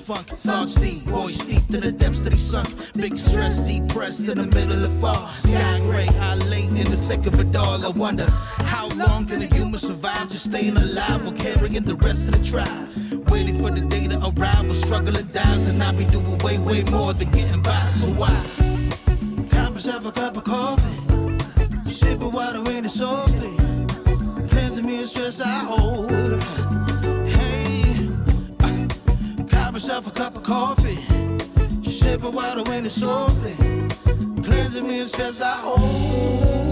funk. Thoughts deep, boys steeped in the depths that he sunk. Big stress, depressed in the middle of fall. Sky gray, I late in the thick of it all. I wonder, how long can a human survive just staying alive or carrying the rest of the tribe? Waiting for the day to arrive or struggling dies, and I be doing way, way more than getting by. So why? Cop myself a cup of coffee, sipping water in it softly, cleansing me of stress I hold. Hey, cop myself a cup of coffee, sipping water in it softly, cleansing me of stress I hold.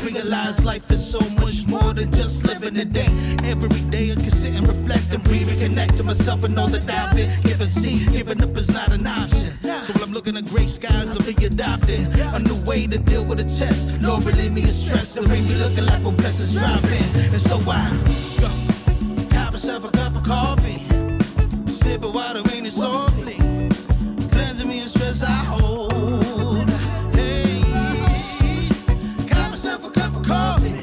Realize life is so much more than just living a day. Every day I can sit and reflect and reconnect to myself and know that I've been given. See, giving up is not an option. So when I'm looking at gray skies, I'll be adopting a new way to deal with a test. Lord, relieve me of stress and bring me looking like when blessings drop in. And so I cop myself a cup of coffee, sipping water in it softly, cleansing me of stress I hold. Coffee,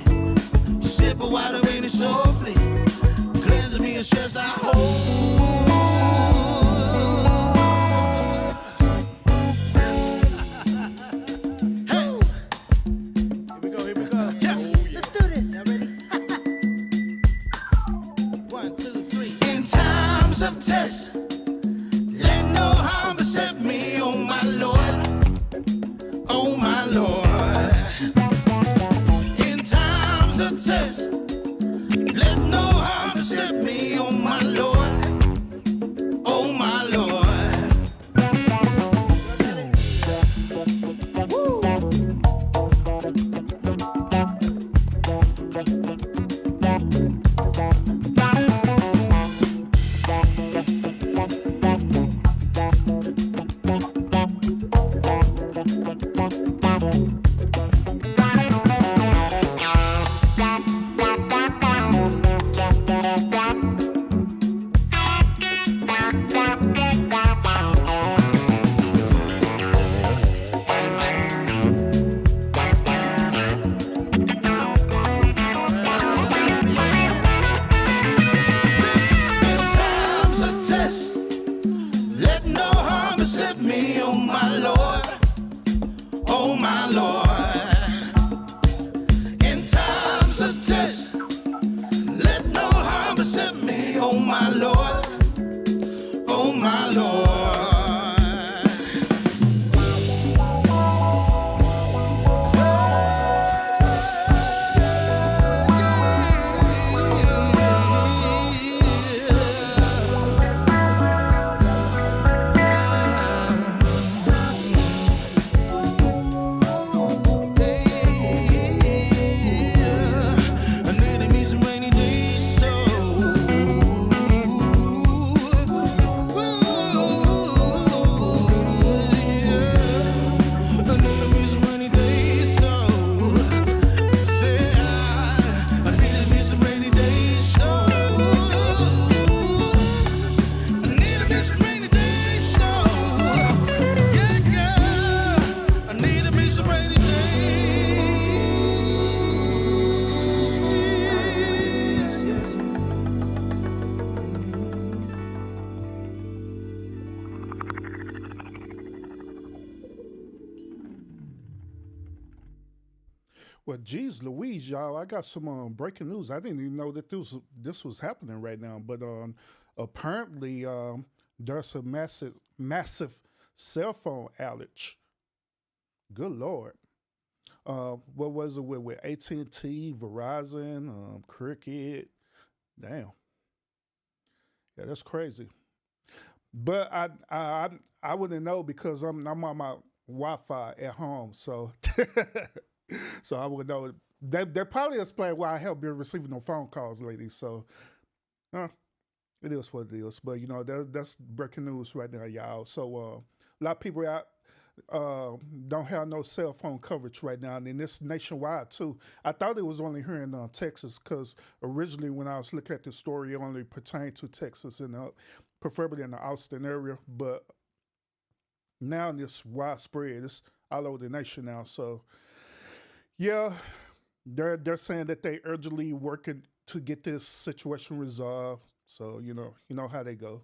sipping water in it softly, cleansing me of stress I hold. Hey, here we go. Yeah. Let's do this. Y'all ready? 1, 2, 3. In times of test, let no harm beset me, oh my Lord, oh my Lord. Test. Let no harm beset me, oh my Lord, oh my Lord. Woo. Well, geez, Louise, y'all, I got some breaking news. I didn't even know that this was happening right now, but apparently there's a massive cell phone outage. Good Lord. What was it with AT&T, Verizon, Cricket? Damn. Yeah, that's crazy. But I wouldn't know because I'm on my Wi-Fi at home, so so I would know. That probably explain why I haven't been receiving no phone calls lately. So, it is what it is. But you know that's breaking news right now, y'all. So a lot of people out don't have no cell phone coverage right now, and it's nationwide too. I thought it was only here in Texas because originally when I was looking at the story, it only pertained to Texas and preferably in the Austin area. But now it's widespread. It's all over the nation now. So yeah, they're saying that they urgently working to get this situation resolved. So you know how they go.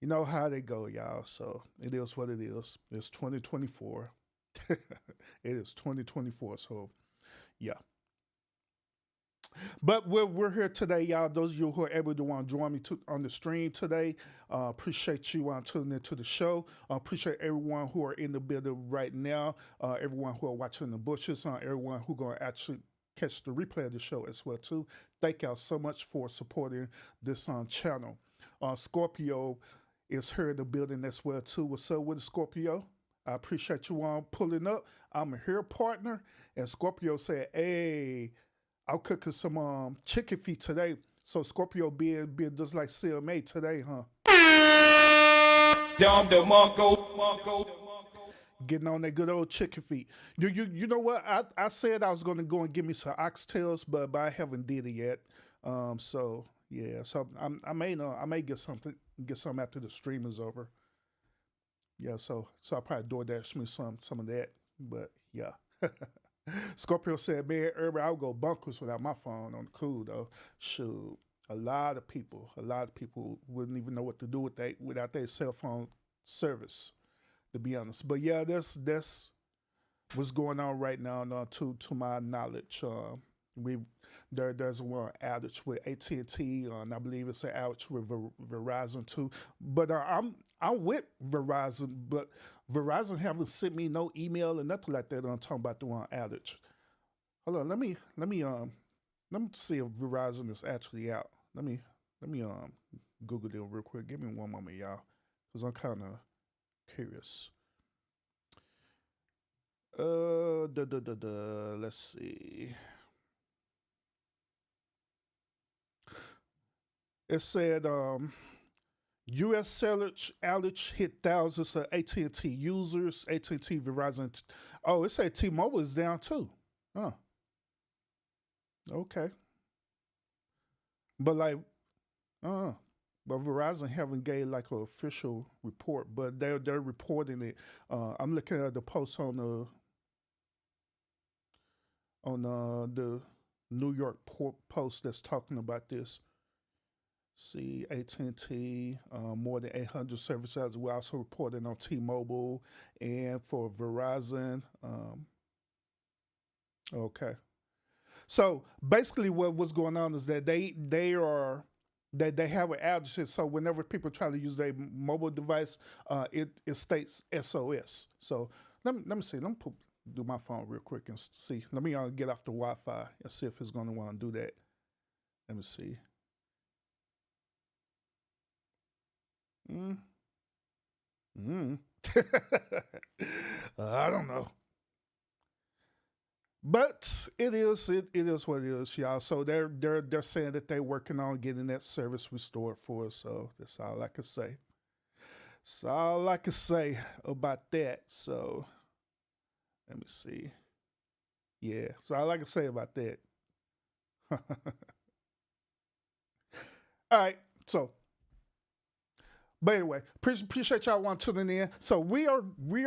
You know how they go, y'all. So it is what it is. It's 2024. It is 2024. So yeah. But we're here today, y'all. Those of you who are able to want to join me on the stream today, appreciate you tuning into the show. Appreciate everyone who are in the building right now. Everyone who are watching the bushes. Everyone who going to actually catch the replay of the show as well too. Thank y'all so much for supporting this channel. Scorpio is here in the building as well too. What's up with the Scorpio? I appreciate you pulling up. I'm a here partner, and Scorpio said, "Hey, I'm cooking some chicken feet today." So Scorpio being just like CMA today, huh? Getting on that good old chicken feet. You know what? I said I was going to go and get me some oxtails, but I haven't did it yet. So yeah, so I may get some after the stream is over. Yeah, so I'll probably DoorDash me some of that. But yeah. Scorpio said, "Man, Urban, I would go bunkers without my phone on the cool though." Shoot, a lot of people wouldn't even know what to do without their cell phone service, to be honest. But yeah, that's what's going on right now. To my knowledge, there's one outage with AT&T, and I believe it's an outage with Verizon too. But I'm with Verizon, but Verizon haven't sent me no email or nothing like that. I'm talking about the one outage. Hold on, let me see if Verizon is actually out. Let me Google it real quick. Give me one moment, y'all, because I'm kind of curious. Let's see. It said U.S. cellular outage hit thousands of AT&T users. AT&T, Verizon. Oh, it said T-Mobile is down too. Huh. Okay. But but Verizon haven't gave like an official report, but they're reporting it. I'm looking at the post on the New York Post that's talking about this. See, AT&T, more than 800 services. We're also reporting on T-Mobile and for Verizon. Okay. So basically what's going on is that they have an outage. So whenever people try to use their mobile device, it states SOS. So let me see. Let me do my phone real quick and see. Let me get off the Wi-Fi and see if it's going to want to do that. Let me see. I don't know. But it is what it is, y'all. So they're saying that they're working on getting that service restored for us. So that's all I can say. That's all I can say about that. So let me see. Yeah, so all I can say about that. All right, so. But anyway, appreciate y'all tuning in. So we are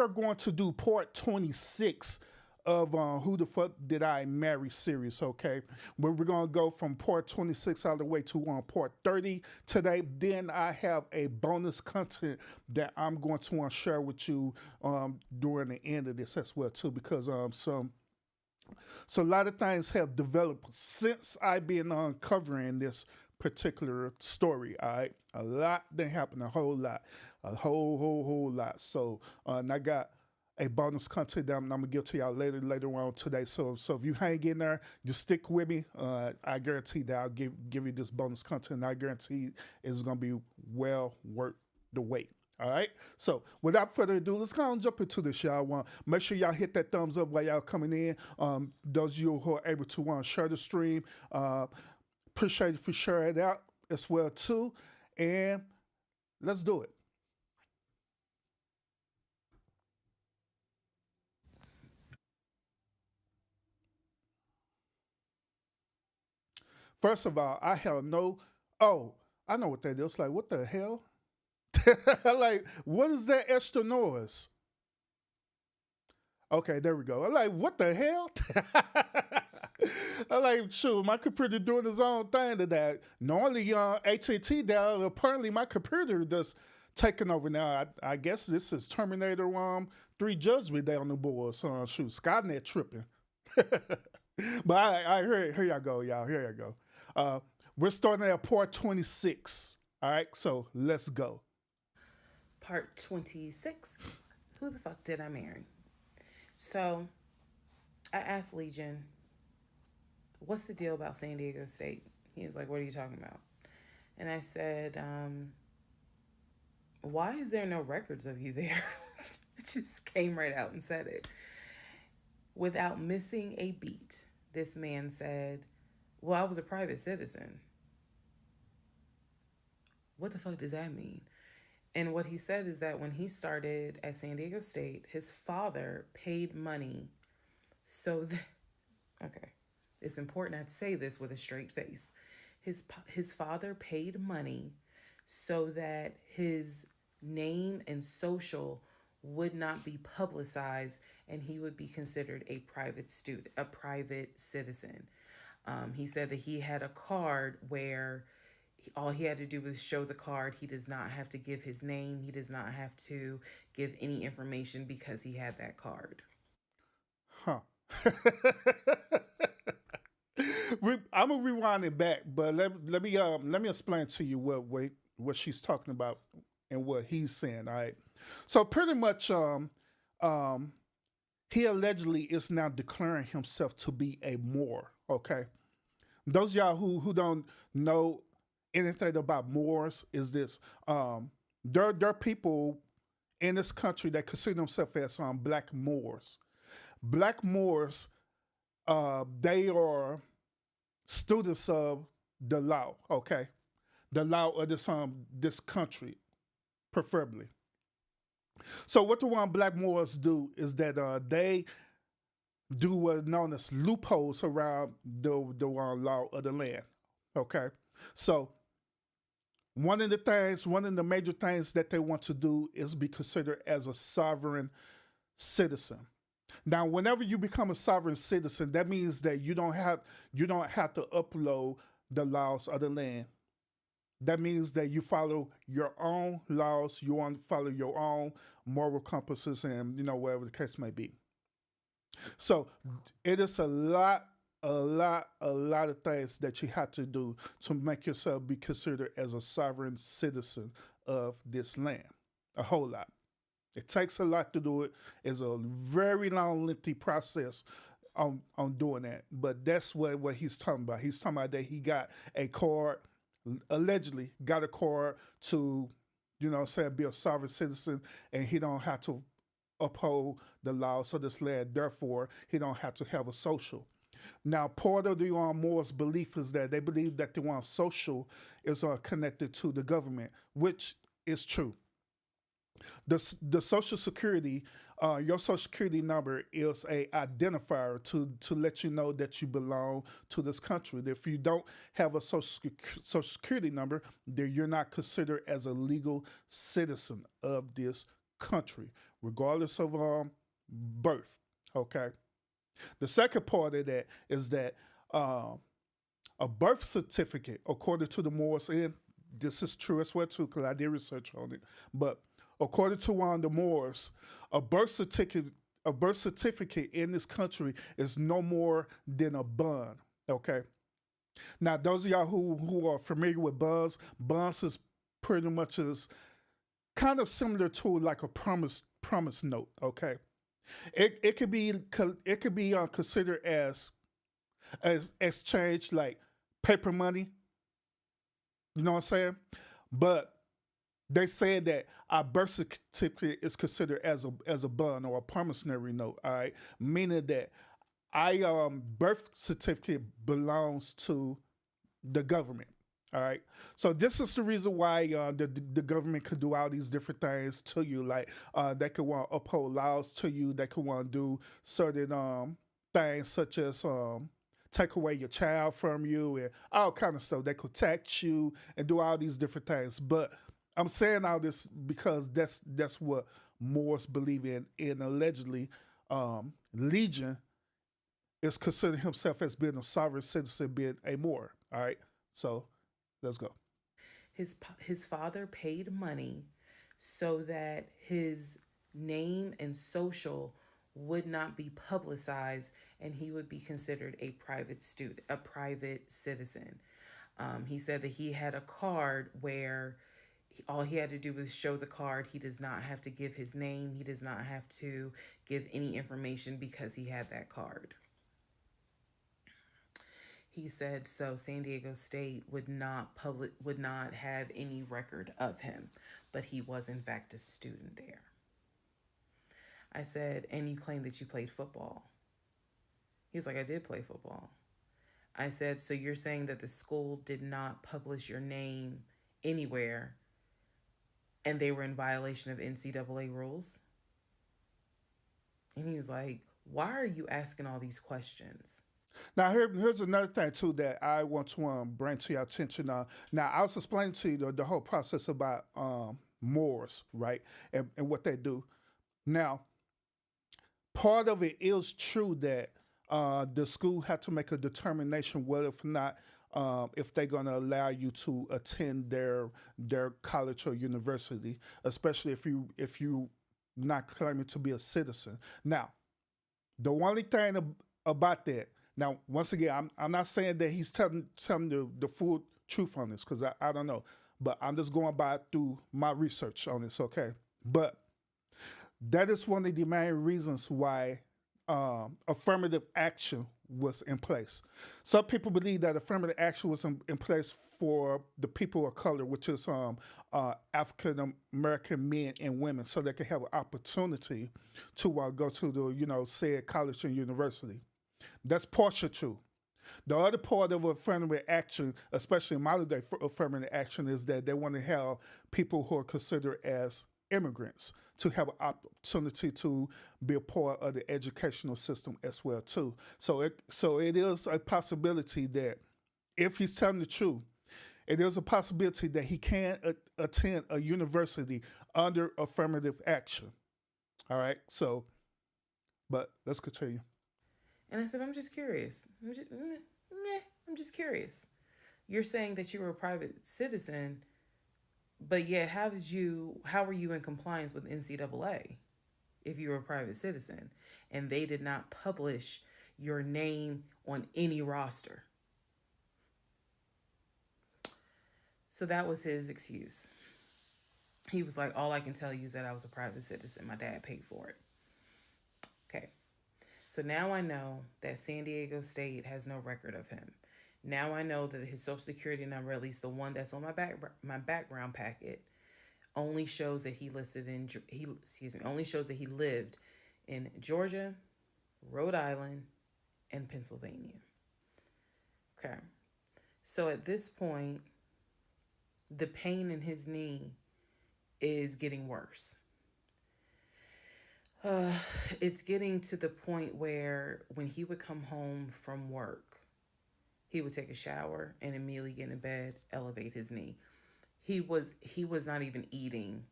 going to do part 26 of Who the Fuck Did I Marry series, okay? Where we're going to go from part 26 all the way to part 30 today. Then I have a bonus content that I'm going to share with you during the end of this as well too, because so a lot of things have developed since I've been covering this particular story. All right, a lot didn't happen, a whole lot. So and I got a bonus content that I'm gonna give to y'all later on today. So if you hang in there, just stick with me. I guarantee that I'll give you this bonus content. I guarantee it's gonna be well worth the wait. All right. So without further ado, let's kind of jump into this, y'all. Make sure y'all hit that thumbs up while y'all coming in. Those of you who are able to share the stream, appreciate if you share it out as well too. And let's do it. First of all, I have no. Oh, I know what that is. Like, what the hell? Like, what is that extra noise? Okay, there we go. I'm like, what the hell? I'm like, shoot, my computer doing its own thing to that. Normally, AT&T down. Apparently, my computer just taking over now. I guess this is Terminator 3 Judgment Day on the board. So shoot, Skynet tripping. But I here y'all go, y'all. Here y'all go. We're starting at part 26. All right, so let's go. Part 26. Who the fuck did I marry? So I asked Legion, what's the deal about San Diego State? He was like, what are you talking about? And I said, why is there no records of you there? I just came right out and said it. Without missing a beat, this man said, well, I was a private citizen. What the fuck does that mean? And what he said is that when he started at San Diego State, his father paid money so that, okay, it's important I say this with a straight face. His father paid money so that his name and social would not be publicized and he would be considered a private student, a private citizen. He said that he had a card where all he had to do was show the card. He does not have to give his name. He does not have to give any information because he had that card. Huh. I'm gonna rewind it back, but let me explain to you what she's talking about and what he's saying. All right. So pretty much, he allegedly is now declaring himself to be a Moor. Okay. Those of y'all who don't know anything about Moors is this. There are people in this country that consider themselves as black Moors. Black Moors, they are students of the law, okay? The law of this country, preferably. So what the one black Moors do is that they do what's known as loopholes around the law of the land, okay? So one of the major things that they want to do is be considered as a sovereign citizen. Now, whenever you become a sovereign citizen, that means that you don't have to upload the laws of the land. That means that you follow your own laws, you want to follow your own moral compasses, and whatever the case may be. So it is a lot of things that you have to do to make yourself be considered as a sovereign citizen of this land. A whole lot. It takes a lot to do it. It's a very long, lengthy process on doing that. But that's what he's talking about. He's talking about that he got a card, allegedly got a card to, be a sovereign citizen, and he don't have to uphold the laws of this land. Therefore, he don't have to have a social. Now, part of the Moors' belief is that they believe that the one social is connected to the government, which is true. The Social Security, your Social Security number is a identifier to let you know that you belong to this country. If you don't have a Social Security number, then you're not considered as a legal citizen of this country, regardless of birth. Okay. The second part of that is that a birth certificate, according to the Moors, and this is true as well too, because I did research on it, but according to one of the Moors, a birth certificate in this country is no more than a bond. Okay. Now, those of y'all who are familiar with bonds is pretty much kind of similar to like a promise note. Okay. It could be considered as exchange, like paper money. You know what I'm saying? But they said that our birth certificate is considered as a bond or a promissory note. All right, meaning that our birth certificate belongs to the government. All right, so this is the reason why the government could do all these different things to you, like they could want to uphold laws to you, they could want to do certain things such as take away your child from you and all kind of stuff. They could tax you and do all these different things. But I'm saying all this because that's what Moors believe in. And allegedly, Legion is considering himself as being a sovereign citizen, being a Moor. All right, so let's go. His father paid money so that his name and social would not be publicized and he would be considered a private student, a private citizen. He said that he had a card where all he had to do was show the card. He does not have to give his name. He does not have to give any information because he had that card. He said so San Diego State would not have any record of him, but he was in fact a student there. I said, and you claim that you played football. He was like, I did play football. I said, so you're saying that the school did not publish your name anywhere and they were in violation of NCAA rules? And he was like, why are you asking all these questions? Now, here's another thing, too, that I want to bring to your attention. Now, I was explaining to you the whole process about Moors, right, and what they do. Now, part of it is true that the school had to make a determination whether or not if they're going to allow you to attend their college or university, especially if you not claiming to be a citizen. Now, the only thing about that. Now, once again, I'm not saying that he's telling the full truth on this because I don't know, but I'm just going by through my research on this, okay? But that is one of the main reasons why affirmative action was in place. Some people believe that affirmative action was in place for the people of color, which is African American men and women, so they can have an opportunity to go to the said college and university. That's partial true. The other part of affirmative action, especially in modern day affirmative action, is that they want to have people who are considered as immigrants to have an opportunity to be a part of the educational system as well too. So it is a possibility that if he's telling the truth, it is a possibility that he can attend a university under affirmative action. All right. So, but let's continue. And I said, I'm just curious. I'm just curious. You're saying that you were a private citizen, but yet how were you in compliance with NCAA if you were a private citizen and they did not publish your name on any roster? So that was his excuse. He was like, all I can tell you is that I was a private citizen. My dad paid for it. Okay. So now I know that San Diego State has no record of him. Now I know that his social security number, at least the one that's on my background packet, only shows that he lived in Georgia, Rhode Island, and Pennsylvania. Okay. So at this point, the pain in his knee is getting worse. It's getting to the point where when he would come home from work, he would take a shower and immediately get in bed, elevate his knee. He was not even eating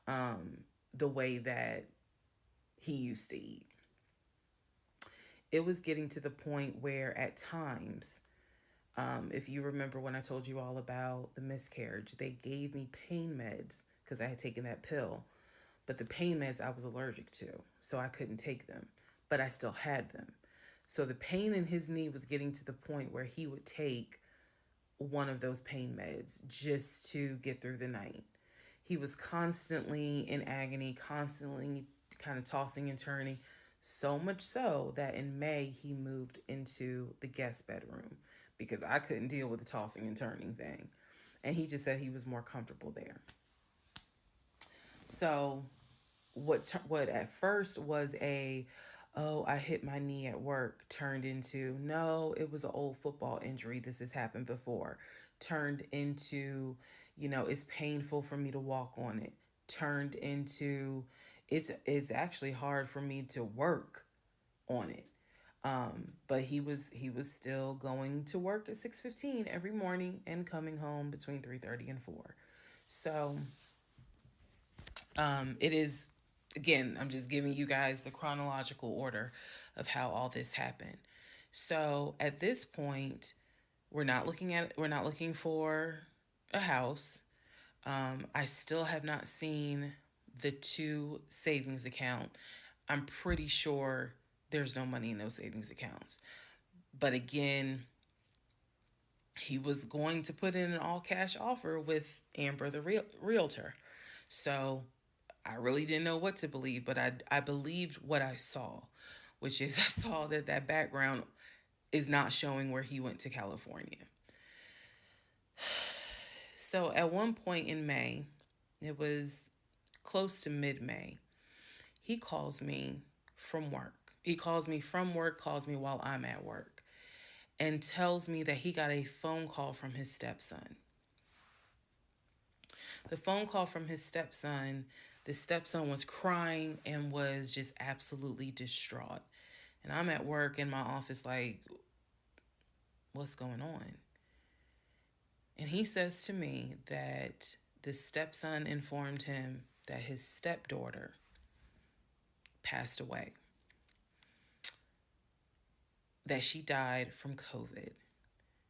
the way that he used to eat. It was getting to the point where at times, if you remember when I told you all about the miscarriage, they gave me pain meds because I had taken that pill. But the pain meds I was allergic to, so I couldn't take them, but I still had them. So the pain in his knee was getting to the point where he would take one of those pain meds just to get through the night. He was constantly in agony, constantly kind of tossing and turning, so much so that in May he moved into the guest bedroom because I couldn't deal with the tossing and turning thing. And he just said he was more comfortable there. So what at first was I hit my knee at work turned into, no, it was an old football injury. This has happened before. Turned into, it's painful for me to walk on it. Turned into, it's actually hard for me to work on it. But he was still going to work at 6:15 every morning and coming home between 3:30 and 4. So it is, again, I'm just giving you guys the chronological order of how all this happened. So at this point, we're not looking for a house. I still have not seen the two savings account. I'm pretty sure there's no money in those savings accounts. But again, he was going to put in an all cash offer with Amber, the realtor. So I really didn't know what to believe, but I believed what I saw, which is I saw that that background is not showing where he went to California. So at one point in May, it was close to mid May, he calls me from work. He calls me from work, calls me while I'm at work, and tells me that he got a phone call from his stepson. The phone call from his stepson, the stepson was crying and was just absolutely distraught. And I'm at work in my office, like, what's going on? And he says to me that the stepson informed him that his stepdaughter passed away, that she died from COVID.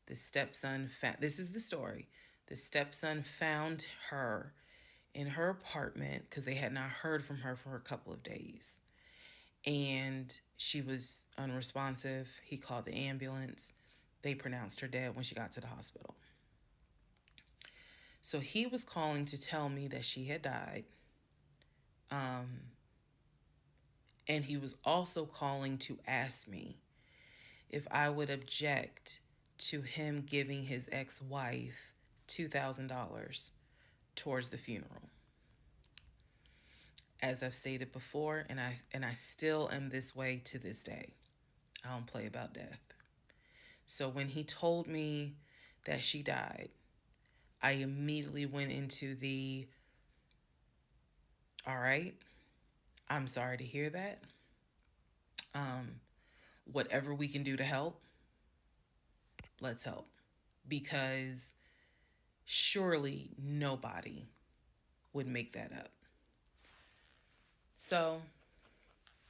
The stepson, this is the story. The stepson found her in her apartment because they had not heard from her for a couple of days. And she was unresponsive. He called the ambulance. They pronounced her dead when she got to the hospital. So he was calling to tell me that she had died. And he was also calling to ask me if I would object to him giving his ex-wife $2,000 towards the funeral. As I've stated before, and I still am this way to this day. I don't play about death. So when he told me that she died, I immediately went into the, all right, I'm sorry to hear that. Whatever we can do to help, let's help. Because surely nobody would make that up. So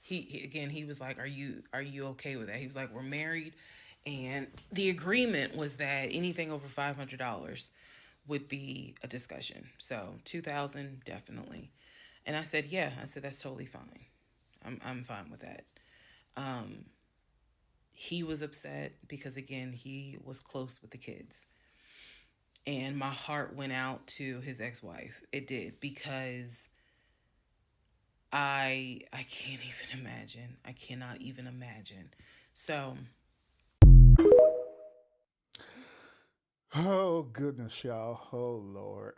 he was like, are you okay with that? He was like, we're married, and the agreement was that anything over $500 would be a discussion. So 2,000 definitely. And I said, yeah, that's totally fine. I'm fine with that. He was upset because, again, he was close with the kids. And my heart went out to his ex-wife. It did, because I can't even imagine. I cannot even imagine. So, Oh goodness, y'all. Oh Lord.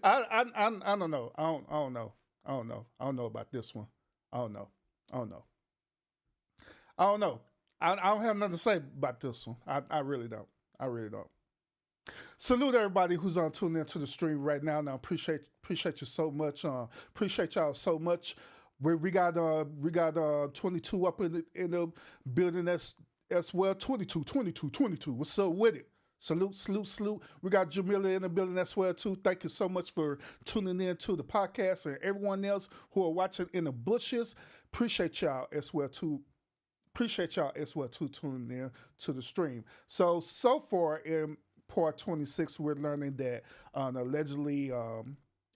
I don't know. I don't know about this one. I don't know. I don't know. I don't know. I don't have nothing to say about this one. I really don't. I really don't. Salute everybody who's on tuning into the stream right now. Now appreciate you so much. Appreciate y'all so much. We got 22 up in the building as well. 22. What's up with it? Salute. We got Jamila in the building as well too. Thank you so much for tuning in to the podcast, and everyone else who are watching in the bushes. Appreciate y'all as well too tuning in to the stream. So far in part 26, we're learning that allegedly,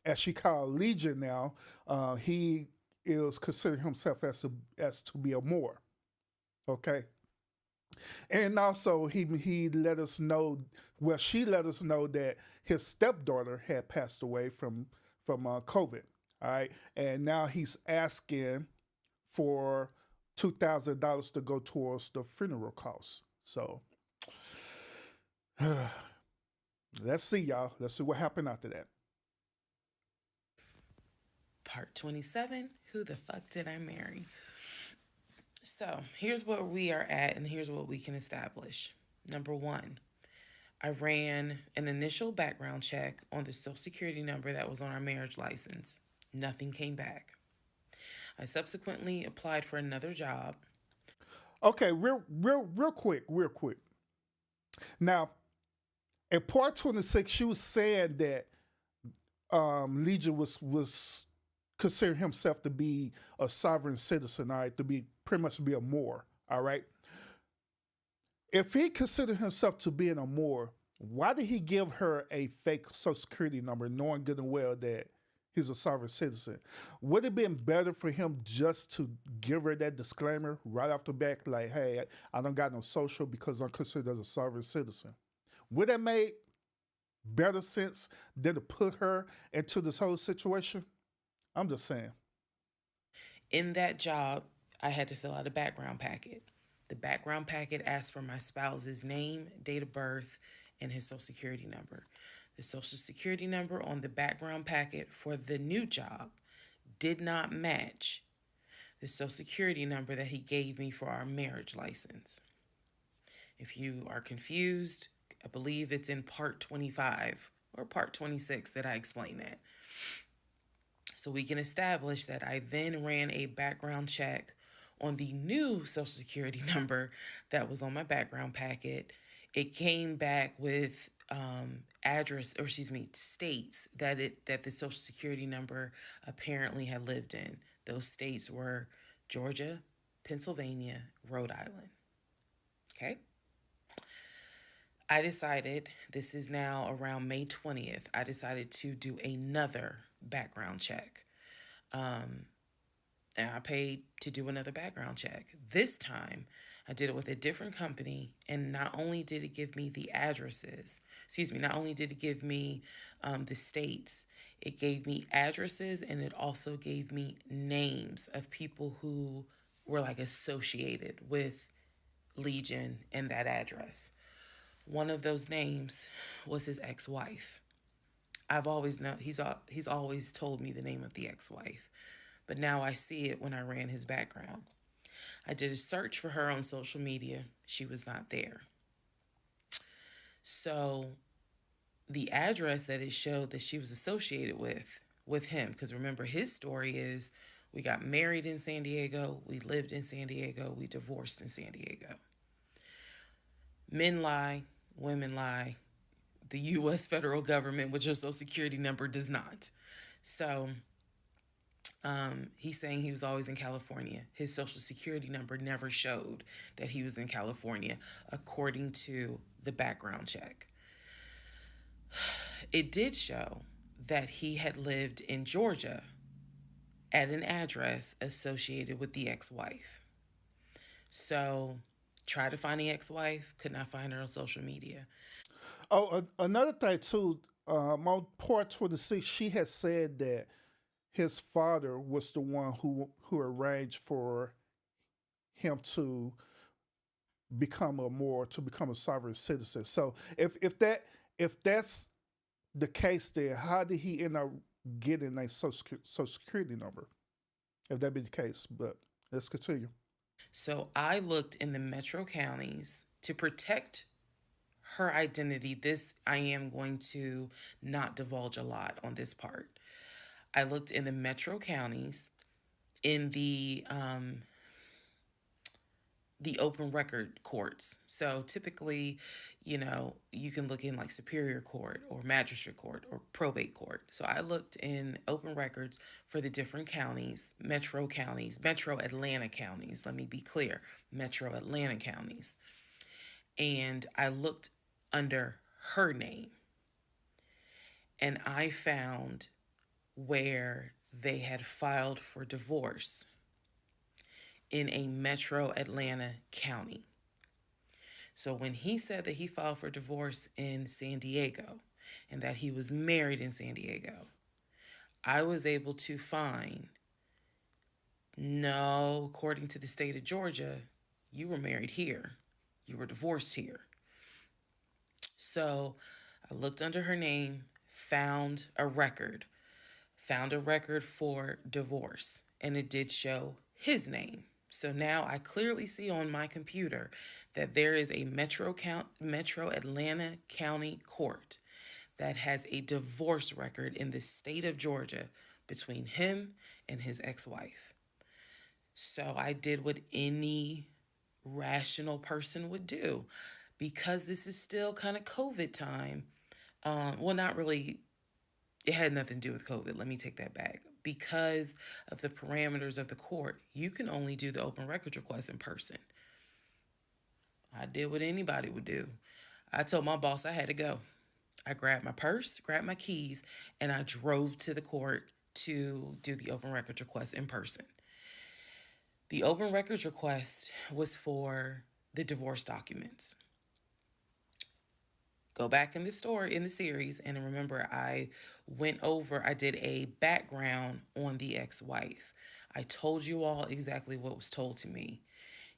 as she called Legion now, he is considering himself as to be a Moor. Okay. And also, he let us know. Well, she let us know that his stepdaughter had passed away from COVID. All right, and now he's asking for $2,000 to go towards the funeral costs. So, let's see, y'all. Let's see what happened after that. part 27, who the fuck did I marry? So here's where we are at, and here's what we can establish. Number one, I ran an initial background check on the Social Security number that was on our marriage license. Nothing came back. I subsequently applied for another job. Okay, real quick. Now, in part 26, she was saying that Legion was considering himself to be a sovereign citizen, all right, to be pretty much be a Moor, all right. If he considered himself to be a Moor, why did he give her a fake social security number, knowing good and well that he's a sovereign citizen? Would it have been better for him just to give her that disclaimer right off the bat, like, hey, I don't got no social because I'm considered as a sovereign citizen? Would that make better sense than to put her into this whole situation? I'm just saying. In that job, I had to fill out a background packet. The background packet asked for my spouse's name, date of birth, and his social security number. The social security number on the background packet for the new job did not match the social security number that he gave me for our marriage license. If you are confused, I believe it's in part 25 or part 26 that I explain that. So we can establish that I then ran a background check on the new social security number that was on my background packet. It came back with states that the social security number apparently had lived in. Those states were Georgia, Pennsylvania, Rhode Island. Okay. I decided, this is now around May 20th, I decided to do another background check. And I paid to do another background check. This time, I did it with a different company, and not only did it give me the addresses, not only did it give me the states, it gave me addresses, and it also gave me names of people who were like associated with Legion and that address. One of those names was his ex-wife. I've always known he's always told me the name of the ex-wife, but now I see it when I ran his background. I did a search for her on social media. She was not there. So the address that it showed that she was associated with him, because remember, his story is we got married in San Diego, we lived in San Diego, we divorced in San Diego. Men lie, women lie. The U.S. federal government with your social security number does not. So he's saying he was always in California. His social security number never showed that he was in California, according to the background check. It did show that he had lived in Georgia at an address associated with the ex-wife. So tried to find the ex-wife, could not find her on social media. Oh, another thing too. On part 26, she had said that his father was the one who arranged for him to become a sovereign citizen. So if that's the case, then how did he end up getting a social security number? If that be the case, but let's continue. So I looked in the metro counties to protect her identity. This I am going to not divulge a lot on this part. I looked in the metro counties in the open record courts. So typically, you can look in like Superior Court or Magistrate Court or Probate Court. So I looked in open records for the different counties, metro Atlanta counties. Let me be clear, metro Atlanta counties. And I looked under her name. And I found where they had filed for divorce in a metro Atlanta county. So when he said that he filed for divorce in San Diego and that he was married in San Diego, I was able to find, no, according to the state of Georgia, you were married here. You were divorced here. So I looked under her name, found a record for divorce, and it did show his name. So now I clearly see on my computer that there is a metro Atlanta County Court that has a divorce record in the state of Georgia between him and his ex-wife. So I did what any rational person would do. Because this is still kind of COVID time. Well, not really, it had nothing to do with COVID. Let me take that back. Because of the parameters of the court, you can only do the open records request in person. I did what anybody would do. I told my boss I had to go. I grabbed my purse, grabbed my keys, and I drove to the court to do the open records request in person. The open records request was for the divorce documents. Go back in the story, in the series, and remember I did a background on the ex-wife. I told you all exactly what was told to me.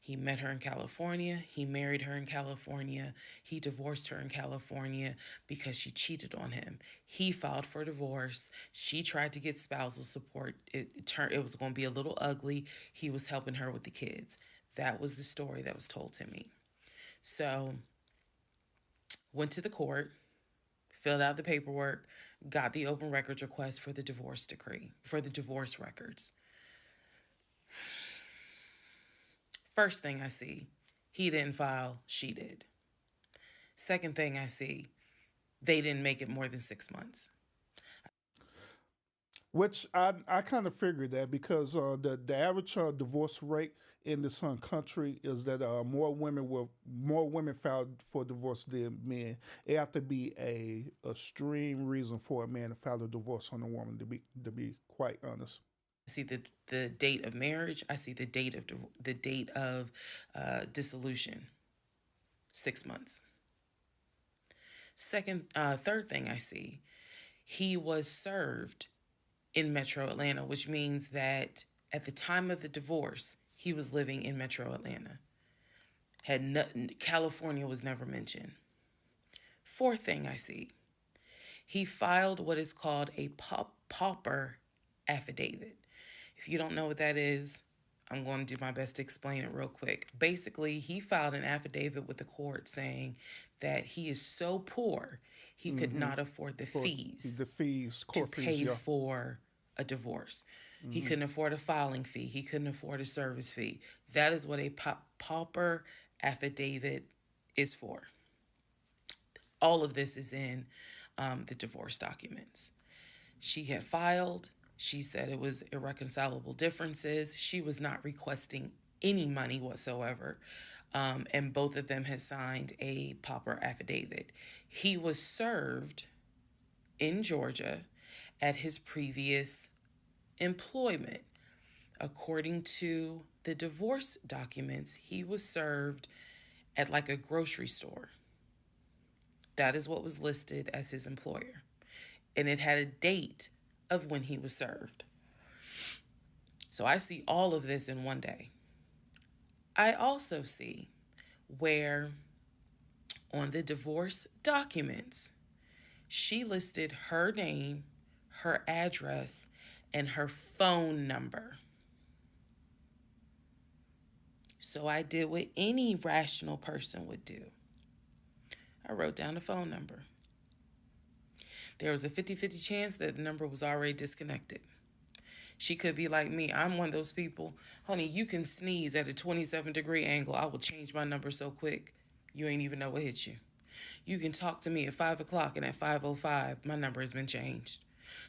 He met her in California. He married her in California. He divorced her in California because she cheated on him. He filed for divorce. She tried to get spousal support. It was going to be a little ugly. He was helping her with the kids. That was the story that was told to me. So, went to the court, filled out the paperwork, got the open records request for the divorce decree, for the divorce records. First thing I see, he didn't file, she did. Second thing I see, they didn't make it more than 6 months. Which I kind of figured that because the average divorce rate in this country is that more women filed for divorce than men. It have to be a extreme reason for a man to file a divorce on a woman. To be quite honest. I see the date of marriage. I see the date of dissolution. 6 months. Third thing I see, he was served in Metro Atlanta, which means that at the time of the divorce, he was living in Metro Atlanta. California was never mentioned. Fourth thing I see, he filed what is called a pauper affidavit. If you don't know what that is, I'm going to do my best to explain it real quick. Basically, he filed an affidavit with the court saying that he is so poor, he could not afford the fees court to pay fees, yeah. for a divorce. He couldn't afford a filing fee. He couldn't afford a service fee. That is what a pauper affidavit is for. All of this is in the divorce documents. She had filed. She said it was irreconcilable differences. She was not requesting any money whatsoever. And both of them had signed a pauper affidavit. He was served in Georgia at his previous employment. According to the divorce documents, he was served at like a grocery store. That is what was listed as his employer. And it had a date of when he was served. So I see all of this in one day. I also see where on the divorce documents, she listed her name, her address, and her phone number. So I did what any rational person would do. I wrote down the phone number. There was a 50-50 chance that the number was already disconnected. She could be like me. I'm one of those people. Honey, you can sneeze at a 27-degree angle. I will change my number so quick, you ain't even know what hit you. You can talk to me at 5 o'clock, and at 5:05, my number has been changed.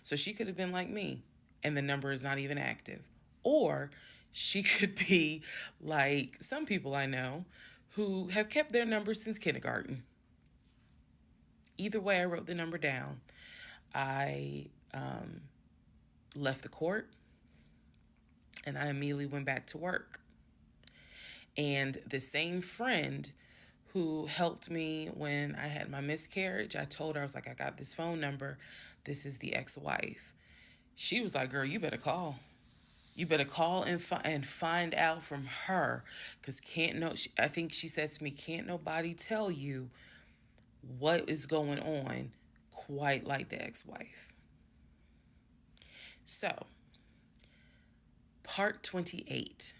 So she could have been like me, and the number is not even active. Or she could be like some people I know who have kept their number since kindergarten. Either way, I wrote the number down. I left the court, and I immediately went back to work. And the same friend who helped me when I had my miscarriage, I told her, I was like, I got this phone number. This is the ex-wife. She was like, girl, you better call. You better call and find out from her, because I think she said to me, can't nobody tell you what is going on quite like the ex-wife. So, part 28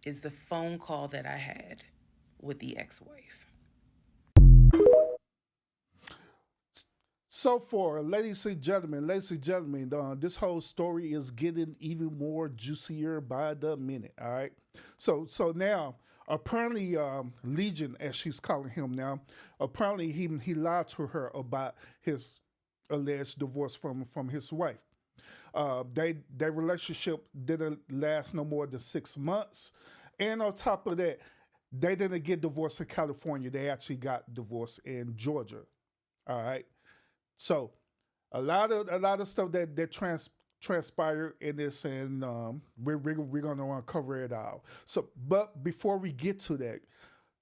is the phone call that I had with the ex-wife. So for ladies and gentlemen, this whole story is getting even more juicier by the minute. All right. So now, apparently, Legion, as she's calling him now, apparently he lied to her about his alleged divorce from his wife. Their relationship didn't last no more than 6 months, and on top of that, they didn't get divorced in California. They actually got divorced in Georgia. All right, so a lot of stuff that transpired in this, and we're going to uncover it all. So, but before we get to that,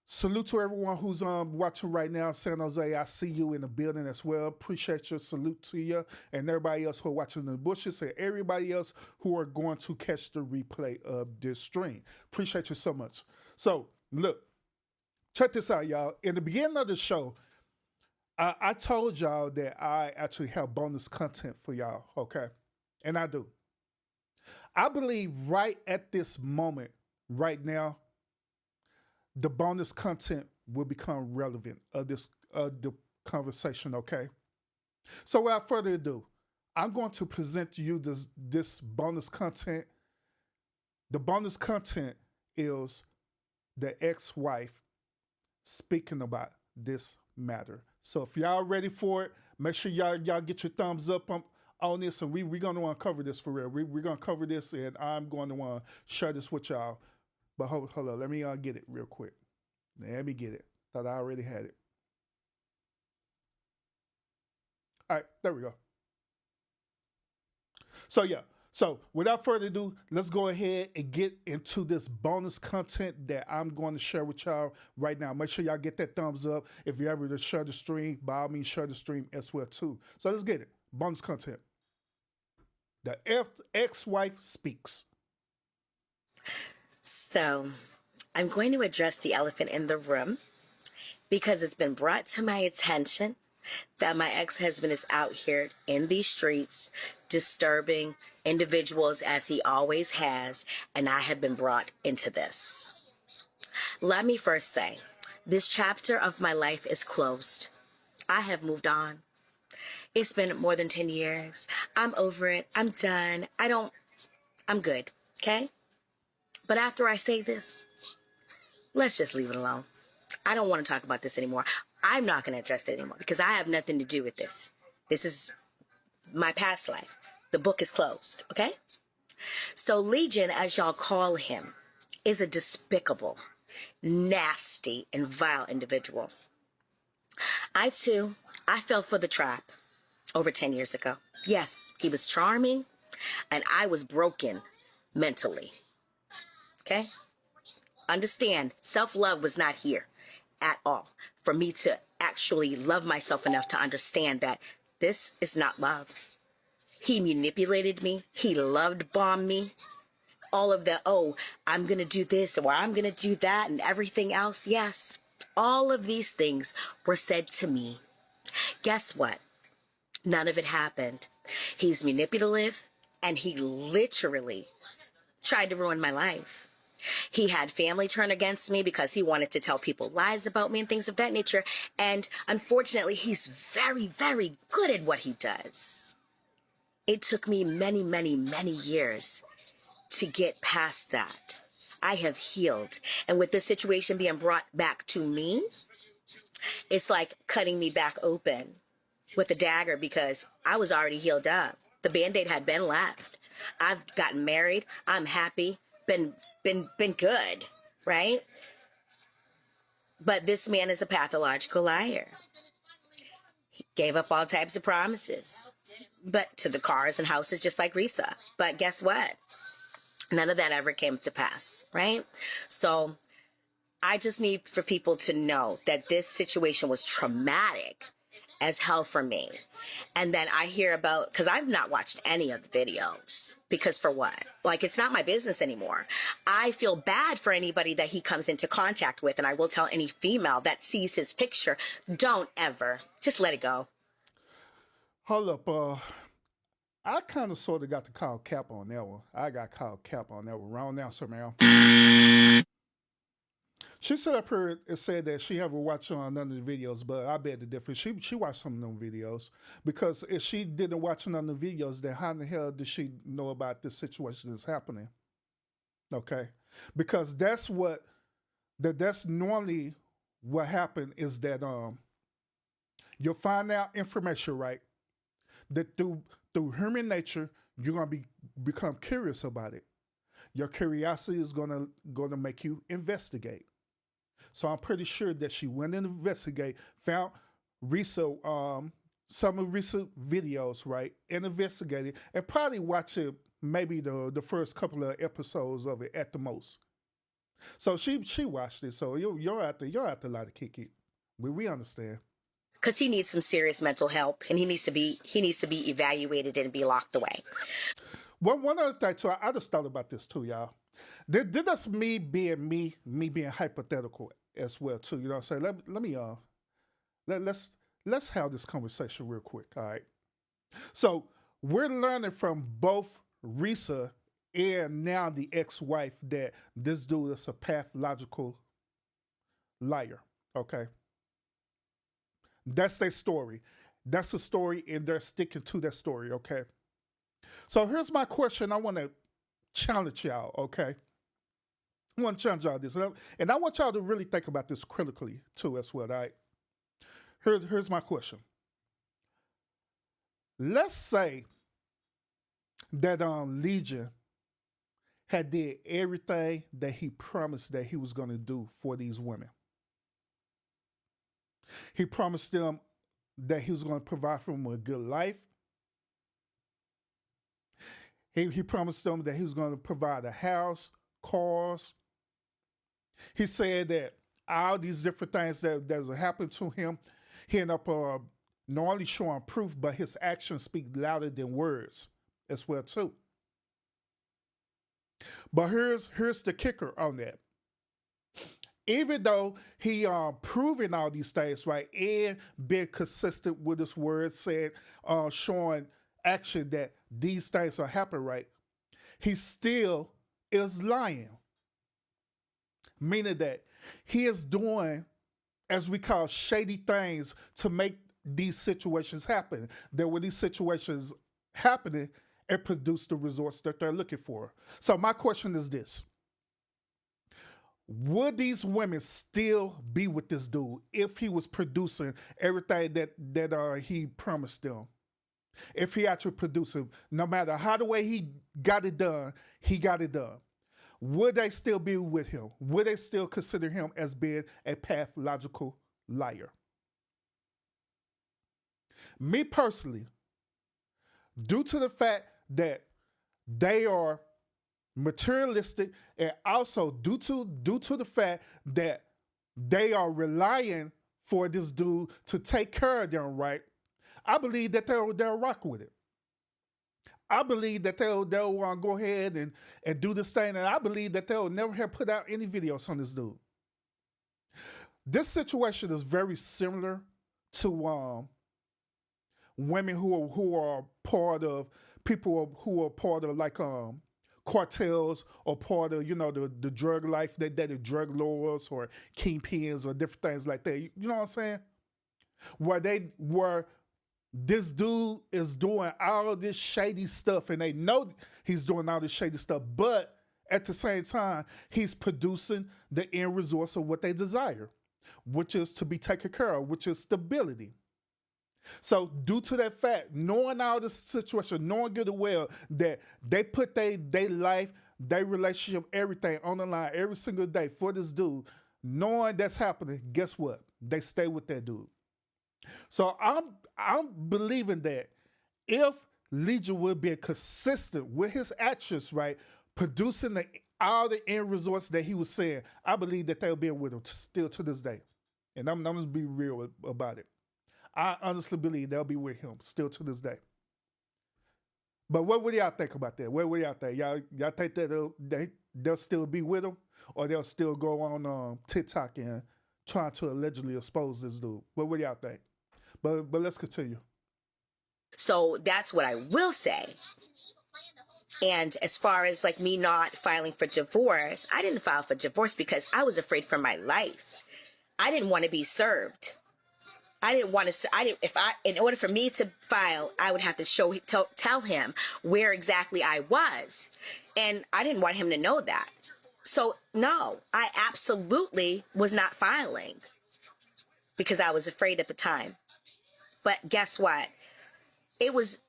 salute to everyone who's watching right now in San Jose. I see you in the building as well. Appreciate your salute to you and everybody else who are watching in the bushes and everybody else who are going to catch the replay of this stream. Appreciate you so much. So, look, check this out, y'all. In the beginning of the show, I told y'all that I actually have bonus content for y'all, okay? And I do. I believe right at this moment, right now, the bonus content will become relevant of the conversation, okay? So without further ado, I'm going to present to you this bonus content. The bonus content is the ex-wife speaking about this matter. So if y'all ready for it, make sure y'all get your thumbs up on this, and we're going to uncover this for real. We're going to cover this, and I'm going to share this with y'all. But hold on, let me get it real quick. Let me get it. Thought I already had it. All right, there we go. So yeah, so without further ado, let's go ahead and get into this bonus content that I'm going to share with y'all right now. Make sure y'all get that thumbs up. If you're able to share the stream, by all means, share the stream as well too. So let's get it. Bonus content. The ex-wife speaks. So, I'm going to address the elephant in the room because it's been brought to my attention that my ex-husband is out here in these streets disturbing individuals as he always has, and I have been brought into this. Let me first say, this chapter of my life is closed. I have moved on. It's been more than 10 years. I'm over it. I'm done. I'm good, okay? But after I say this, let's just leave it alone. I don't want to talk about this anymore. I'm not going to address it anymore because I have nothing to do with this. This is my past life. The book is closed, okay? So Legion, as y'all call him, is a despicable, nasty, and vile individual. I fell for the trap over 10 years ago. Yes, he was charming, and I was broken mentally. Okay? Understand, self-love was not here at all for me to actually love myself enough to understand that this is not love. He manipulated me. He loved bombed me. All of the, I'm going to do this or I'm going to do that and everything else. Yes, all of these things were said to me. Guess what? None of it happened. He's manipulative, and he literally tried to ruin my life. He had family turn against me because he wanted to tell people lies about me and things of that nature. And unfortunately, he's very, very good at what he does. It took me many, many, many years to get past that. I have healed. And with this situation being brought back to me, it's like cutting me back open with a dagger because I was already healed up. The Band-Aid had been left. I've gotten married. I'm happy. Been good, right? But this man is a pathological liar. He gave up all types of promises, but to the cars and houses just like Risa. But guess what? None of that ever came to pass, right? So I just need for people to know that this situation was traumatic as hell for me. And then I hear about, because I've not watched any of the videos, because for what? Like, it's not my business anymore. I feel bad for anybody that he comes into contact with, and I will tell any female that sees his picture, don't ever, just let it go. Hold up, I kind of sort of got to call cap on that one. I got called cap on that one. Wrong answer, man. She said up here and said that she haven't watched none of the videos, but I bet the difference. She watched some of them videos, because if she didn't watch none of the videos, then how in the hell did she know about this situation that's happening? Okay, because that's what That's normally what happened is that you'll find out information, right? That through human nature, you're gonna become curious about it. Your curiosity is gonna make you investigate. So I'm pretty sure that she went and investigate, found recent some of recent videos, right, and investigated, and probably watched it maybe the first couple of episodes of it at the most. So she watched it. So you're out the lot of kick it. We understand. Because he needs some serious mental help, and he needs to be evaluated and be locked away. One other thing too, I just thought about this too, y'all. Did that's me being hypothetical as well too. You know what I'm saying? Let me let's have this conversation real quick. All right. So we're learning from both Risa and now the ex-wife that this dude is a pathological liar. Okay. That's their story. That's the story, and they're sticking to that story. Okay. So here's my question. I want to challenge y'all. Okay. I want to challenge y'all this, and I want y'all to really think about this critically too as well. All right. Here's my question. Let's say that Legion had did everything that he promised that he was going to do for these women. He promised them that he was going to provide for them a good life. He promised them that he was going to provide a house, cars. He said that all these different things that happened to him, he ended up not only showing proof, but his actions speak louder than words as well too. But here's the kicker on that. Even though he proving all these things, right, and being consistent with his words, said showing action that these things are happening, right, he still is lying. Meaning that he is doing, as we call, shady things to make these situations happen. That when these situations happening, it produce the results that they're looking for. So my question is this. Would these women still be with this dude if he was producing everything that he promised them? If he actually produced it, no matter how the way he got it done, he got it done. Would they still be with him? Would they still consider him as being a pathological liar? Me personally, due to the fact that they are materialistic, and also due to the fact that they are relying for this dude to take care of them, right? I believe that they'll rock with it. I believe that they'll go ahead and do this thing, and I believe that they'll never have put out any videos on this dude. This situation is very similar to women who are part of people who are part of like cartels or part of the drug life that the drug lords or kingpins or different things like that. You know what I'm saying? Where this dude is doing all of this shady stuff, and they know he's doing all this shady stuff, but at the same time, he's producing the end result of what they desire, which is to be taken care of, which is stability. So due to that fact, knowing all this situation, knowing good and well that they put their life, their relationship, everything on the line every single day for this dude, knowing that's happening, guess what? They stay with that dude. So I'm believing that if Legion would be consistent with his actions, right, producing all the end results that he was saying, I believe that they'll be with him still to this day. And I'm going to be real about it. I honestly believe they'll be with him still to this day. But what would y'all think about that? What would y'all think? Y'all think that they'll still be with him, or they'll still go on TikTok and try to allegedly expose this dude? What would y'all think? But let's continue. So that's what I will say. And as far as like me not filing for divorce, I didn't file for divorce because I was afraid for my life. I didn't want to be served. In order for me to file, I would have to tell him where exactly I was. And I didn't want him to know that. So no, I absolutely was not filing because I was afraid at the time. But guess what? It was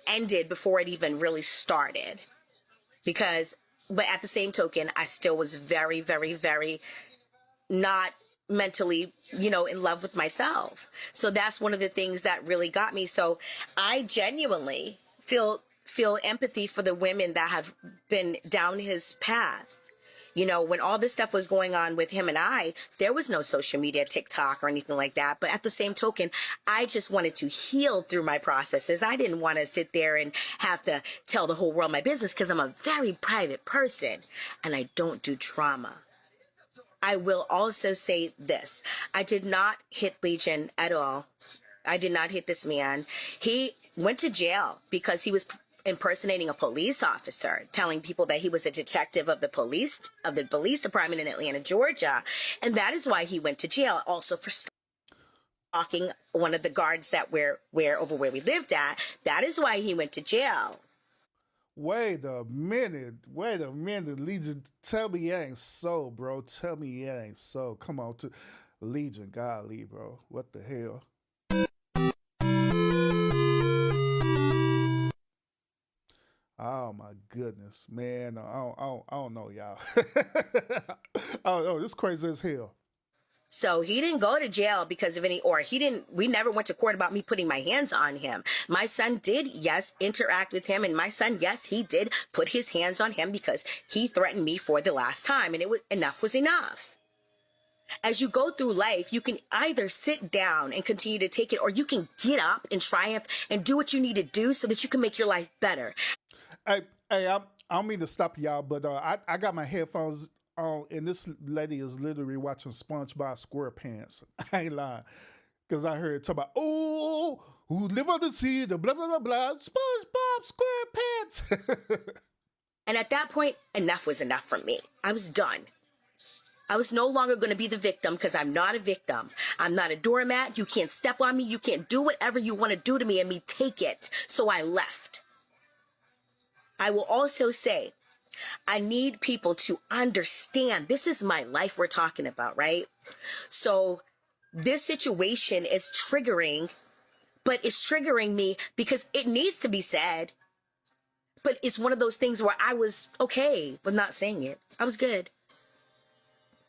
ended before it even really started. But at the same token, I still was very, very, very not mentally, in love with myself. So that's one of the things that really got me. So I genuinely feel empathy for the women that have been down his path. When all this stuff was going on with him and I, there was no social media, TikTok or anything like that. But at the same token, I just wanted to heal through my processes. I didn't want to sit there and have to tell the whole world my business because I'm a very private person and I don't do drama. I will also say this. I did not hit Legion at all. I did not hit this man. He went to jail because he was impersonating a police officer, telling people that he was a detective of the police department in Atlanta, Georgia. And that is why he went to jail. Also for stalking one of the guards that were over where we lived at. That is why he went to jail. Wait a minute, Legion. Tell me it ain't so, bro. Tell me it ain't so. Come on, to Legion, golly, bro. What the hell? Oh my goodness, man! I don't know, y'all. Oh, this crazy as hell. So he didn't go to jail because of we never went to court about me putting my hands on him. My son did, yes, interact with him. And my son, yes, he did put his hands on him because he threatened me for the last time. And enough was enough. As you go through life, you can either sit down and continue to take it, or you can get up and triumph and do what you need to do so that you can make your life better. Hey, I don't mean to stop y'all, but I got my headphones on, and this lady is literally watching SpongeBob SquarePants. I ain't lying, because I heard talk about, who live on the sea, the blah, blah, blah, blah, SpongeBob SquarePants. And at that point, enough was enough for me. I was done. I was no longer going to be the victim because I'm not a victim. I'm not a doormat. You can't step on me. You can't do whatever you want to do to me and me take it. So I left. I will also say, I need people to understand this is my life we're talking about, right? So this situation is triggering, but it's triggering me because it needs to be said. But it's one of those things where I was okay with not saying it. I was good.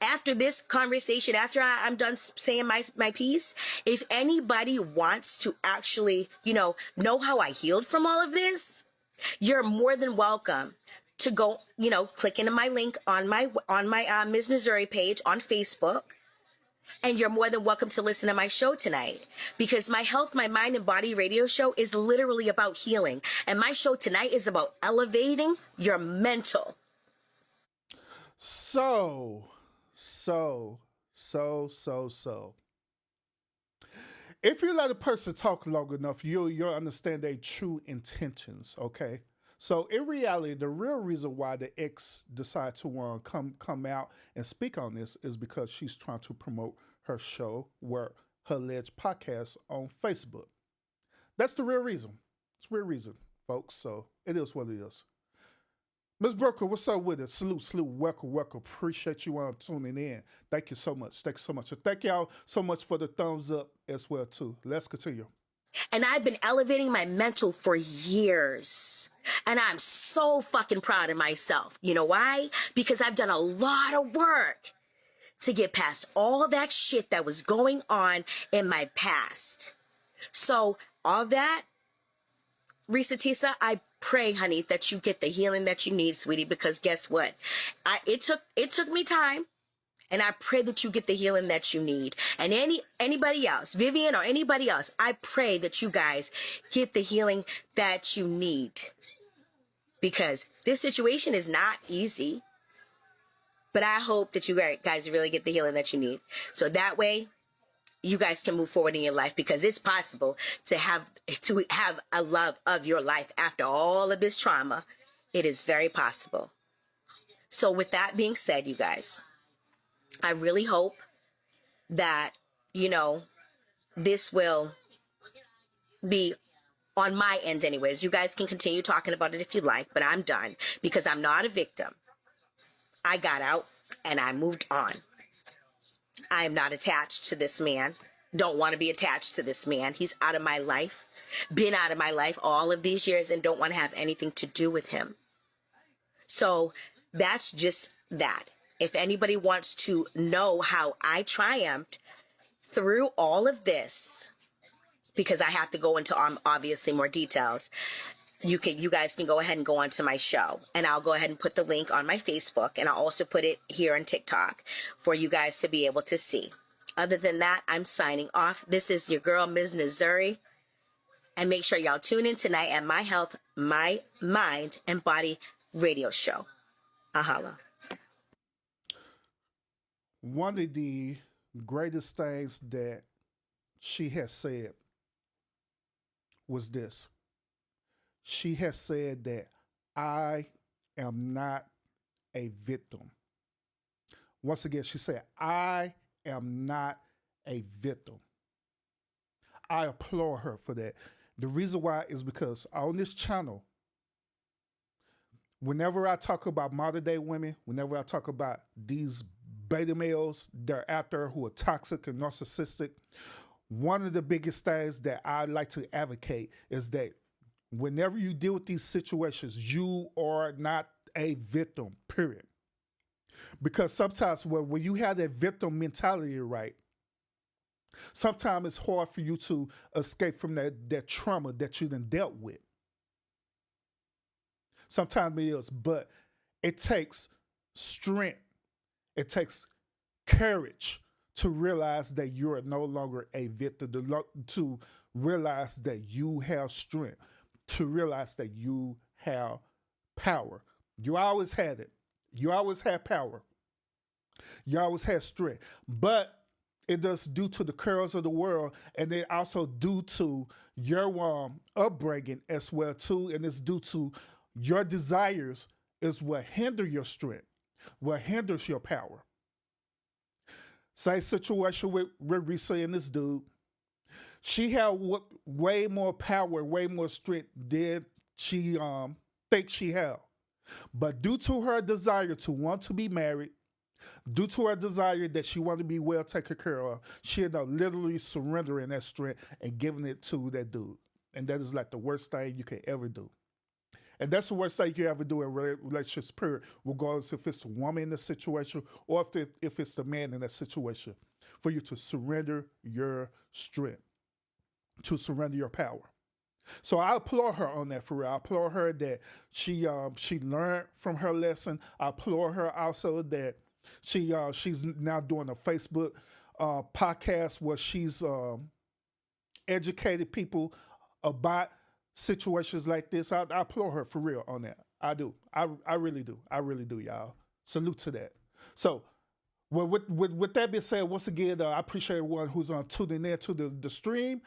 After this conversation, after I'm done saying my piece, if anybody wants to actually, know how I healed from all of this, you're more than welcome to go, click into my link on my Ms. Missouri page on Facebook. And you're more than welcome to listen to my show tonight, because my Health, My Mind and Body radio show is literally about healing. And my show tonight is about elevating your mental. So. If you let a person talk long enough, you'll understand their true intentions, okay? So in reality, the real reason why the ex decided to come out and speak on this is because she's trying to promote her show, her alleged podcast on Facebook. That's the real reason. It's the real reason, folks. So it is what it is. Ms. Brooker, what's up with it? Salute, welcome. Appreciate you tuning in. Thank you so much. And thank y'all so much for the thumbs up as well, too. Let's continue. And I've been elevating my mental for years. And I'm so fucking proud of myself. You know why? Because I've done a lot of work to get past all that shit that was going on in my past. So all that, Risa Tisa, I pray, honey, that you get the healing that you need, sweetie, because guess what? It took me time, and I pray that you get the healing that you need. And anybody else, Vivian or anybody else, I pray that you guys get the healing that you need, because this situation is not easy. But I hope that you guys really get the healing that you need, so that way you guys can move forward in your life, because it's possible to have a love of your life after all of this trauma. It is very possible. So with that being said, you guys, I really hope that, this will be on my end anyways. You guys can continue talking about it if you like, but I'm done, because I'm not a victim. I got out and I moved on. I am not attached to this man. Don't want to be attached to this man. He's out of my life. Been out of my life all of these years and don't want to have anything to do with him. So that's just that. If anybody wants to know how I triumphed through all of this, because I have to go into obviously more details, you guys can go ahead and go onto my show, and I'll go ahead and put the link on my Facebook, and I'll also put it here on TikTok for you guys to be able to see. Other than that, I'm signing off. This is your girl, Ms. Nazuri. And make sure y'all tune in tonight at My Health, My Mind, and Body radio show. Ahala. One of the greatest things that she has said was this. She has said that I am not a victim. Once again, she said, I am not a victim. I applaud her for that. The reason why is because on this channel, whenever I talk about modern day women, whenever I talk about these beta males that are out there who are toxic and narcissistic, one of the biggest things that I like to advocate is that whenever you deal with these situations, you are not a victim, period. Because sometimes when you have that victim mentality, right, sometimes it's hard for you to escape from that trauma that you done dealt with. Sometimes it is, but it takes strength. It takes courage to realize that you are no longer a victim, to realize that you have strength, to realize that you have power. You always had it. You always had power. You always had strength. But it does due to the curls of the world, and it also due to your upbringing as well too, and it's due to your desires is what hinder your strength, what hinders your power. Same situation with Risa and this dude. She had way more power, way more strength than she thinks she had. But due to her desire to want to be married, due to her desire that she wanted to be well taken care of, she ended up literally surrendering that strength and giving it to that dude. And that is like the worst thing you can ever do. And that's the worst thing you can ever do in relationships, period, regardless if it's the woman in the situation or if it's the man in that situation, for you to surrender your strength, to surrender your power. So I applaud her on that, for real. I applaud her that she learned from her lesson. I applaud her also that she's now doing a Facebook podcast where she's educated people about situations like this. I applaud her for real on that. I do. I really do. I really do, y'all. Salute to that. So, well, with that being said, once again, I appreciate everyone who's tuning in to the stream.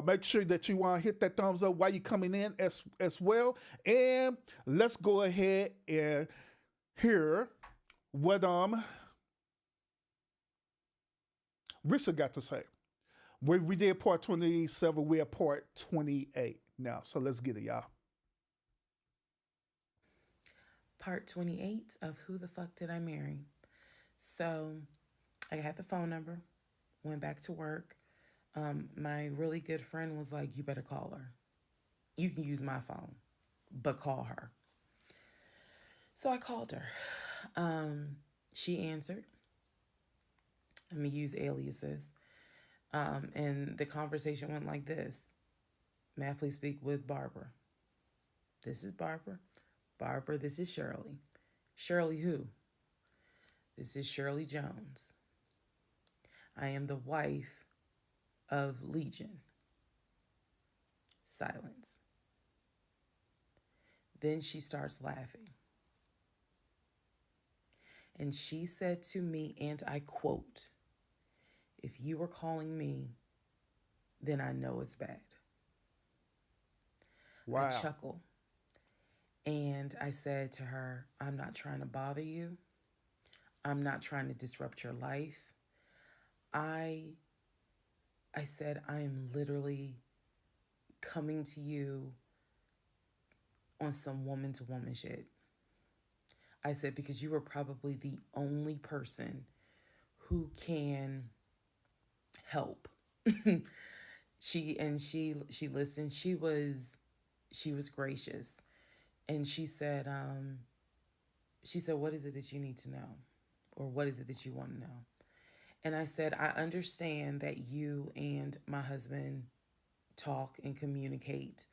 Make sure that you want to hit that thumbs up while you're coming in as well. And let's go ahead and hear what Risa got to say. We did part 27. We're at part 28 now. So let's get it, y'all. Part 28 of Who the Fuck Did I Marry? So I had the phone number, went back to work. My really good friend was like, you better call her. You can use my phone, but call her. So I called her. She answered. Let me use aliases. And the conversation went like this. May I please speak with Barbara? This is Barbara. Barbara, this is Shirley. Shirley who? This is Shirley Jones. I am the wife of Legion. Silence. Then she starts laughing. And she said to me, and I quote, "If you were calling me, then I know it's bad." Wow. I chuckle. And I said to her, I'm not trying to bother you. I'm not trying to disrupt your life. I said, I am literally coming to you on some woman to woman shit. I said, because you are probably the only person who can help. She listened. She was gracious. And she said, what is it that you need to know? Or what is it that you want to know? And I said, I understand that you and my husband talk and communicate.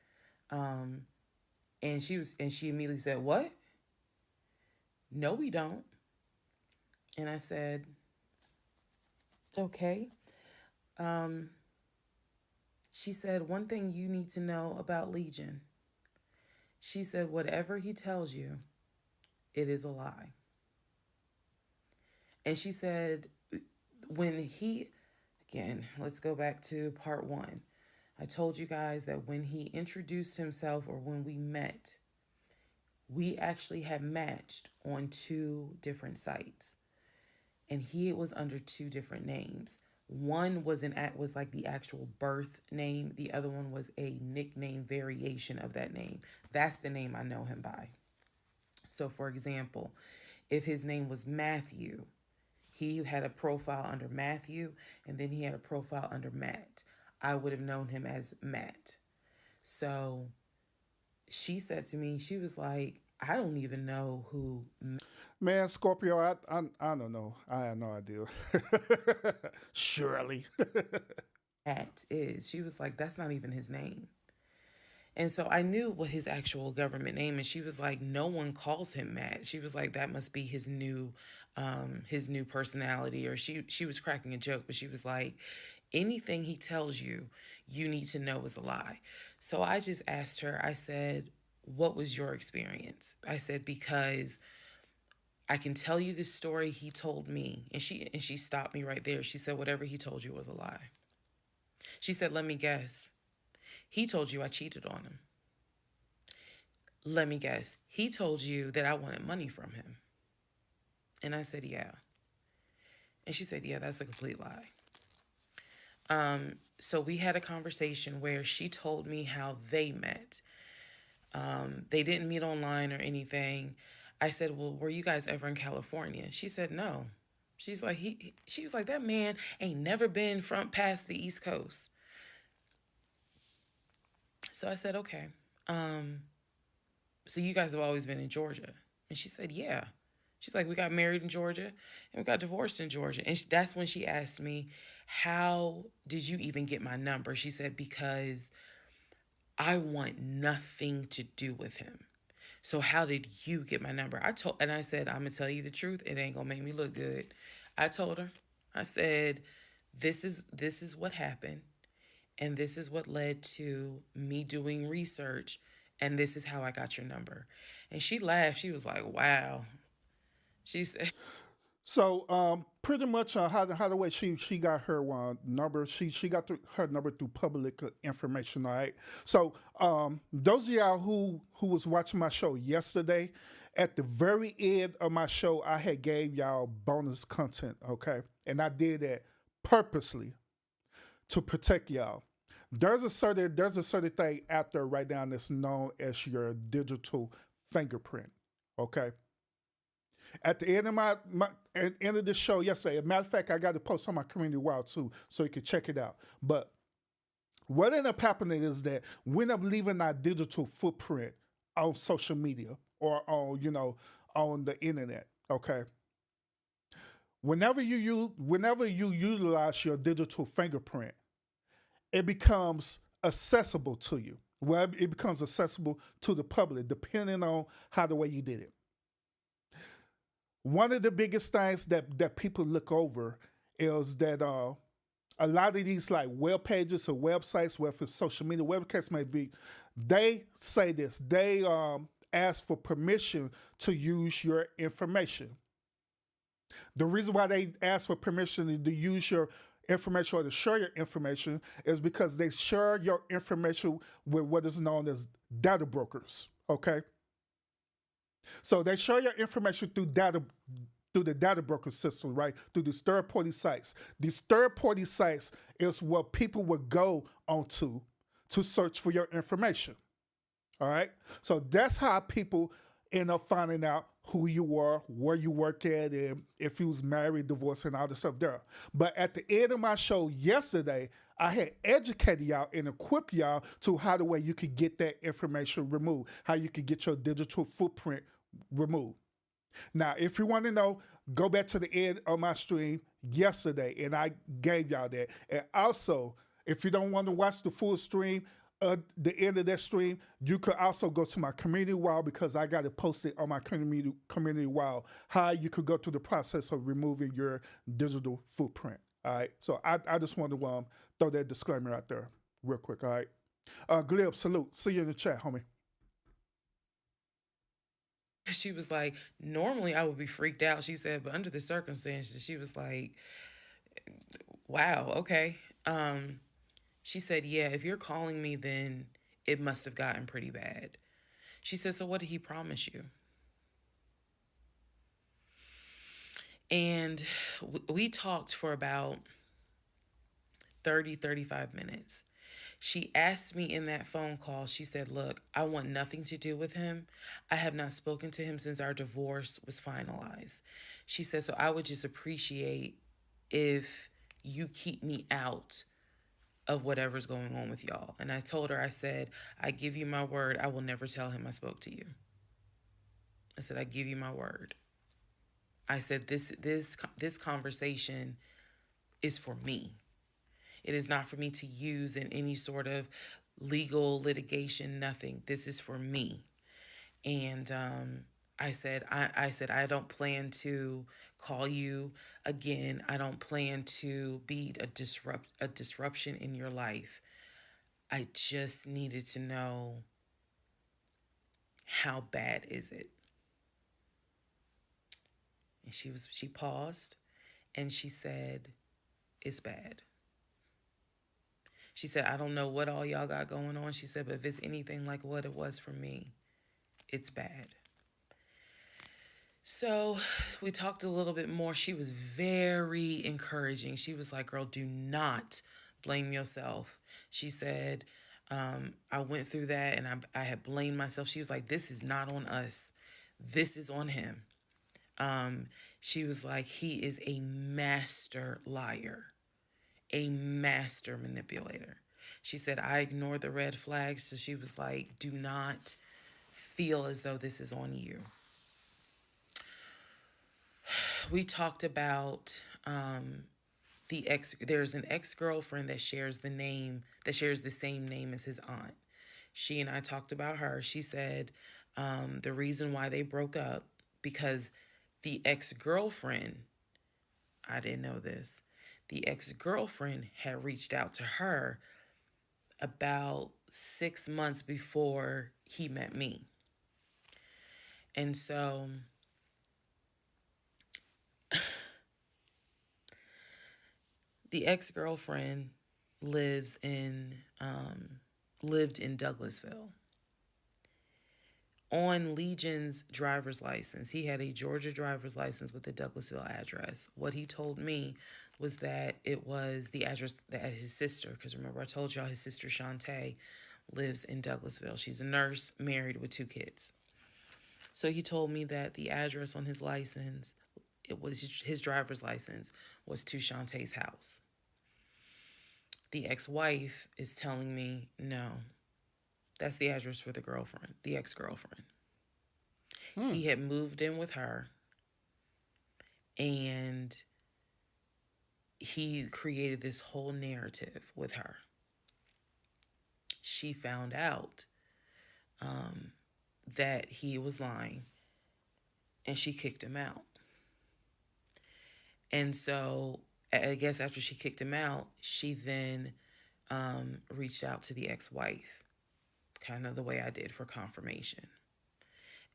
And she immediately said, what? No, we don't. And I said, okay. She said, one thing you need to know about Legion. She said, whatever he tells you, it is a lie. And she said, again, let's go back to part 1. I told you guys that when he introduced himself, or when we met, we actually had matched on 2 different sites. And he was under 2 different names. One was like the actual birth name. The other one was a nickname variation of that name. That's the name I know him by. So for example, if his name was Matthew, he had a profile under Matthew, and then he had a profile under Matt. I would have known him as Matt. So she said to me, she was like, I don't even know who Man, Scorpio, I don't know. I have no idea. Surely. Matt is. She was like, that's not even his name. And so I knew what his actual government name, and she was like, no one calls him Matt. She was like, that must be his new personality. Or she was cracking a joke, but she was like, anything he tells you, you need to know is a lie. So I just asked her, I said, what was your experience? I said, because I can tell you the story he told me. And she stopped me right there. She said, whatever he told you was a lie. She said, let me guess. He told you I cheated on him. Let me guess. He told you that I wanted money from him. And I said, yeah. And she said, yeah, that's a complete lie. So we had a conversation where she told me how they met. They didn't meet online or anything. I said, well, were you guys ever in California? She said, no. She's like, she was like, that man ain't never been past the East Coast. So I said, okay. So you guys have always been in Georgia? And she said, yeah. She's like, we got married in Georgia and we got divorced in Georgia. And that's when she asked me, how did you even get my number? She said, because I want nothing to do with him. So how did you get my number? I said, I'm going to tell you the truth. It ain't going to make me look good. I told her, I said, this is what happened. And this is what led to me doing research. And this is how I got your number. And she laughed. She was like, wow. She said, So pretty much how the way she got her number, she got her number through public information. All right. So those of y'all who was watching my show yesterday, at the very end of my show, I had gave y'all bonus content. Okay, and I did that purposely to protect y'all. There's a certain thing out there right now that's known as your digital fingerprint. Okay. At the end of end of the show yesterday, as a matter of fact, I got to post on my community wall too, so you can check it out. But what ended up happening is that we end up leaving our digital footprint on social media or on the internet. Okay. Whenever you utilize your digital fingerprint, it becomes accessible to you. Well, it becomes accessible to the public, depending on how the way you did it. One of the biggest things that people look over is that a lot of these like web pages or websites, whether it's social media, whatever the case may be, they say this. They ask for permission to use your information. The reason why they ask for permission to use your information or to share your information is because they share your information with what is known as data brokers. Okay. So they share your information through the data broker system, right? Through these third-party sites. These third-party sites is what people would go onto to search for your information. All right? So that's how people end up finding out who you were, where you work at, and if you was married, divorced, and all the stuff there. But at the end of my show yesterday, I had educated y'all and equipped y'all to how the way you could get that information removed, how you could get your digital footprint removed. Now, if you want to know, go back to the end of my stream yesterday, and I gave y'all that. And also, if you don't want to watch the full stream, the end of that stream, you could also go to my community wall because I got it posted on my community wall how you could go through the process of removing your digital footprint. All right. So I just want to throw that disclaimer out there real quick. All right. Glib, salute. See you in the chat, homie. She was like, normally I would be freaked out. She said, but under the circumstances, she was like, wow, okay. She said, yeah, if you're calling me, then it must have gotten pretty bad. She said, so what did he promise you? And we talked for about 35 minutes. She asked me in that phone call, she said, look, I want nothing to do with him. I have not spoken to him since our divorce was finalized. She said, so I would just appreciate if you keep me out of whatever's going on with y'all. And I told her, I said, I give you my word, I will never tell him I spoke to you. I said, I give you my word. I said, this conversation is for me. It is not for me to use in any sort of legal litigation, nothing. This is for me. And I said, I don't plan to call you again. I don't plan to be a disruption in your life. I just needed to know, how bad is it? And she paused and she said, it's bad. She said, I don't know what all y'all got going on. She said, but if it's anything like what it was for me, it's bad. So we talked a little bit more. She was very encouraging. She was like, girl, do not blame yourself. She said, I went through that and I had blamed myself. She was like, this is not on us. This is on him. She was like, he is a master liar, a master manipulator. She said, I ignored the red flags. So she was like, do not feel as though this is on you. We talked about there's an ex-girlfriend that shares the same name as his aunt. She and I talked about her. She said the reason why they broke up, because the ex-girlfriend, I didn't know this, the ex-girlfriend had reached out to her about 6 months before he met me. And so the ex-girlfriend lived in Douglasville. On Legion's driver's license, he had a Georgia driver's license with the Douglasville address. What he told me was that it was the address that his sister, because remember I told y'all his sister Shantae lives in Douglasville. She's a nurse, married with 2 kids. So he told me that the address on his license, it was his driver's license, was to Shantae's house. The ex-wife is telling me, no, that's the address for the girlfriend, the ex-girlfriend. He had moved in with her and he created this whole narrative with her. She found out that he was lying and she kicked him out. And so I guess after she kicked him out, she then reached out to the ex-wife, kind of the way I did for confirmation.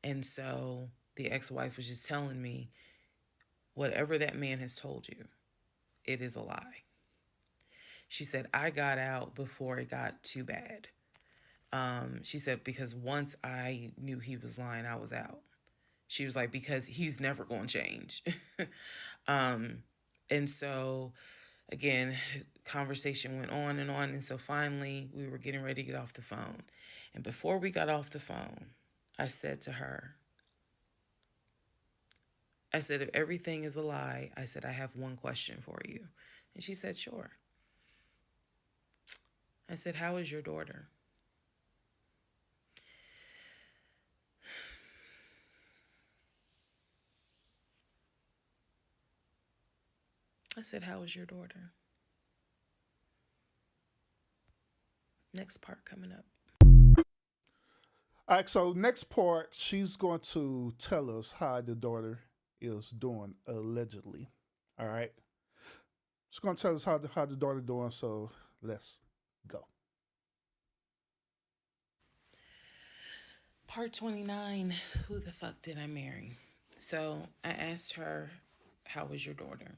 And so the ex-wife was just telling me, whatever that man has told you, it is a lie. She said, I got out before it got too bad. She said, because once I knew he was lying, I was out. She was like, because he's never going to change. And so, again, conversation went on. And so finally, we were getting ready to get off the phone. And before we got off the phone, I said to her, I said, if everything is a lie, I said, I have one question for you. And she said, sure. I said, how is your daughter? I said, how is your daughter? Next part coming up. All right, so next part, she's going to tell us how the daughter is doing allegedly. All right, she's going to tell us how the daughter doing. So let's go. Part 29, who the fuck did I marry? So I asked her, how was your daughter?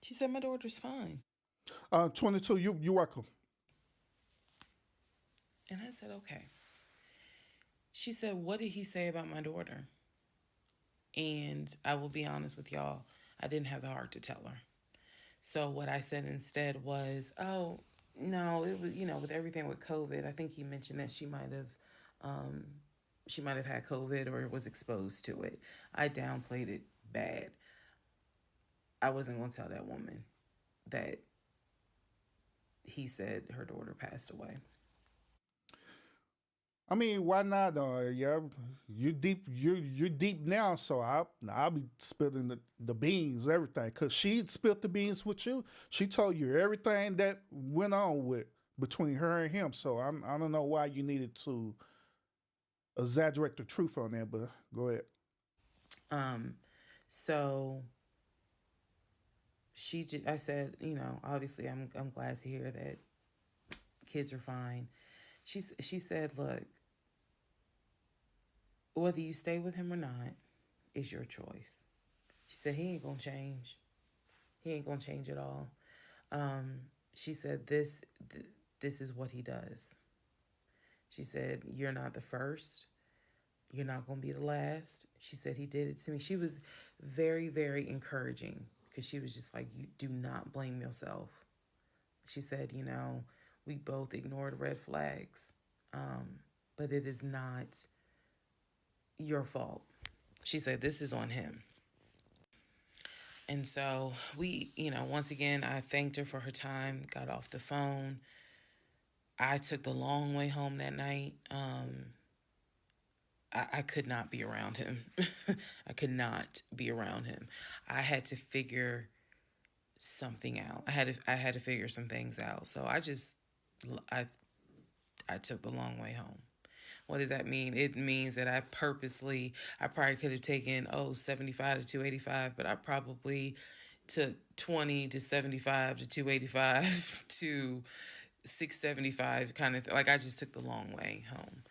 She said, my daughter's fine. 22, you welcome. And I said, okay. She said, what did he say about my daughter? And I will be honest with y'all, I didn't have the heart to tell her. So what I said instead was, oh, no, it was, with everything with COVID, I think he mentioned that she might have had COVID or was exposed to it. I downplayed it bad. I wasn't going to tell that woman that he said her daughter passed away. I mean, why not? Yeah, you're deep now, so I'll be spilling the beans, everything. Cause she spilled the beans with you. She told you everything that went on between her and him. So I don't know why you needed to exaggerate the truth on that, but go ahead. So I said, obviously I'm glad to hear that kids are fine. She said, look, whether you stay with him or not is your choice. She said, he ain't gonna change. He ain't gonna change at all. She said, this is what he does. She said, you're not the first. You're not going to be the last. She said, he did it to me. She was very, very encouraging because she was just like, you do not blame yourself. She said, we both ignored red flags, but it is not your fault. She said, this is on him. And so we, once again, I thanked her for her time, got off the phone. I took the long way home that night. I could not be around him. I could not be around him. I had to figure something out. I had to figure some things out. So I took the long way home. What does that mean? It means that I probably could have taken 75 to 285, but I probably took 20 to 75 to 285 to 675 kind of thing. Like I just took the long way home.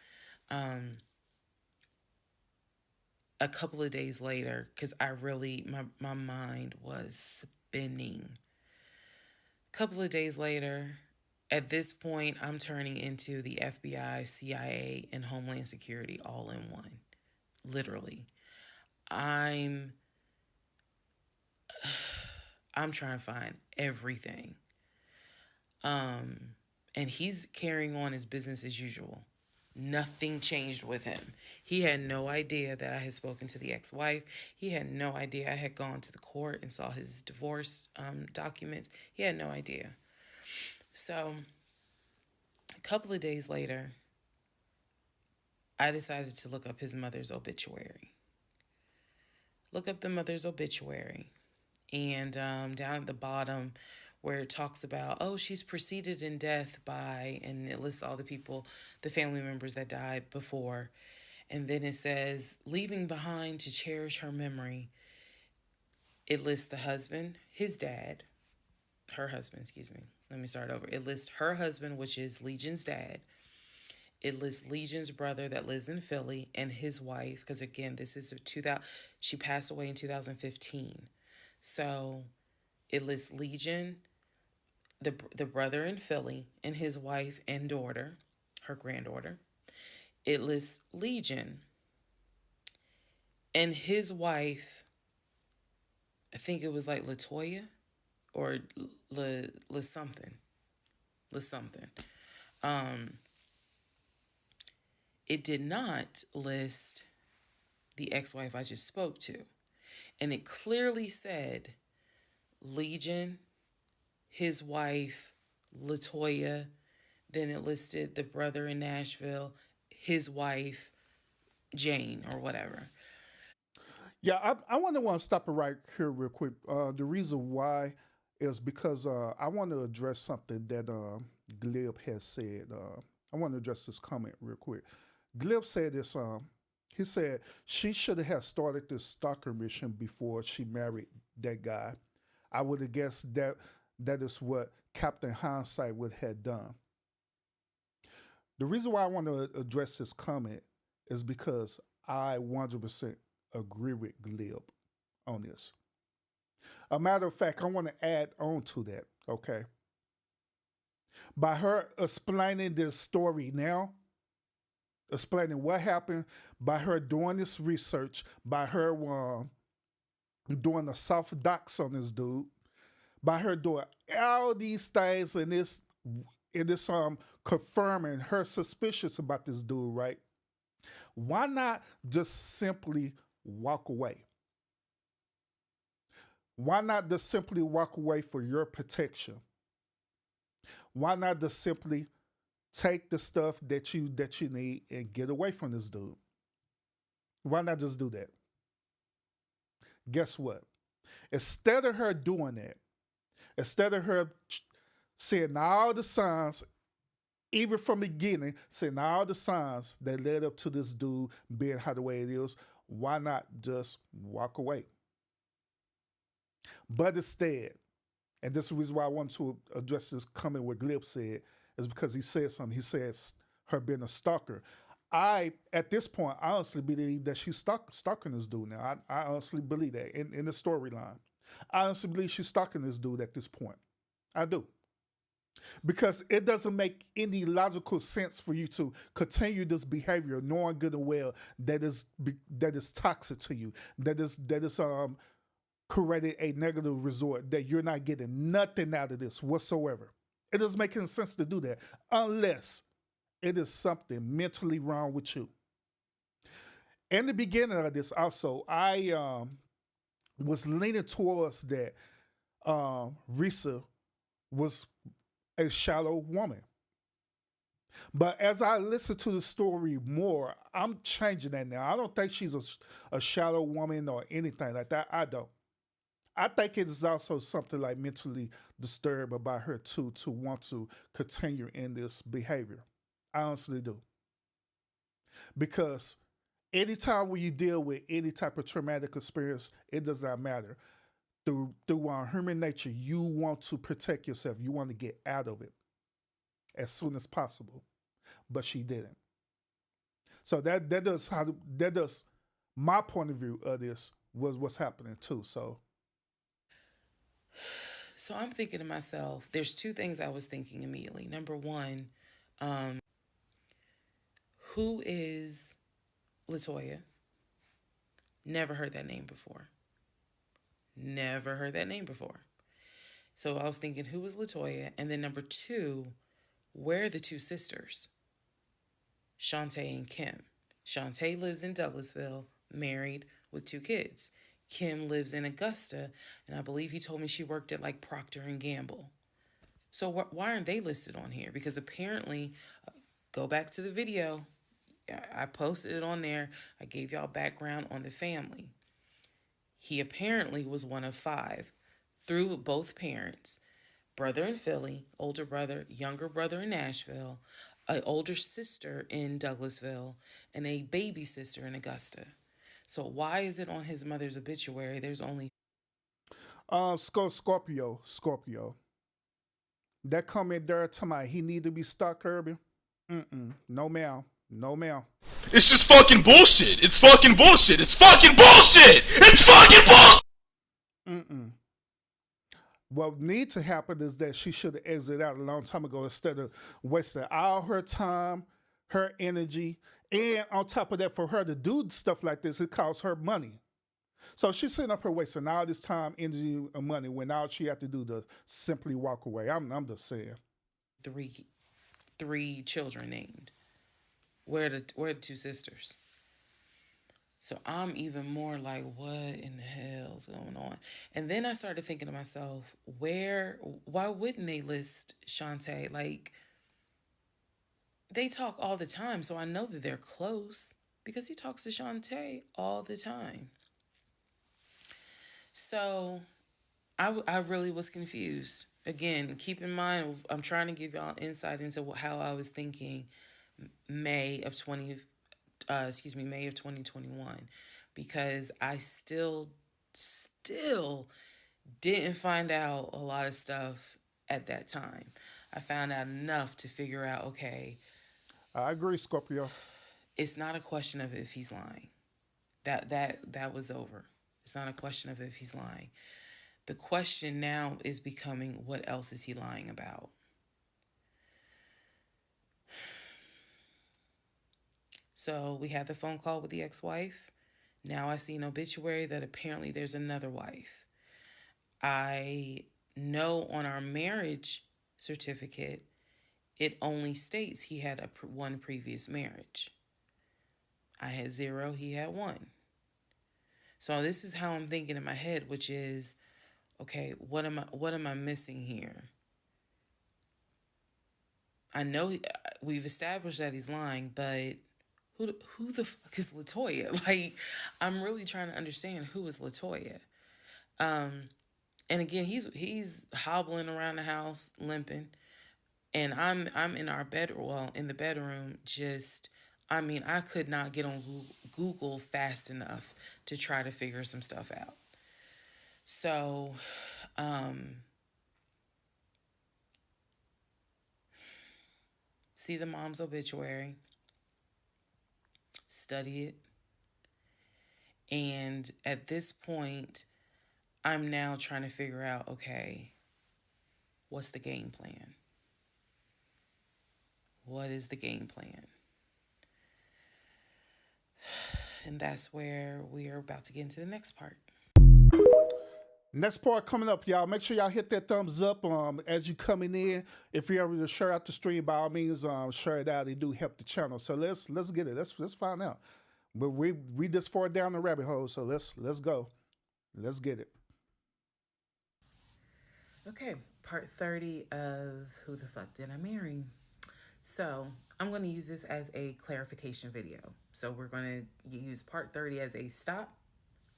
A couple of days later, because my mind was spinning. A couple of days later, at this point, I'm turning into the FBI, CIA, and Homeland Security all in one. Literally. I'm trying to find everything. And he's carrying on his business as usual. Nothing changed with him. He had no idea that I had spoken to the ex-wife. He had no idea I had gone to the court and saw his divorce documents. He had no idea. So a couple of days later, I decided to look up his mother's obituary. Look up the mother's obituary. And down at the bottom where it talks about, she's preceded in death by, and it lists all the people, the family members that died before. And then it says, leaving behind to cherish her memory. It lists the husband, her husband. Let me start over. It lists her husband, which is Legion's dad. It lists Legion's brother that lives in Philly and his wife, because again, this is she passed away in 2015. So it lists Legion, the brother in Philly, and his wife and daughter, her granddaughter. It lists Legion and his wife, I think it was like Latoya or Le something. It did not list the ex-wife I just spoke to. And it clearly said Legion, his wife, Latoya. Then it listed the brother in Nashville, his wife, Jane, or whatever. Yeah, I want to stop it right here real quick. The reason why is because I want to address something that Glib has said. I want to address this comment real quick. Glib said this. He said she should have started this stalker mission before she married that guy. I would have guessed that is what Captain Hindsight would have done. The reason why I want to address this comment is because I 100% agree with Glib on this. A matter of fact, I want to add on to that, okay? By her explaining this story now, explaining what happened, by her doing this research, by her doing the soft docs on this dude, by her doing all these things in this confirming her suspicious about this dude, right? Why not just simply walk away? Why not just simply walk away for your protection? Why not just simply take the stuff that you need and get away from this dude? Why not just do that? Guess what? Instead of her doing that, instead of her seeing all the signs, even from the beginning, seeing all the signs that led up to this dude being how the way it is, why not just walk away? But instead, and this is the reason why I want to address this comment what Glib said, is because he said something. He says her being a stalker. At this point, I honestly believe that she's stalking this dude now. I honestly believe that in the storyline. I honestly believe she's stalking this dude at this point. I do. Because it doesn't make any logical sense for you to continue this behavior knowing good and well that is toxic to you, that is created a negative result, that you're not getting nothing out of this whatsoever. It doesn't make any sense to do that unless it is something mentally wrong with you. In the beginning of this also, I was leaning towards that Risa was a shallow woman. But as I listen to the story more, I'm changing that now. I don't think she's a shallow woman or anything like that. I don't. I think it is also something like mentally disturbed about her too, to want to continue in this behavior. I honestly do. Because anytime when you deal with any type of traumatic experience, it does not matter. Through human nature, you want to protect yourself. You want to get out of it as soon as possible. But she didn't. So that does my point of view of this was what's happening too. So I'm thinking to myself, there's two things I was thinking immediately. Number one, who is Latoya? Never heard that name before. Never heard that name before. So I was thinking, who was Latoya? And then number two, where are the two sisters? Shantae and Kim. Shantae lives in Douglasville, married with 2 kids. Kim lives in Augusta, and I believe he told me she worked at like Procter and Gamble. So why aren't they listed on here? Because apparently, go back to the video. I posted it on there. I gave y'all background on the family. He apparently was one of 5 through both parents. Brother in Philly, older brother, younger brother in Nashville, an older sister in Douglasville, and a baby sister in Augusta. So why is it on his mother's obituary? There's only Scorpio. That comment there to my he need to be stuck, Kirby. No ma'am. No ma'am. It's just fucking bullshit. It's fucking bullshit. It's fucking bullshit. It's fucking bullshit. What needs to happen is that she should have exited out a long time ago instead of wasting all her time, her energy, and on top of that, for her to do stuff like this, it costs her money. So she's sitting up here wasting all this time, energy, and money when all she had to do to simply walk away. I'm just saying. three children named. Where are the 2 sisters? So I'm even more like, what in the hell's going on? And then I started thinking to myself, why wouldn't they list Shantae? Like, they talk all the time, so I know that they're close because he talks to Shantae all the time. So I really was confused. Again, keep in mind, I'm trying to give y'all insight into how I was thinking May of 2021, because I still didn't find out a lot of stuff at that time. I found out enough to figure out, okay, I agree, Scorpio. it's not a question of if he's lying. That was over. It's not a question of if he's lying. The question now is becoming, what else is he lying about? So we had the phone call with the ex-wife. Now I see an obituary that apparently there's another wife. I know on our marriage certificate, it only states he had one previous marriage. I had 0, he had 1. So this is how I'm thinking in my head, which is, okay, what am I missing here? I know we've established that he's lying, but who the fuck is LaToya? Like, I'm really trying to understand who is LaToya. And again, he's hobbling around the house, limping, and I'm in our bedroom, well, in the bedroom, just, I mean, I could not get on Google fast enough to try to figure some stuff out. So, see the mom's obituary, study it, and at this point, I'm now trying to figure out, okay, what's the game plan? What is the game plan? And that's where we are about to get into the next part. Next part coming up, y'all. Make sure y'all hit that thumbs up as you coming in. If you're able to share out the stream, by all means, share it out. It do help the channel. So let's get it. Let's find out. But we this far down the rabbit hole, so let's go. Let's get it. Okay, part 30 of Who the Fuck Did I Marry? So I'm going to use this as a clarification video. So we're going to use part 30 as a stop.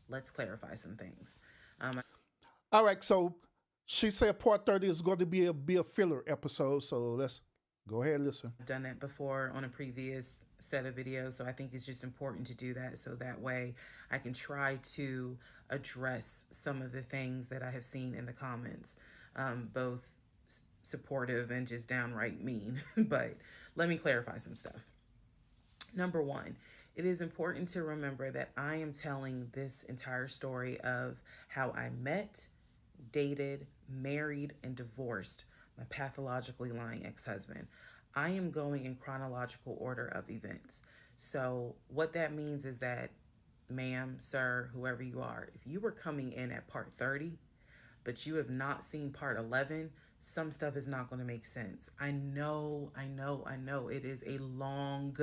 Let's clarify some things. All right, so she said part 30 is going to be a filler episode, so let's go ahead and listen. I've done that before on a previous set of videos, so I think it's just important to do that so that way I can try to address some of the things that I have seen in the comments, both supportive and just downright mean. But let me clarify some stuff. Number one, it is important to remember that I am telling this entire story of how I met, dated, married, and divorced my pathologically lying ex-husband. I am going in chronological order of events. So what that means is that, ma'am, sir, whoever you are, if you were coming in at part 30, but you have not seen part 11, some stuff is not going to make sense. I know. It is a long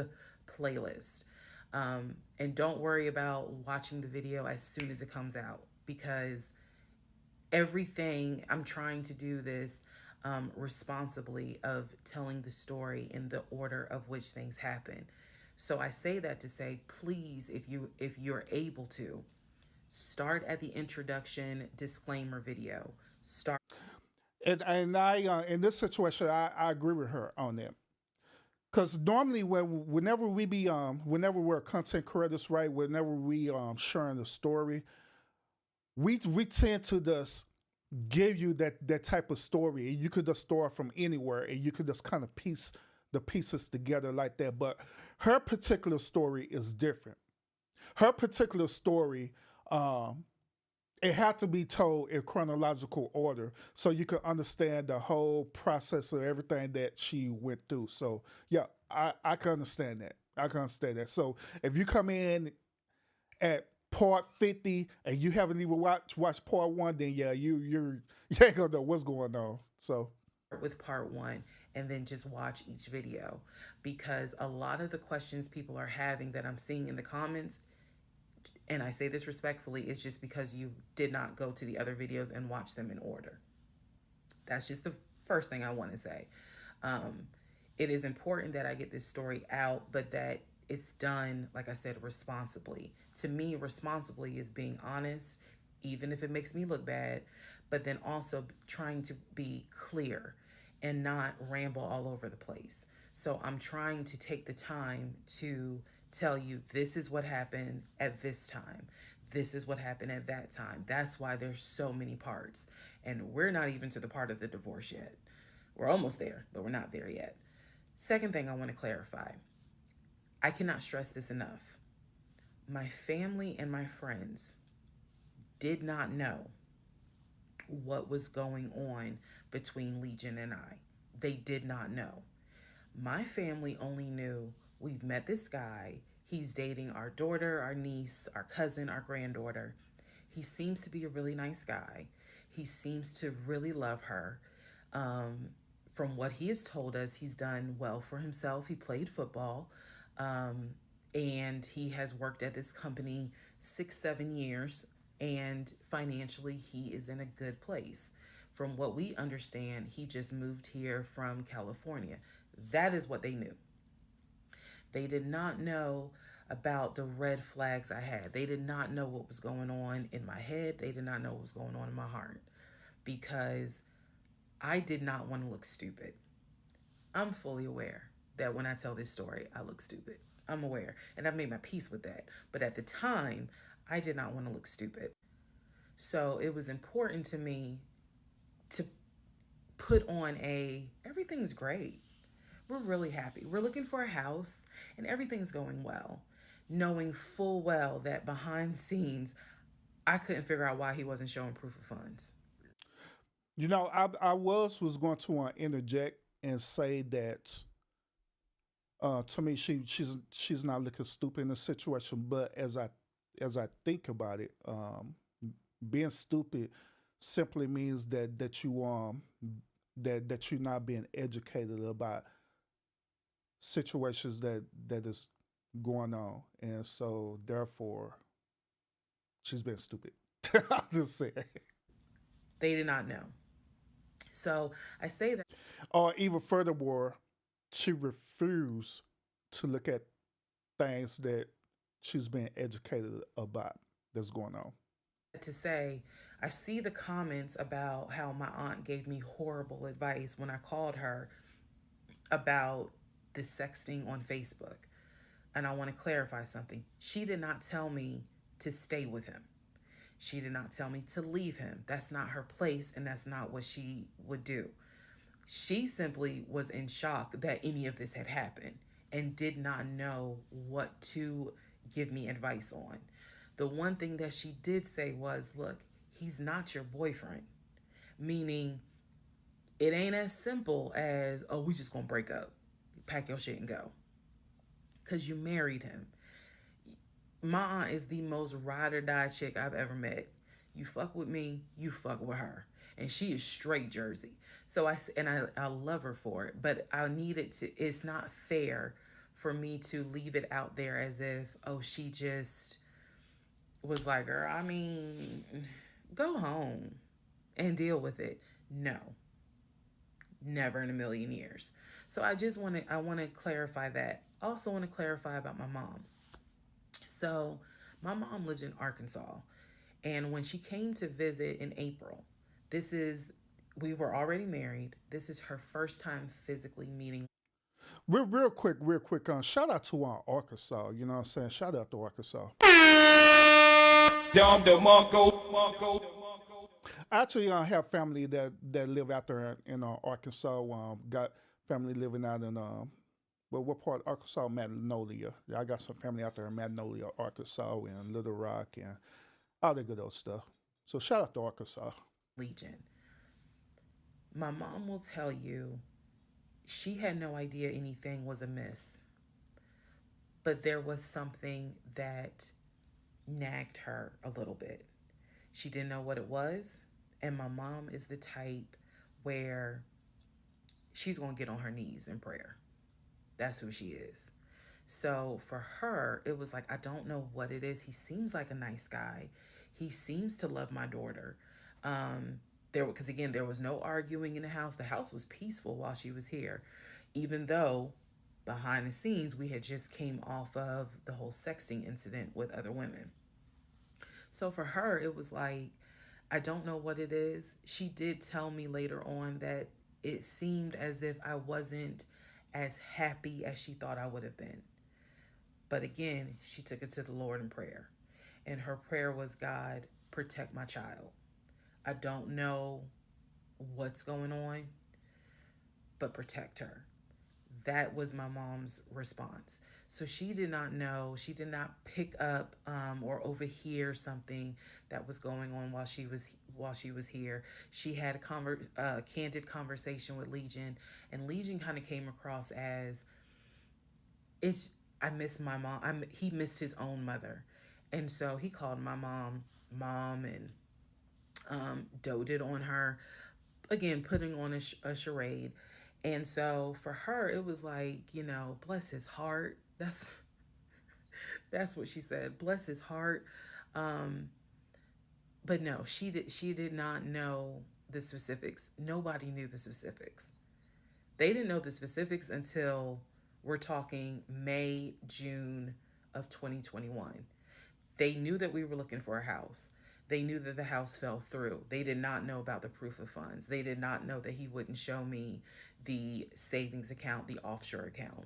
playlist. And don't worry about watching the video as soon as it comes out, because everything, I'm trying to do this responsibly, of telling the story in the order of which things happen. So I say that to say, please, if you're able to, start at the introduction disclaimer video. And I in this situation, I agree with her on that. Because normally, whenever we're content creators, right? Whenever we sharing a story, we tend to just give you that type of story. You could just store from anywhere, and you could just kind of piece the pieces together like that. But her particular story is different. Her particular story, it had to be told in chronological order so you could understand the whole process of everything that she went through. So yeah, I can understand that. So if you come in at part 50 and you haven't even watched part 1, then yeah, you ain't gonna know what's going on. So with part 1 and then just watch each video, because a lot of the questions people are having that I'm seeing in the comments, And I say this respectfully, it's just because you did not go to the other videos and watch them in order. That's just the first thing I want to say. It is important that I get this story out, but that it's done, like I said, responsibly. To me, responsibly is being honest, even if it makes me look bad, but then also trying to be clear and not ramble all over the place. So I'm trying to take the time to tell you this is what happened at this time. This is what happened at that time. That's why there's so many parts. And we're not even to the part of the divorce yet. We're almost there, but we're not there yet. Second thing I want to clarify. I cannot stress this enough. My family and my friends did not know what was going on between Legion and I. They did not know. My family only knew we've met this guy. He's dating our daughter, our niece, our cousin, our granddaughter. He seems to be a really nice guy. He seems to really love her. From what he has told us, he's done well for himself. He played football, and he has worked at this company 6-7 years, and financially he is in a good place. From what we understand, he just moved here from California. That is what they knew. They did not know about the red flags I had. They did not know what was going on in my head. They did not know what was going on in my heart, because I did not want to look stupid. I'm fully aware that when I tell this story, I look stupid. I'm aware, and I've made my peace with that. But at the time, I did not want to look stupid. So it was important to me to put on everything's great. We're really happy. We're looking for a house and everything's going well, knowing full well that behind the scenes, I couldn't figure out why he wasn't showing proof of funds. You know, I was going to interject and say that to me she's not looking stupid in the situation, but as I think about it, being stupid simply means that you're not being educated about situations that is going on, and so therefore she's been stupid. I'll just say. They did not know. So I say that. Or even furthermore, she refused to look at things that she's being educated about that's going on. To say, I see the comments about how my aunt gave me horrible advice when I called her about the sexting on Facebook. And I want to clarify something. She did not tell me to stay with him. She did not tell me to leave him. That's not her place, and that's not what she would do. She simply was in shock that any of this had happened and did not know what to give me advice on. The one thing that she did say was, look, he's not your boyfriend. Meaning, it ain't as simple as, oh, we just gonna break up. Pack your shit and go. Because you married him. My aunt is the most ride or die chick I've ever met. You fuck with me, you fuck with her. And she is straight Jersey. So I love her for it. But I needed to, it's not fair for me to leave it out there as if, oh, she just was like, girl, I mean, go home and deal with it. No. Never in a million years. So I want to clarify that. I also want to clarify about my mom. So my mom lives in Arkansas, and when she came to visit in April, we were already married. This is her first time physically meeting. Real quick, shout out to Arkansas. You know what I'm saying? Shout out to Arkansas. I actually have family that live out there in Arkansas. Got family living out in what part of Arkansas? Magnolia. I got some family out there in Magnolia, Arkansas, and Little Rock, and all that good old stuff. So shout out to Arkansas. Legion. My mom will tell you she had no idea anything was amiss, but there was something that nagged her a little bit. She didn't know what it was, and my mom is the type where she's going to get on her knees in prayer. That's who she is. So for her, it was like, I don't know what it is. He seems like a nice guy. He seems to love my daughter. Because again, there was no arguing in the house. The house was peaceful while she was here, even though behind the scenes we had just came off of the whole sexting incident with other women. So for her, it was like, I don't know what it is. She did tell me later on that it seemed as if I wasn't as happy as she thought I would have been. But again, she took it to the Lord in prayer. And her prayer was, God, protect my child. I don't know what's going on, but protect her. That was my mom's response. So she did not know, she did not pick up or overhear something that was going on while she was here. She had a candid conversation with Legion, and Legion kind of came across as, I miss my mom. He missed his own mother, and so he called my mom and doted on her, again putting on a charade. And so for her, it was like, bless his heart. That's what she said. Bless his heart. But no, she did not know the specifics. Nobody knew the specifics. They didn't know the specifics until we're talking May, June of 2021. They knew that we were looking for a house. They knew that the house fell through. They did not know about the proof of funds. They did not know that he wouldn't show me the savings account, the offshore account.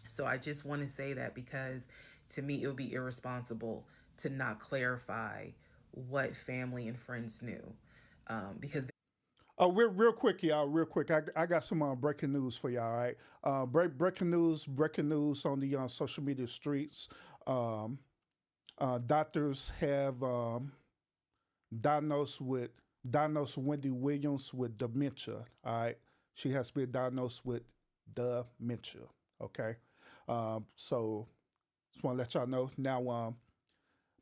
So I just want to say that, because to me, it would be irresponsible to not clarify what family and friends knew. Because Oh, real quick, y'all. Real quick, I got some breaking news for y'all. All right, breaking news on the social media streets. Doctors have diagnosed Wendy Williams with dementia. All right, she has been diagnosed with dementia. Okay, so just want to let y'all know now.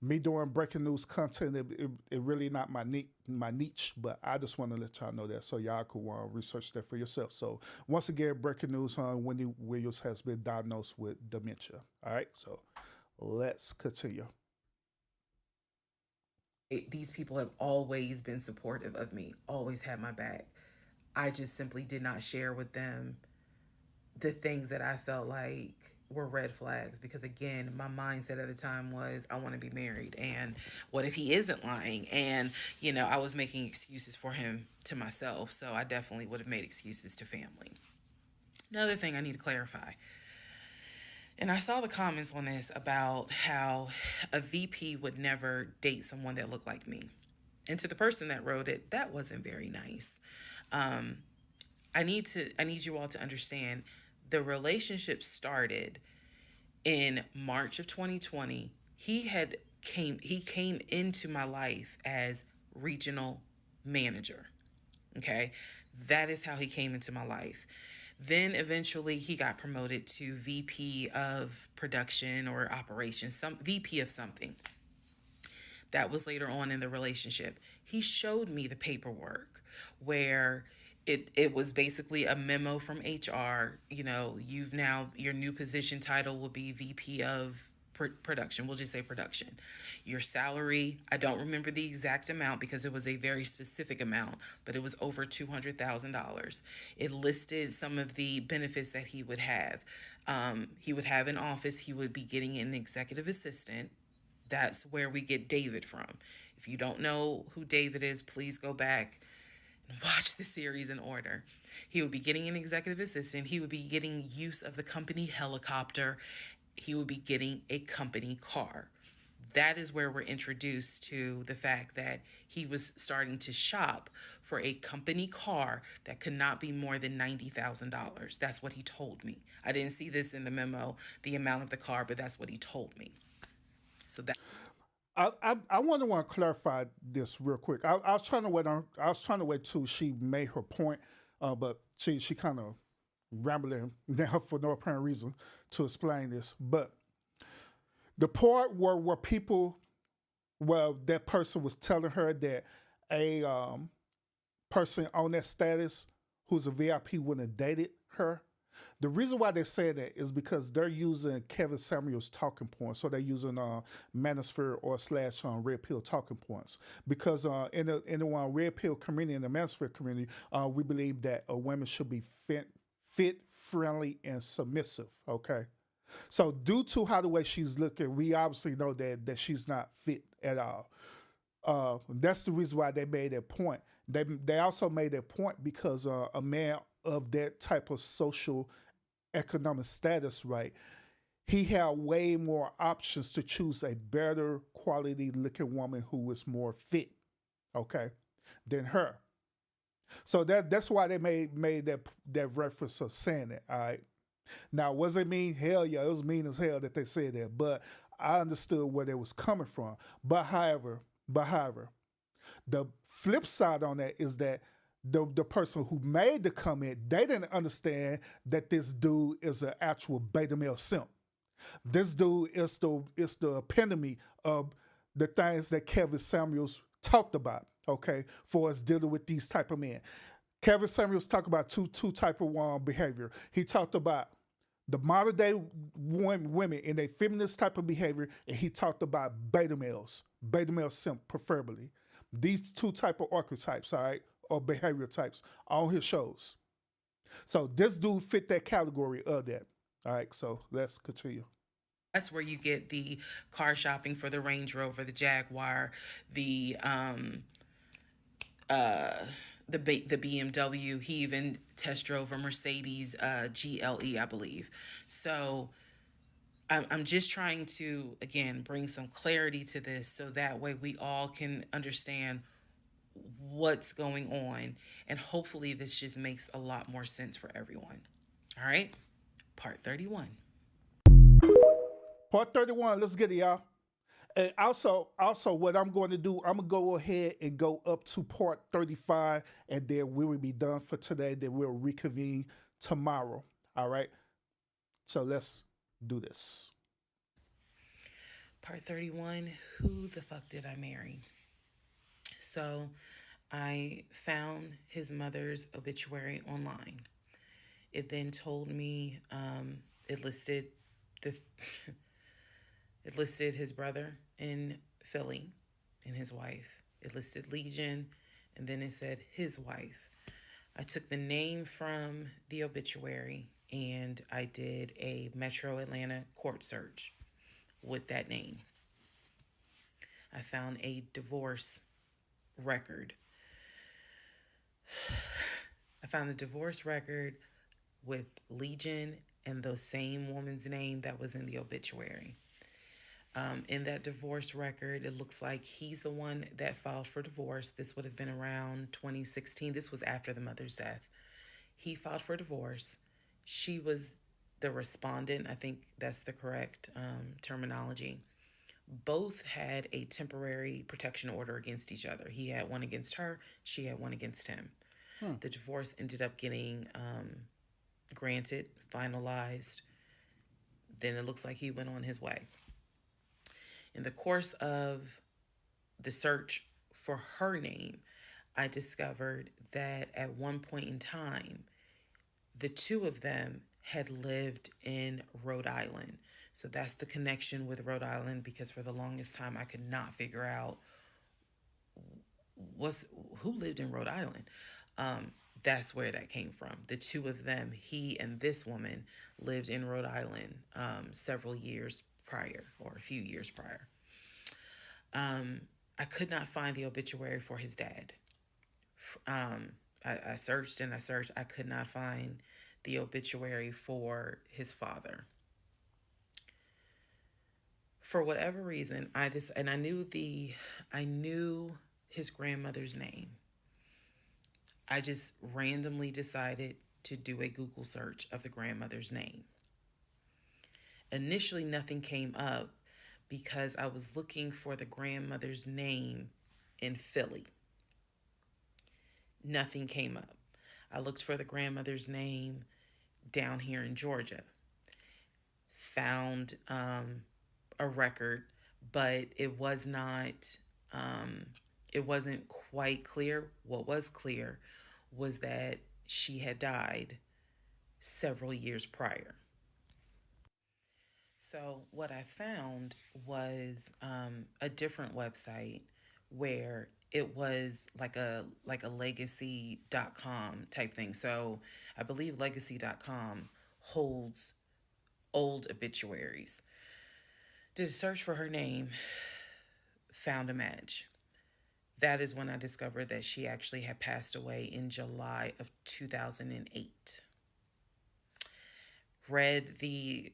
Me doing breaking news content, it really not my niche, but I just want to let y'all know that so y'all could research that for yourself. So once again, breaking news on Wendy Williams has been diagnosed with dementia. All right, so let's continue. these people have always been supportive of me, always had my back. I just simply did not share with them the things that I felt like were red flags, because again, my mindset at the time was, I want to be married, and what if he isn't lying? And I was making excuses for him to myself, so I definitely would have made excuses to family. Another thing I need to clarify, and I saw the comments on this about how a VP would never date someone that looked like me. And to the person that wrote it, that wasn't very nice. I need you all to understand, the relationship started in March of 2020. He came into my life as regional manager. Okay. That is how he came into my life. Then eventually he got promoted to VP of production or operations, some VP of something. That was later on in the relationship. He showed me the paperwork where it was basically a memo from HR. Your new position title will be VP of production. We'll just say production. Your salary, I don't remember the exact amount because it was a very specific amount, but it was over $200,000. It listed some of the benefits that he would have. He would have an office. He would be getting an executive assistant. That's where we get David from. If you don't know who David is, please go back and watch the series in order. He would be getting an executive assistant. He would be getting use of the company helicopter. He would be getting a company car. That is where we're introduced to the fact that he was starting to shop for a company car that could not be more than $90,000. That's what he told me. I didn't see this in the memo, the amount of the car, but that's what he told me. So that I want to clarify this real quick. I was trying to wait till she made her point, but she kind of rambling now for no apparent reason to explain this. But the part where that person was telling her that a person on that status who's a VIP wouldn't have dated her. The reason why they say that is because they're using Kevin Samuels talking points, so they're using Manosphere or slash Red Pill talking points. Because in the Red Pill community and the Manosphere community, we believe that a woman should be fit, friendly, and submissive. Okay, so due to how the way she's looking, we obviously know that she's not fit at all. That's the reason why they made that point. They also made that point because a man of that type of social economic status, right? He had way more options to choose a better quality looking woman who is more fit, okay, than her. So that's why they made that reference of saying it. All right. Now, was it mean? Hell yeah, it was mean as hell that they said that. But I understood where they was coming from. But however, the flip side on that is that the person who made the comment, they didn't understand that this dude is an actual beta male simp. This dude is the epitome of the things that Kevin Samuels talked about, okay, for us dealing with these type of men. Kevin Samuels talked about two type of behavior. He talked about the modern day women in a feminist type of behavior, and he talked about beta male simp preferably. These two type of archetypes, all right, or behavior types on his shows. So this dude fit that category of that. All right, so let's continue. That's where you get the car shopping for the Range Rover, the Jaguar, the BMW. He even test drove a Mercedes GLE, I believe. So I'm just trying to, again, bring some clarity to this so that way we all can understand what's going on. And hopefully this just makes a lot more sense for everyone. All right, part 31. Part 31, let's get it, y'all. And also, what I'm going to do, I'm going to go ahead and go up to part 35, and then we will be done for today. Then we'll reconvene tomorrow. All right? So let's do this. Part 31, who the fuck did I marry? So I found his mother's obituary online. It then told me, it listed his brother in Philly and his wife. It listed Legion, and then it said his wife. I took the name from the obituary and I did a Metro Atlanta court search with that name. I found a divorce record. I found a divorce record with Legion and the same woman's name that was in the obituary. In that divorce record, it looks like he's the one that filed for divorce. This would have been around 2016. This was after the mother's death. He filed for divorce. She was the respondent. I think that's the correct terminology. Both had a temporary protection order against each other. He had one against her. She had one against him. The divorce ended up getting granted, finalized. Then it looks like he went on his way. In the course of the search for her name, I discovered that at one point in time, the two of them had lived in Rhode Island. So that's the connection with Rhode Island, because for the longest time I could not figure out who lived in Rhode Island. That's where that came from. The two of them, he and this woman, lived in Rhode Island several years prior, or a few years prior. I could not find the obituary for his dad. I searched and I searched. I could not find the obituary for his father. For whatever reason, I knew his grandmother's name. I just randomly decided to do a Google search of the grandmother's name. Initially, nothing came up because I was looking for the grandmother's name in Philly. Nothing came up. I looked for the grandmother's name down here in Georgia. Found a record, but it was not, it wasn't quite clear. What was clear was that she had died several years prior. So what I found was a different website where it was like a legacy.com type thing. So I believe legacy.com holds old obituaries. Did a search for her name, found a match. That is when I discovered that she actually had passed away in July of 2008. Read the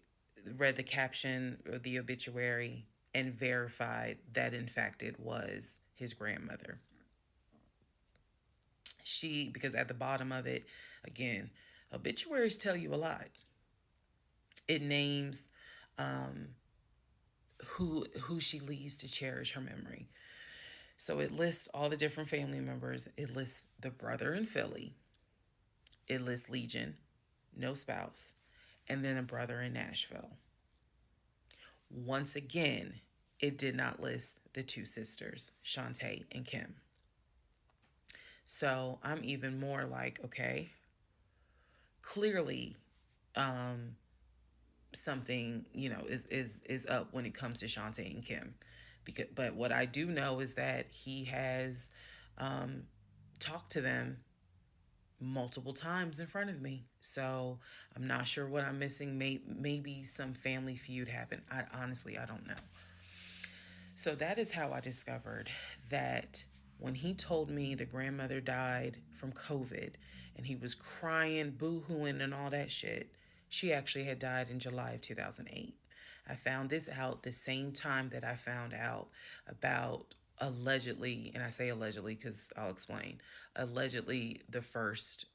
caption of the obituary and verified that in fact it was his grandmother. Because at the bottom of it, again, obituaries tell you a lot. It names who she leaves to cherish her memory. So it lists all the different family members. It lists the brother in Philly. It lists Legion, no spouse, and then a brother in Nashville. Once again, it did not list the two sisters, Shantae and Kim. So I'm even more like, okay, clearly something, is up when it comes to Shantae and Kim. But what I do know is that he has talked to them multiple times in front of me. So I'm not sure what I'm missing. Maybe some family feud happened. I don't know. So that is how I discovered that when he told me the grandmother died from COVID and he was crying, boo-hooing and all that shit, she actually had died in July of 2008. I found this out the same time that I found out about allegedly, and I say allegedly because I'll explain, allegedly the first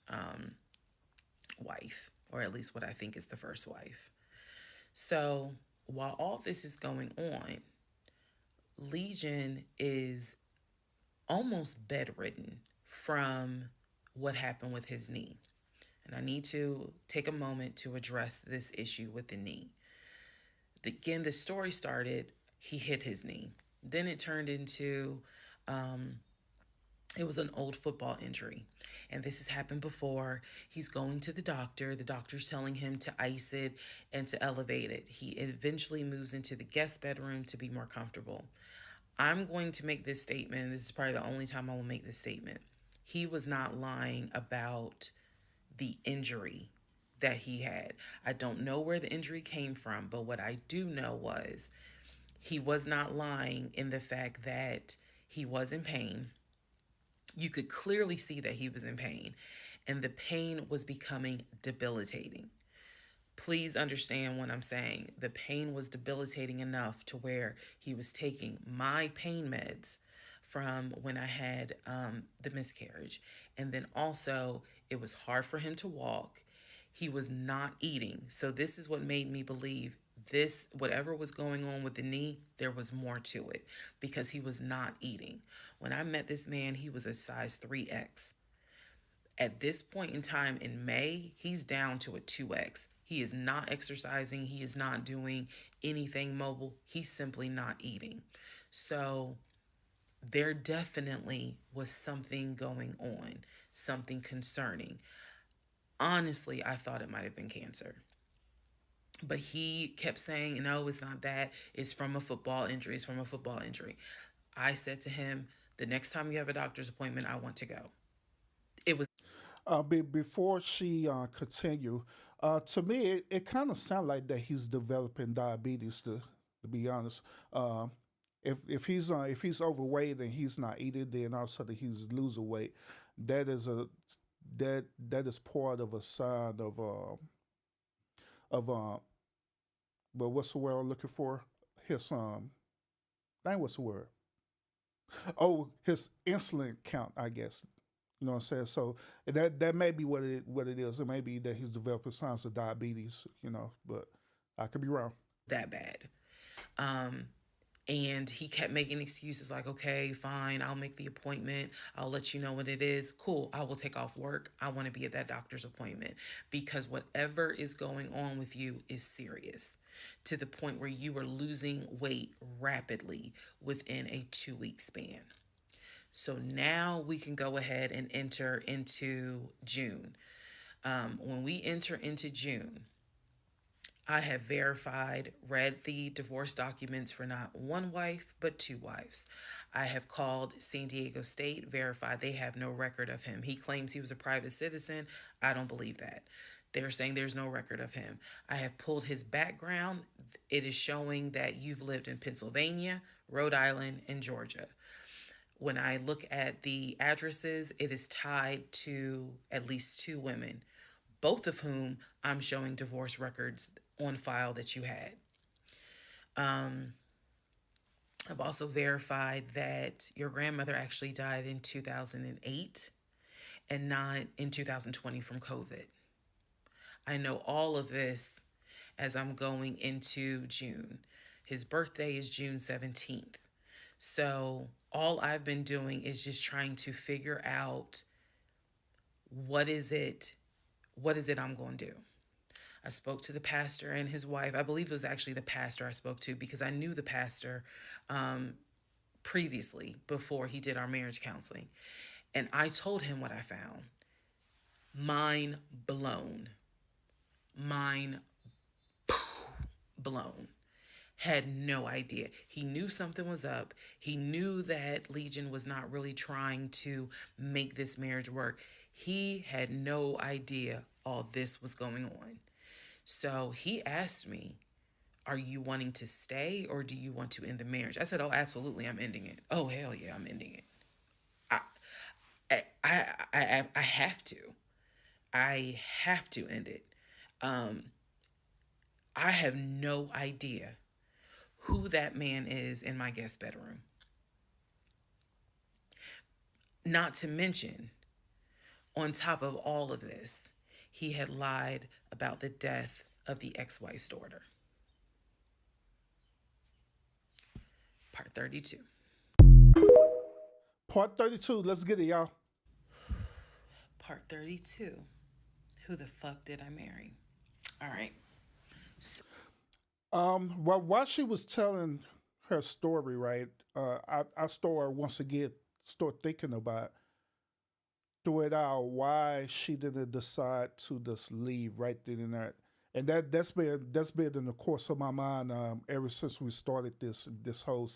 wife, or at least what I think is the first wife. So while all this is going on, Legion is almost bedridden from what happened with his knee. And I need to take a moment to address this issue with the knee. Again, the story started, he hit his knee. Then it turned into, it was an old football injury. And this has happened before. He's going to the doctor. The doctor's telling him to ice it and to elevate it. He eventually moves into the guest bedroom to be more comfortable. I'm going to make this statement. This is probably the only time I will make this statement. He was not lying about the injury that he had. I don't know where the injury came from, but what I do know was he was not lying in the fact that he was in pain. You could clearly see that he was in pain, and the pain was becoming debilitating. Please understand what I'm saying. The pain was debilitating enough to where he was taking my pain meds from when I had the miscarriage. And then also, it was hard for him to walk. He was not eating. So this is what made me believe this, whatever was going on with the knee, there was more to it because he was not eating. When I met this man, he was a size 3X. At this point in time in May, he's down to a 2X. He is not exercising. He is not doing anything mobile. He's simply not eating. So there definitely was something going on, something concerning. Honestly, I thought it might have been cancer. But he kept saying, no, it's not that. It's from a football injury. It's from a football injury. I said to him, the next time you have a doctor's appointment, I want to go. It was Before she continue, to me, it kind of sounds like that he's developing diabetes. To be honest, if he's overweight and he's not eating, then all of a sudden he's losing weight. That is that is part of a sign of but what's the word I'm looking for? His dang, what's the word? Oh, his insulin count, I guess. You know what I'm saying? So that may be what it is. It may be that he's developing signs of diabetes, but I could be wrong. that bad. And he kept making excuses like, okay, fine, I'll make the appointment. I'll let you know what it is. Cool, I will take off work. I want to be at that doctor's appointment because whatever is going on with you is serious to the point where you are losing weight rapidly within a 2-week span. So now we can go ahead and enter into June. When we enter into June, I have verified, read the divorce documents for not one wife, but two wives. I have called San Diego State, verified they have no record of him. He claims he was a private citizen. I don't believe that. They're saying there's no record of him. I have pulled his background. It is showing that you've lived in Pennsylvania, Rhode Island, and Georgia. When I look at the addresses, it is tied to at least two women, both of whom I'm showing divorce records on file that you had. I've also verified that your grandmother actually died in 2008 and not in 2020 from COVID. I know all of this as I'm going into June. His birthday is June 17th. So all I've been doing is just trying to figure out what is it I'm going to do. I spoke to the pastor and his wife. I believe it was actually the pastor I spoke to because I knew the pastor previously before he did our marriage counseling. And I told him what I found. Mind blown. Mind blown. Had no idea. He knew something was up. He knew that Legion was not really trying to make this marriage work. He had no idea all this was going on. So he asked me, are you wanting to stay or do you want to end the marriage? I said, oh, absolutely, I'm ending it. Oh, hell yeah, I'm ending it. I have to. I have to end it. I have no idea who that man is in my guest bedroom. Not to mention, on top of all of this, he had lied about the death of the ex-wife's daughter. Part 32. Part 32. Let's get it, y'all. Part 32. Who the fuck did I marry? All right. Well, while she was telling her story, right, I started once again thinking about through it out why she didn't decide to just leave right then and there, and that's been in the course of my mind ever since we started this whole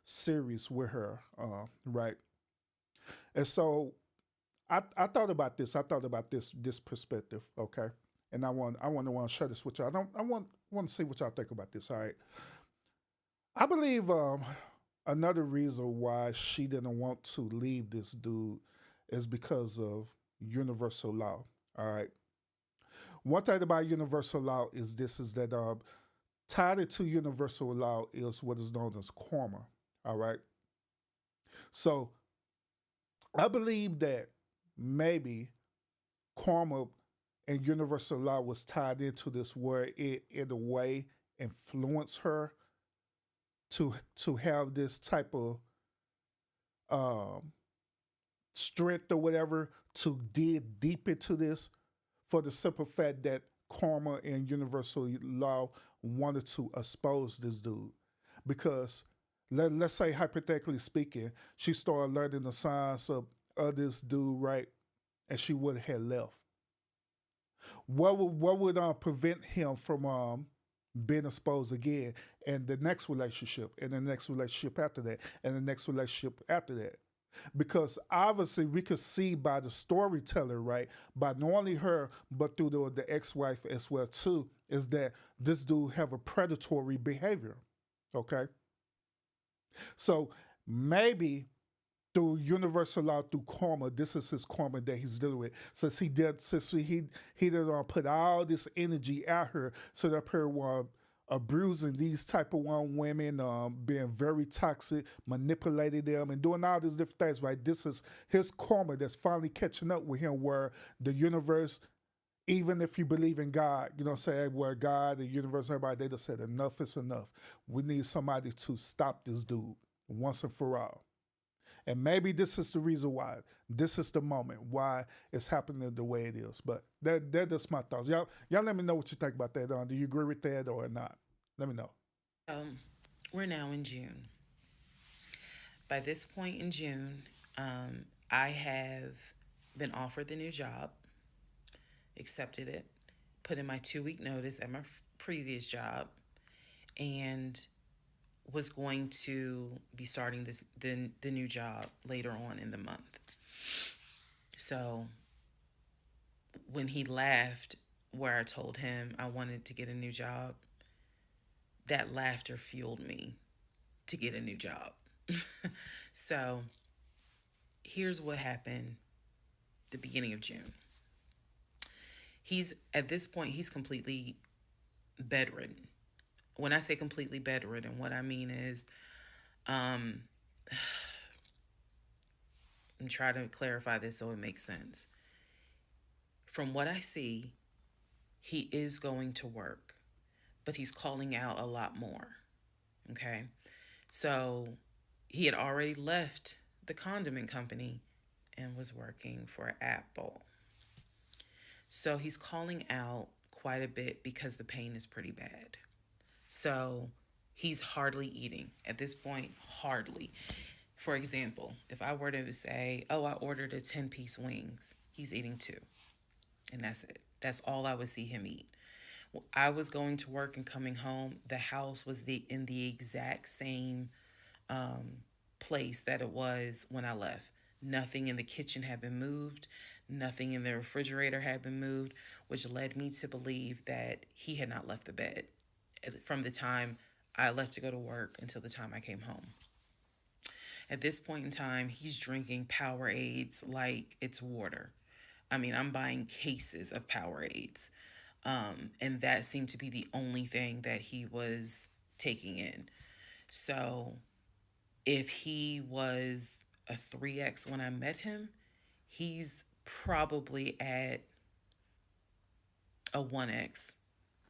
series with her, right, and so I thought about this. I thought about this perspective, okay, and I want to share this with y'all. I want to see what y'all think about this. All right, I believe another reason why she didn't want to leave this dude is because of universal law. All right. One thing about universal law is that tied into universal law is what is known as karma. All right. So I believe that maybe karma and universal law was tied into this where it in a way influenced her to have this type of strength or whatever to dig deep into this, for the simple fact that karma and universal law wanted to expose this dude. Because let's say, hypothetically speaking, she started learning the signs of this dude, right, and she would have left. What would prevent him from being exposed again, and the next relationship, and the next relationship after that, and the next relationship after that? Because obviously we could see by the storyteller, right, by not only her but through the ex-wife as well too, is that this dude have a predatory behavior. Okay, so maybe through universal law, through karma, this is his karma that he's dealing with. Since he did put all this energy at her, so that her abusing these type of women, being very toxic, manipulating them, and doing all these different things, right? This is his karma that's finally catching up with him, where the universe, even if you believe in God, you know what I'm saying, where God, the universe, everybody, they just said enough is enough. We need somebody to stop this dude once and for all. And maybe this is the reason why. This is the moment why it's happening the way it is. But that's my thoughts. Y'all let me know what you think about that. Do you agree with that or not? Let me know. We're now in June. By this point in June, I have been offered the new job. accepted it, put in my 2-week notice at my previous job, and was going to be starting the new job later on in the month. So when he laughed where I told him I wanted to get a new job, that laughter fueled me to get a new job. So here's what happened the beginning of June. At this point, he's completely bedridden. When I say completely bedridden, what I mean is, I'm trying to clarify this so it makes sense. From what I see, he is going to work, but he's calling out a lot more. Okay? So he had already left the condiment company and was working for Apple. So he's calling out quite a bit because the pain is pretty bad. So he's hardly eating at this point, hardly. For example, if I were to say, oh, I ordered a 10-piece wings, he's eating 2. And that's it. That's all I would see him eat. I was going to work and coming home. The house was in the exact same place that it was when I left. Nothing in the kitchen had been moved. Nothing in the refrigerator had been moved, which led me to believe that he had not left the bed from the time I left to go to work until the time I came home. At this point in time, he's drinking Powerades like it's water. I mean, I'm buying cases of Powerades. And that seemed to be the only thing that he was taking in. So if he was a 3X when I met him, he's probably at a 1X,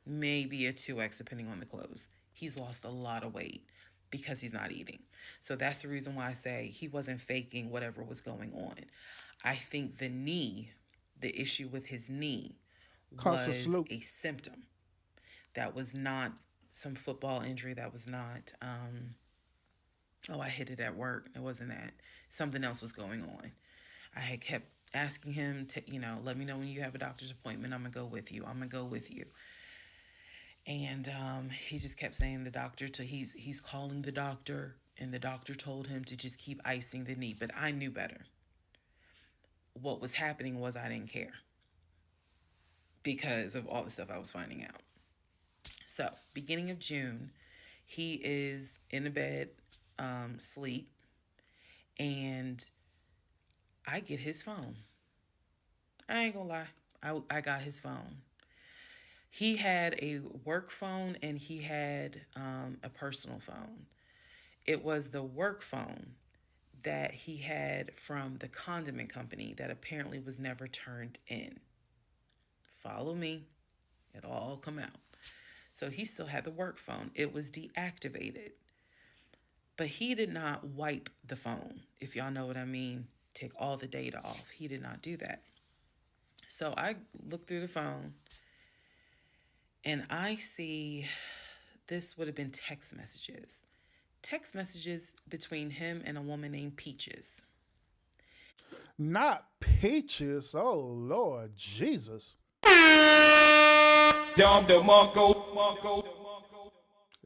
maybe a 2X, depending on the clothes. He's lost a lot of weight because he's not eating. So that's the reason why I say he wasn't faking whatever was going on. I think the issue with his knee was a symptom. That was not some football injury. That was not, I hit it at work. It wasn't that. Something else was going on. I had kept asking him to, let me know when you have a doctor's appointment. I'm going to go with you. I'm going to go with you. And he just kept saying he's calling the doctor, and the doctor told him to just keep icing the knee. But I knew better. What was happening was I didn't care because of all the stuff I was finding out. So, beginning of June, he is in the bed, sleep, and I get his phone. I ain't gonna lie. I got his phone. He had a work phone and he had a personal phone. It was the work phone that he had from the condiment company that apparently was never turned in. Follow me. It'll all come out. So he still had the work phone. It was deactivated. But he did not wipe the phone, if y'all know what I mean. Take all the data off. He did not do that. So I looked through the phone and I see this would have been text messages. Text messages between him and a woman named Peaches. Not Peaches. Oh, Lord Jesus.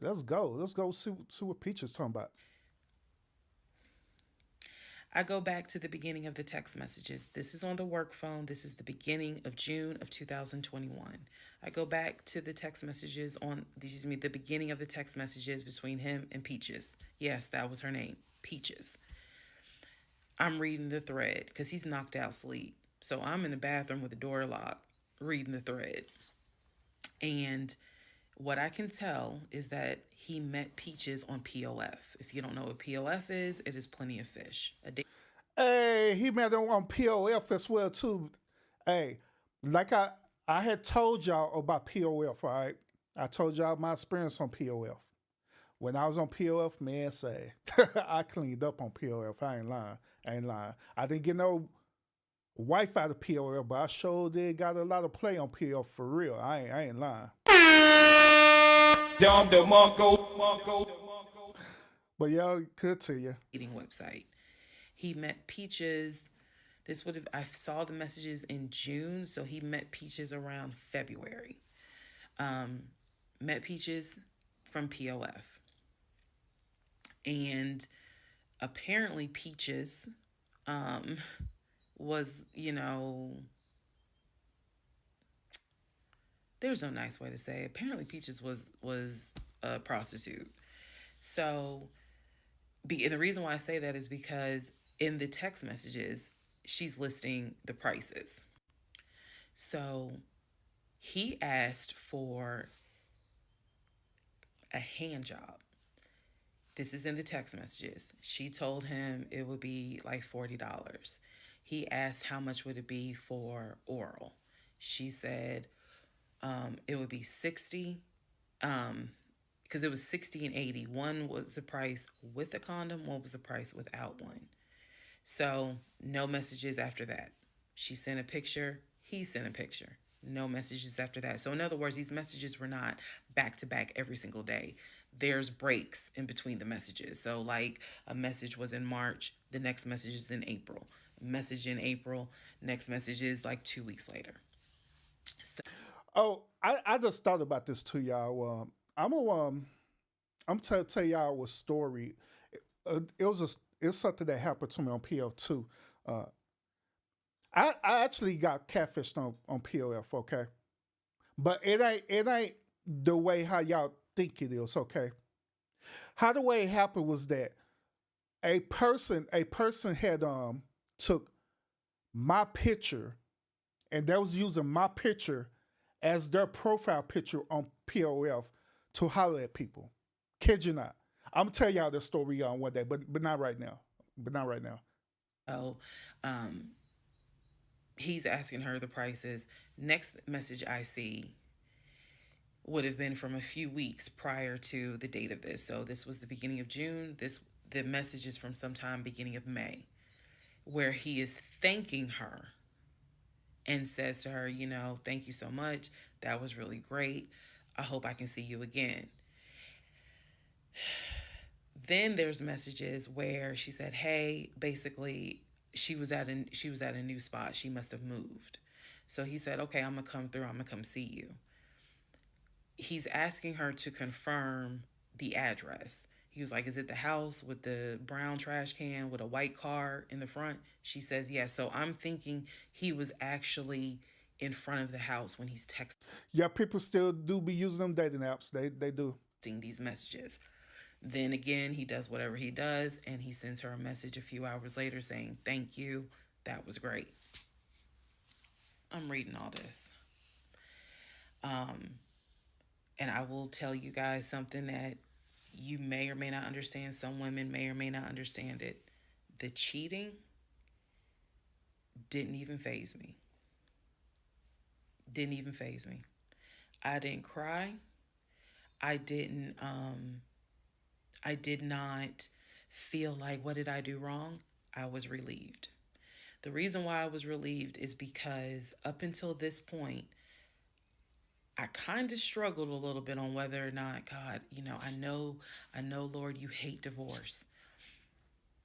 Let's go. Let's go see what Peaches talking about. I go back to the beginning of the text messages. This is on the work phone. This is the beginning of June of 2021. I go back to the text messages the beginning of the text messages between him and Peaches. Yes, that was her name, Peaches. I'm reading the thread because he's knocked out sleep. So I'm in the bathroom with the door locked, reading the thread. And what I can tell is that he met Peaches on POF. If you don't know what POF is, it is Plenty of Fish. Hey, he met him on POF as well, too. Hey, like I had told y'all about POF, all right? I told y'all my experience on POF. When I was on POF, man, say, I cleaned up on POF. I ain't lying. I didn't get no wife out of POF, but I sure did got a lot of play on POF for real. I ain't lying. But y'all, good to you. Eating website. He met Peaches I saw the messages in June, so he met Peaches around February. Met Peaches from POF. And apparently Peaches was, there's no nice way to say it. Apparently Peaches was a prostitute. So, and the reason why I say that is because in the text messages, she's listing the prices. So he asked for a hand job. This is in the text messages. She told him it would be like $40. He asked how much would it be for oral. She said it would be 60, because it was 60 and 80. One was the price with a condom, one was the price without one. So no messages after that. She sent a picture, he sent a picture. No messages after that. So in other words, these messages were not back to back every single day. There's breaks in between the messages. So like a message was in March, the next message is in April. Message in April, next message is like 2 weeks later. So, I just thought about this too, y'all. I'm tell y'all a story. It's something that happened to me on PL2. I actually got catfished on POF, okay? But it ain't the way how y'all think it is, okay? How the way it happened was that a person had took my picture and they was using my picture as their profile picture on POF to holler at people. Kid you not. I'm gonna tell y'all this story on one day, but not right now. So, he's asking her the prices. Next message I see would have been from a few weeks prior to the date of this. So this was the beginning of June. The message is from sometime beginning of May, where he is thanking her and says to her, thank you so much. That was really great. I hope I can see you again. Then there's messages where she said, hey, basically she was at a new spot. She must have moved. So he said, okay, I'm gonna come through. I'm gonna come see you. He's asking her to confirm the address. He was like, is it the house with the brown trash can with a white car in the front? She says, yes. So I'm thinking he was actually in front of the house when he's texting. Yeah, people still do be using them dating apps. They do. These messages. Then again, he does whatever he does, and he sends her a message a few hours later saying, thank you. That was great. I'm reading all this. And I will tell you guys something that you may or may not understand. Some women may or may not understand it. The cheating didn't even faze me. Didn't even faze me. I didn't cry. I did not feel like, what did I do wrong? I was relieved. The reason why I was relieved is because up until this point, I kind of struggled a little bit on whether or not, God, I know, Lord, you hate divorce,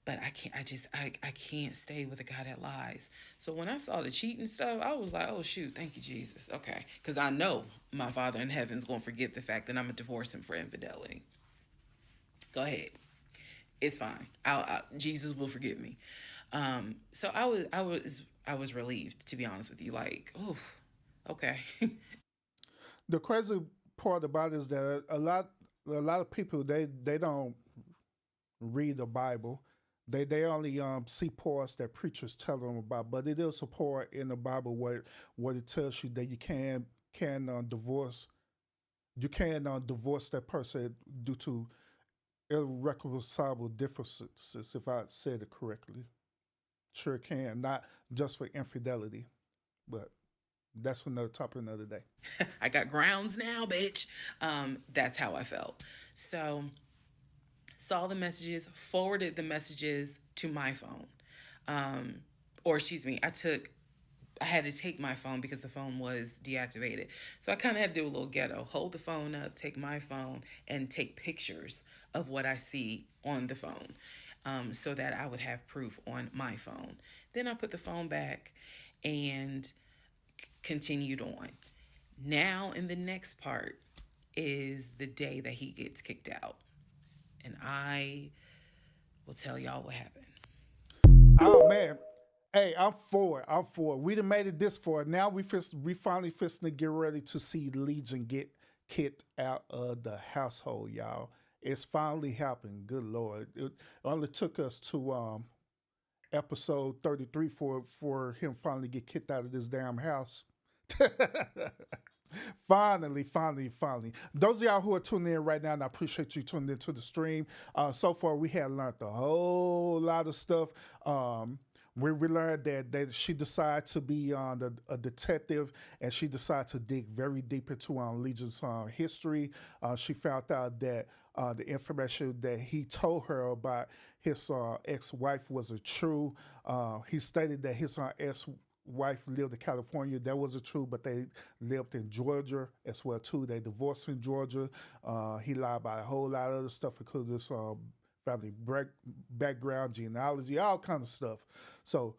but I can't stay with a guy that lies. So when I saw the cheating stuff, I was like, oh shoot, thank you, Jesus. Okay. Cause I know my Father in heaven's going to forgive the fact that I'm going to divorce him for infidelity. Go ahead. It's fine. Jesus will forgive me. So I was relieved, to be honest with you. Like, oh, okay. The crazy part about it is that a lot of people they don't read the Bible. They only see parts that preachers tell them about. But it is a part in the Bible where it tells you that you can divorce. You can divorce that person due to irreconcilable differences, if I said it correctly. Sure can. Not just for infidelity, but that's another topic another day. I got grounds now, bitch. That's how I felt. So saw the messages, forwarded the messages to my phone. Or excuse me, I took I had to take my phone because the phone was deactivated. So I kind of had to do a little ghetto, hold the phone up, take my phone, and take pictures of what I see on the phone, so that I would have proof on my phone. Then I put the phone back and continued on. Now, in the next part is the day that he gets kicked out. And I will tell y'all what happened. Oh man. Hey, I'm for it. I'm for it. We done made it this far. Now we finally fixing to get ready to see Legion get kicked out of the household, y'all. It's finally happened. Good Lord. It only took us to episode 33 for him finally get kicked out of this damn house. Finally. Those of y'all who are tuning in right now, and I appreciate you tuning into the stream. So far, we had learned a whole lot of stuff. We learned that she decided to be a detective, and she decided to dig very deep into Legion's history. She found out that the information that he told her about his ex-wife wasn't true. He stated that his ex-wife lived in California. That wasn't true, but they lived in Georgia as well too. They divorced in Georgia. He lied about a whole lot of other stuff, including this family background, genealogy, all kind of stuff. So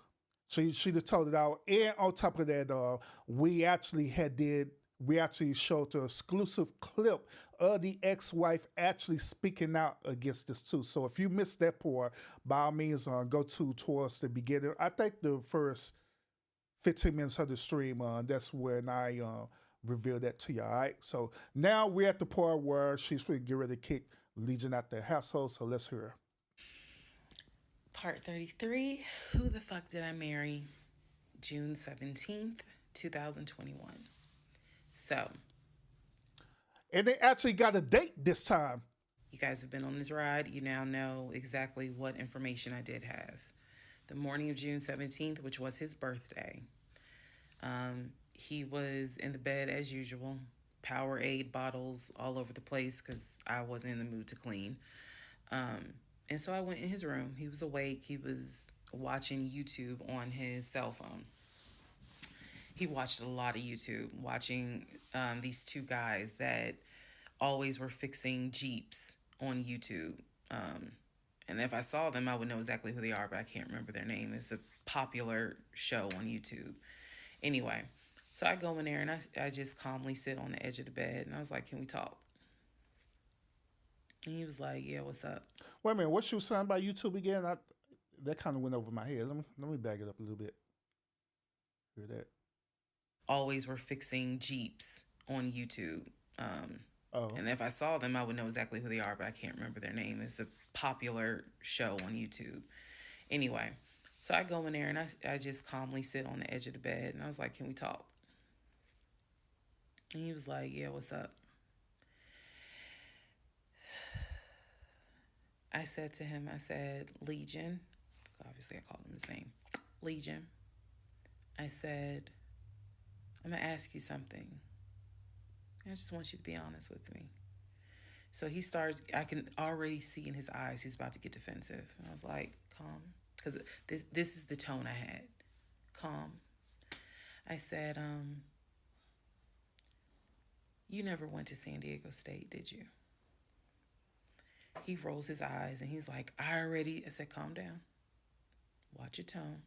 she just told it out. And on top of that, we actually showed the exclusive clip of the ex-wife actually speaking out against this too. So if you missed that part, by all means, go towards the beginning. I think the first 15 minutes of the stream, that's when I revealed that to you. All right. So now we're at the part where she's going to get ready to kick Legion out the household. So let's hear her. Part 33, Who the Fuck Did I Marry? June 17th, 2021. So, and they actually got a date this time. You guys have been on this ride. You now know exactly what information I did have. The morning of June 17th, which was his birthday, he was in the bed as usual. Powerade bottles all over the place because I wasn't in the mood to clean. And so I went in his room. He was awake. He was watching YouTube on his cell phone. He watched a lot of YouTube, watching these two guys that always were fixing Jeeps on YouTube. And if I saw them, I would know exactly who they are, but I can't remember their name. It's a popular show on YouTube. Anyway, so I go in there and I just calmly sit on the edge of the bed. And I was like, can we talk? And he was like, yeah, what's up? Wait a minute, what she was saying about YouTube again? That kind of went over my head. Let me back it up a little bit. Hear that? Always were fixing Jeeps on YouTube. And if I saw them, I would know exactly who they are, but I can't remember their name. It's a popular show on YouTube. Anyway, so I go in there and I just calmly sit on the edge of the bed. And I was like, can we talk? And he was like, yeah, what's up? I said to him, Legion. Obviously, I called him his name. Legion. I said, I'm going to ask you something. I just want you to be honest with me. So he starts, I can already see in his eyes, he's about to get defensive. And I was like, calm. Because this is the tone I had. Calm. I said, you never went to San Diego State, did you? He rolls his eyes and he's like, I said, calm down. Watch your tone.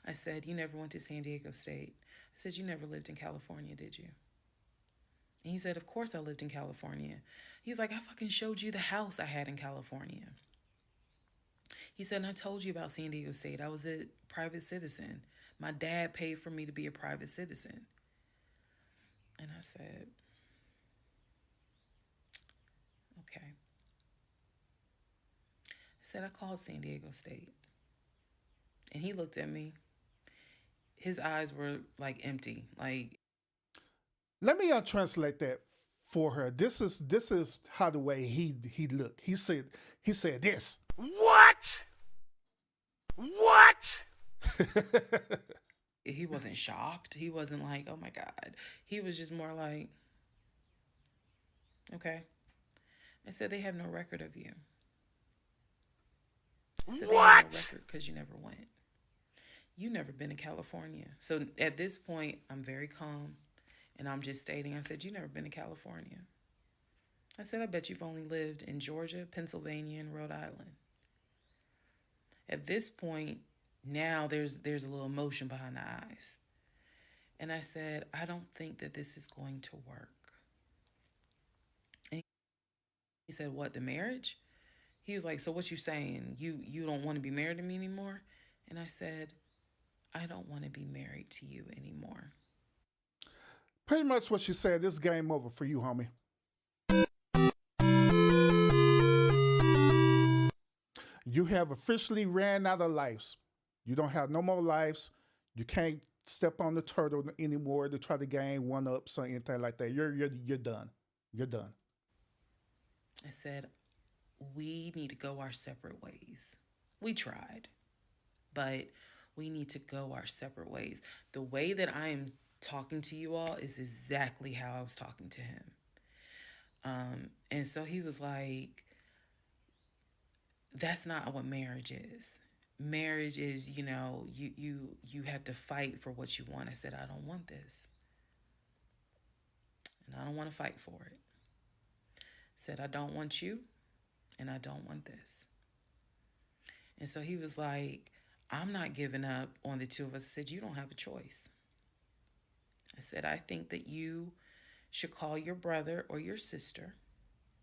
I said, you never went to San Diego State. I said, you never lived in California, did you? And he said, of course I lived in California. He's like, I fucking showed you the house I had in California. He said, and I told you about San Diego State. I was a private citizen. My dad paid for me to be a private citizen. And I said, okay. I said, I called San Diego State. And he looked at me. His eyes were like empty. Like, let me translate that for her. This is how the way he looked. He said this. What? he wasn't shocked. He wasn't like, oh my God. He was just more like, okay. I said, they have no record of you. I said, they have no record because you never went. You never been to California. So at this point, I'm very calm and I'm just stating, I said, you never been to California. I said, I bet you've only lived in Georgia, Pennsylvania, and Rhode Island. At this point, now there's a little emotion behind the eyes. And I said, I don't think that this is going to work. And he said, what, the marriage? He was like, so what you saying? You don't want to be married to me anymore? And I said, I don't want to be married to you anymore. Pretty much what you said. This game over for you, homie. You have officially ran out of lives. You don't have no more lives. You can't step on the turtle anymore to try to gain one ups or anything like that. You're done. You're done. I said, we need to go our separate ways. We tried, but we need to go our separate ways. The way that I am talking to you all is exactly how I was talking to him. And so he was like, that's not what marriage is. Marriage is, you have to fight for what you want. I said, I don't want this. And I don't want to fight for it. I said, I don't want you and I don't want this. And so he was like, I'm not giving up on the two of us. I said, you don't have a choice. I said, I think that you should call your brother or your sister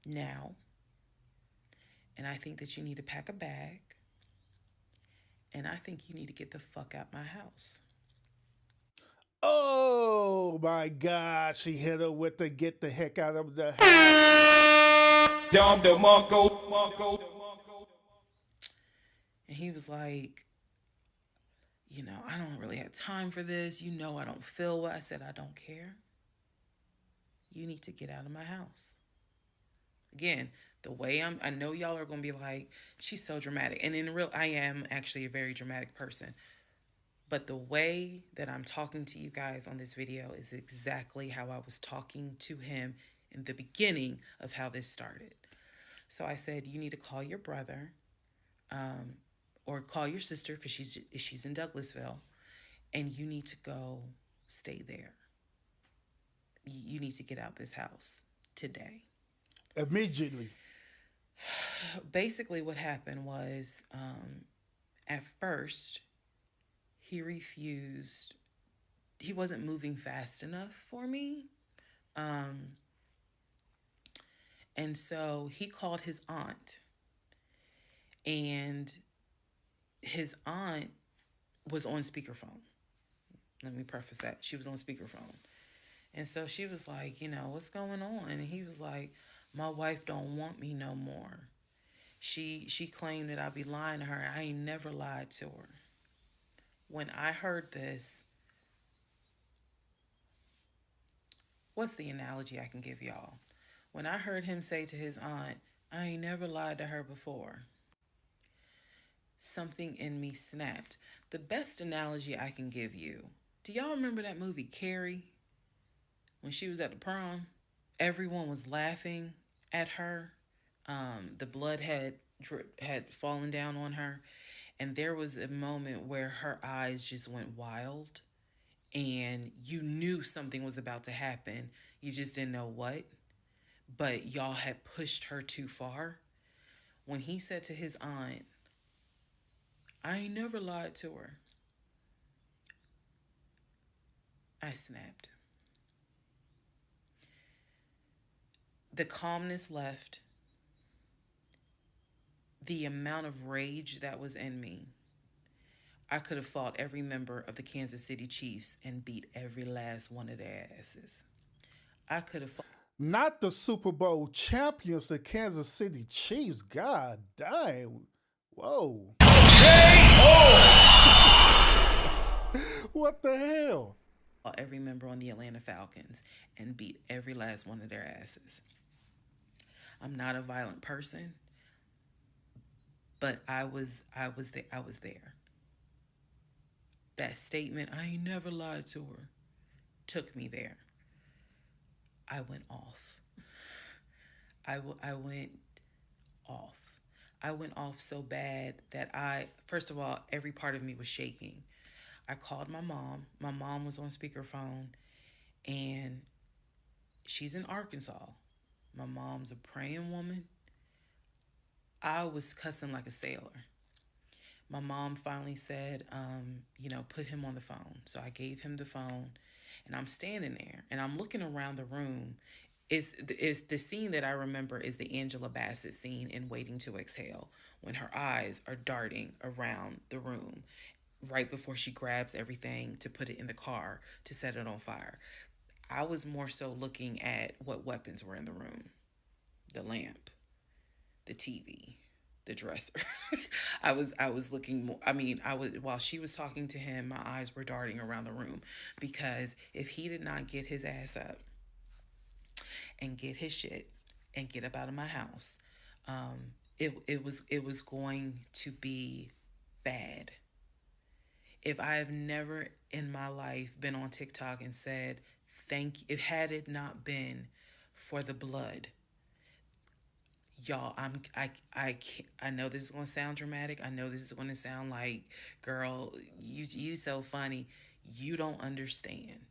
now. And I think that you need to pack a bag. And I think you need to get the fuck out my house. Oh my God. She hit her with the get the heck out of the house. And he was like, I don't really have time for this. I don't feel well. I said, I don't care. You need to get out of my house. Again, the way I know y'all are going to be like, she's so dramatic. And I am actually a very dramatic person. But the way that I'm talking to you guys on this video is exactly how I was talking to him in the beginning of how this started. So I said, you need to call your brother, or call your sister because she's in Douglasville, and you need to go stay there. You need to get out this house today. Immediately. Basically what happened was, at first, he refused. He wasn't moving fast enough for me. And so he called his aunt. And his aunt was on speakerphone. Let me preface that. She was on speakerphone. And so she was like, what's going on? And he was like, my wife don't want me no more. She claimed that I be lying to her. I ain't never lied to her. When I heard this, what's the analogy I can give y'all? When I heard him say to his aunt, I ain't never lied to her before, something in me snapped. The best analogy I can give you, do y'all remember that movie Carrie? When she was at the prom, everyone was laughing at her. The blood had fallen down on her. And there was a moment where her eyes just went wild. And you knew something was about to happen. You just didn't know what. But y'all had pushed her too far. When he said to his aunt, I ain't never lied to her, I snapped. The calmness left. The amount of rage that was in me. I could have fought every member of the Kansas City Chiefs and beat every last one of their asses. I could have fought. Not the Super Bowl champions, the Kansas City Chiefs. God damn. Whoa. What the hell? Every member on the Atlanta Falcons and beat every last one of their asses. I'm not a violent person, but I was there. That statement, I ain't never lied to her, took me there. I went off. I went off. I went off so bad that first of all, every part of me was shaking. I called my mom. My mom was on speakerphone, and she's in Arkansas. My mom's a praying woman. I was cussing like a sailor. My mom finally said, put him on the phone. So I gave him the phone, and I'm standing there, and I'm looking around the room. Is the scene that I remember is the Angela Bassett scene in Waiting to Exhale, when her eyes are darting around the room right before she grabs everything to put it in the car to set it on fire. I was more so looking at what weapons were in the room: the lamp, the TV, the dresser. I was looking more. While she was talking to him, my eyes were darting around the room, because if he did not get his ass up and get his shit and get up out of my house, it was going to be bad. If I have never in my life been on TikTok and said thank you, if had it not been for the blood, y'all, I know this is going to sound dramatic. I know this is going to sound like, girl, you so funny. You don't understand.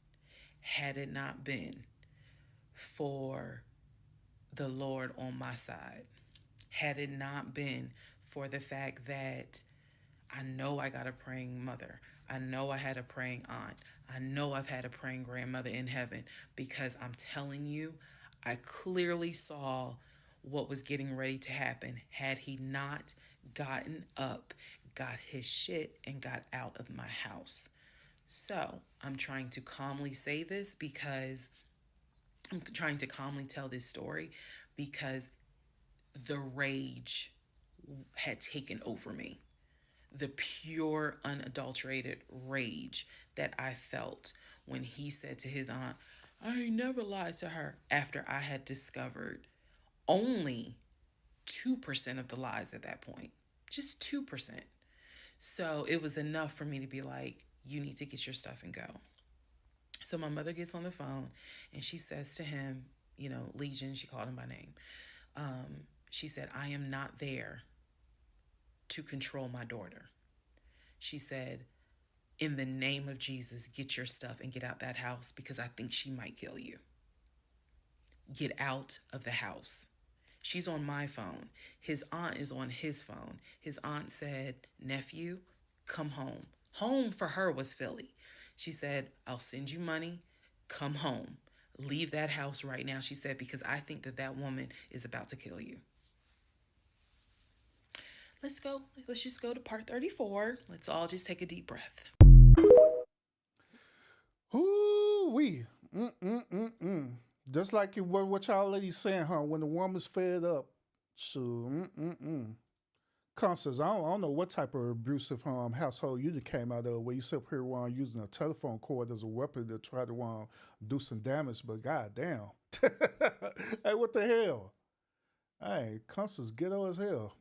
Had it not been for the Lord on my side, had it not been for the fact that I know I got a praying mother, I know I had a praying aunt, I know I've had a praying grandmother in heaven, because I'm telling you, I clearly saw what was getting ready to happen had he not gotten up, got his shit, and got out of my house. So I'm trying to calmly say this, because I'm trying to calmly tell this story, because the rage had taken over me. The pure, unadulterated rage that I felt when he said to his aunt, I ain't never lied to her, after I had discovered only 2% of the lies at that point. Just 2%. So it was enough for me to be like, you need to get your stuff and go. So my mother gets on the phone and she says to him, Legion, she called him by name. She said, I am not there to control my daughter. She said, in the name of Jesus, get your stuff and get out that house, because I think she might kill you. Get out of the house. She's on my phone. His aunt is on his phone. His aunt said, nephew, come home. Home for her was Philly. She said, I'll send you money. Come home. Leave that house right now, she said, because I think that woman is about to kill you. Let's go. Let's just go to part 34. Let's all just take a deep breath. Ooh-wee. Just like what y'all ladies saying, huh? When the woman's fed up, so Constance, I don't know what type of abusive household you came out of, where you sit here while using a telephone cord as a weapon to try to do some damage, but goddamn. Hey, what the hell? Hey, Constance ghetto as hell.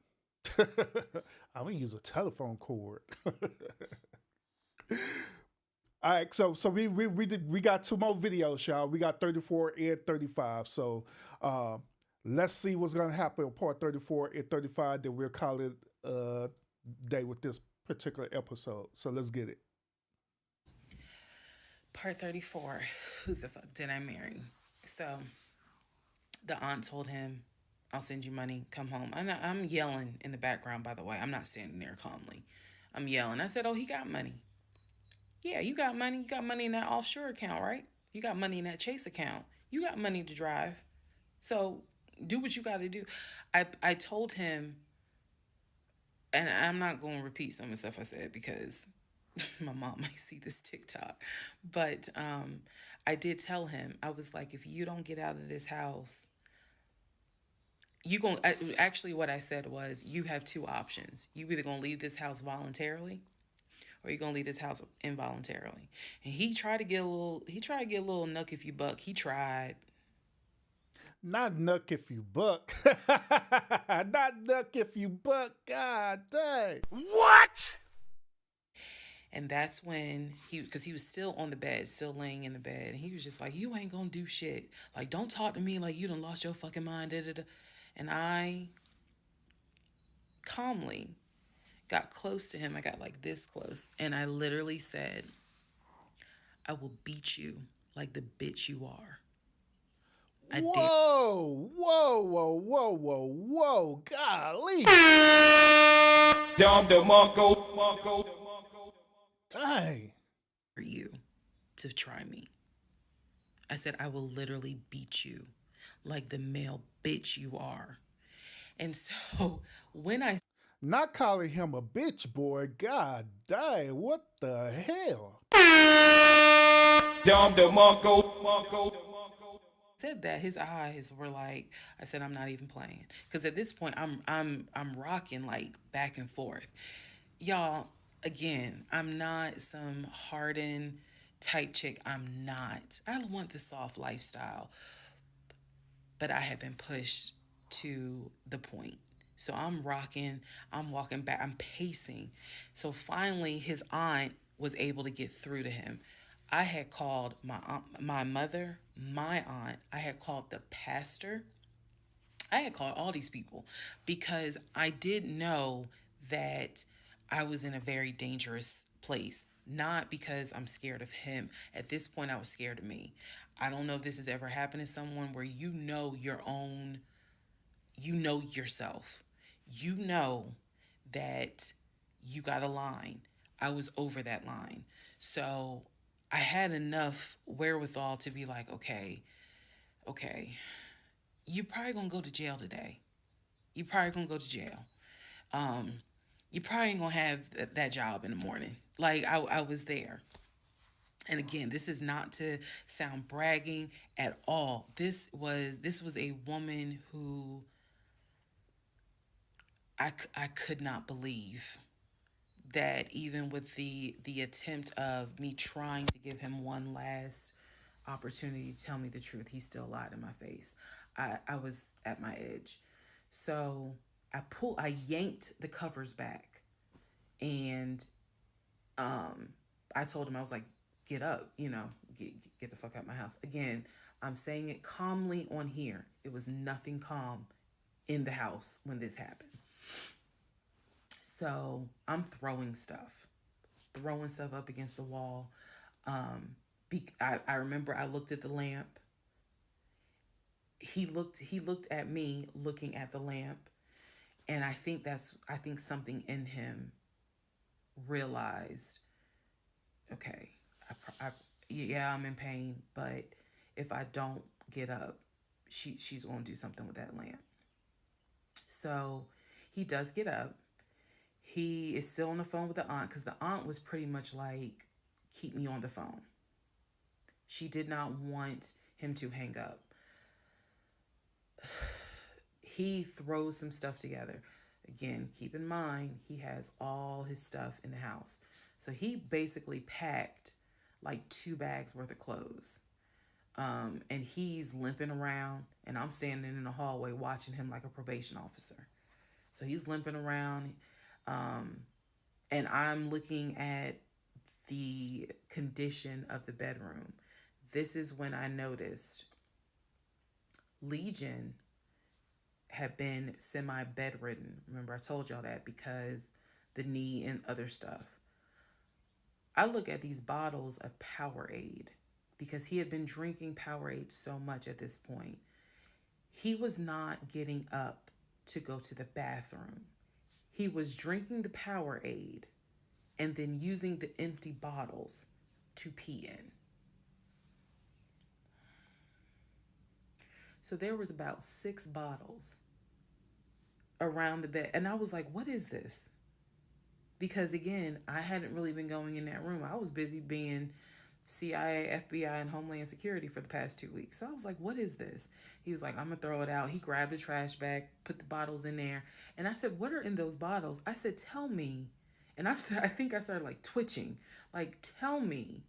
I'm gonna use a telephone cord. All right, so we got two more videos, y'all. We got 34 and 35. So let's see what's gonna happen in part 34 and 35. Then we'll call it a day with this particular episode. So let's get it. Part 34. Who the fuck did I marry? So the aunt told him, I'll send you money, come home. I'm yelling in the background, by the way. I'm not standing there calmly. I'm yelling. I said, oh, he got money. Yeah, you got money. You got money in that offshore account, right? You got money in that Chase account. You got money to drive. So do what you got to do. I told him, and I'm not going to repeat some of the stuff I said because my mom might see this TikTok. But I did tell him, I was like, if you don't get out of this house, actually what I said was, you have two options. You either going to leave this house voluntarily, or you're going to leave this house involuntarily. And he tried to get a little nuck if you buck. He tried. Not nuck if you buck. Not nuck if you buck. God dang. What? And that's when because he was still on the bed, still laying in the bed. And he was just like, you ain't going to do shit. Like, don't talk to me like you done lost your fucking mind. Da, da, da. And I calmly got close to him. I got like this close. And I literally said, I will beat you like the bitch you are. I dare. Whoa, whoa, whoa, whoa, whoa, whoa, golly. Dom DeMarco. Dang. You to try me. I said, I will literally beat you like the male bitch you are. And so when I Not calling him a bitch, boy. God dang, what the hell? Dom DeMarco. said that, his eyes were like, I said, I'm not even playing. Because at this point I'm rocking like back and forth. Y'all, again, I'm not some hardened type chick. I'm not. I want the soft lifestyle. But I have been pushed to the point. So I'm rocking, I'm walking back, I'm pacing. So finally his aunt was able to get through to him. I had called my aunt, my mother, my aunt, I had called the pastor. I had called all these people because I did know that I was in a very dangerous place. Not because I'm scared of him. At this point, I was scared of me. I don't know if this has ever happened to someone where you know your own, you know yourself. You know that you got a line. I was over that line. So I had enough wherewithal to be like, okay, you're probably gonna go to jail today. You're probably gonna go to jail. You probably ain't gonna have that job in the morning. Like I was there. And again, this is not to sound bragging at all. This was a woman who I could not believe that even with the attempt of me trying to give him one last opportunity to tell me the truth, he still lied in my face. I was at my edge. So I yanked the covers back, and I told him, I was like, get up, get the fuck out of my house. Again, I'm saying it calmly on here. It was nothing calm in the house when this happened. So I'm throwing stuff up against the wall. I remember I looked at the lamp. He looked at me looking at the lamp, and I think something in him realized, okay, yeah, I'm in pain, but if I don't get up, she's going to do something with that lamp. So he does get up. He is still on the phone with the aunt, because the aunt was pretty much like, keep me on the phone. She did not want him to hang up. He throws some stuff together. Again, keep in mind, he has all his stuff in the house. So he basically packed like 2 bags worth of clothes. And he's limping around, and I'm standing in the hallway watching him like a probation officer. So he's limping around, and I'm looking at the condition of the bedroom. This is when I noticed Legion had been semi-bedridden. Remember, I told y'all that, because the knee and other stuff. I look at these bottles of Powerade, because he had been drinking Powerade so much at this point. He was not getting up to go to the bathroom. He was drinking the Powerade and then using the empty bottles to pee in. So there was about 6 bottles around the bed. And I was like, what is this? Because again, I hadn't really been going in that room. I was busy being CIA, FBI, and Homeland Security for the past 2 weeks. So I was like, what is this? He was like, I'm going to throw it out. He grabbed a trash bag, put the bottles in there. And I said, what are in those bottles? I said, tell me. And I think I started like twitching. Like, tell me.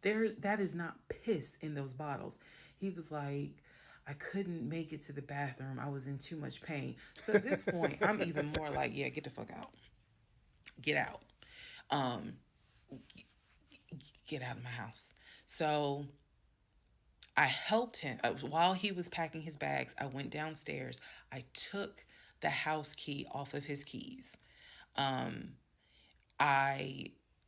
That is not piss in those bottles. He was like, I couldn't make it to the bathroom. I was in too much pain. So at this point, I'm even more like, yeah, get the fuck out. Get out. Get out of my house. So I helped him. While he was packing his bags, I went downstairs. I took the house key off of his keys. I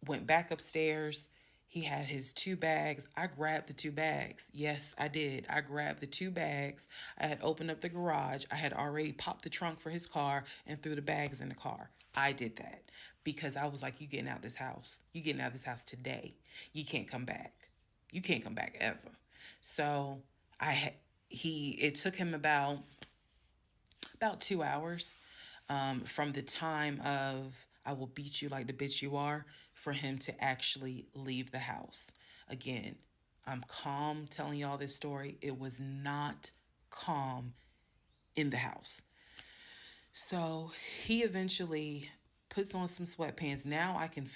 went back upstairs. He had his 2 bags. I grabbed the 2 bags. Yes, I did. I grabbed the 2 bags. I had opened up the garage. I had already popped the trunk for his car and threw the bags in the car. I did that because I was like, you getting out this house. You getting out this house today. You can't come back. You can't come back ever. So it took him about 2 hours from the time of I will beat you like the bitch you are for him to actually leave the house. Again, I'm calm telling y'all this story. It was not calm in the house. So he eventually puts on some sweatpants. Now I can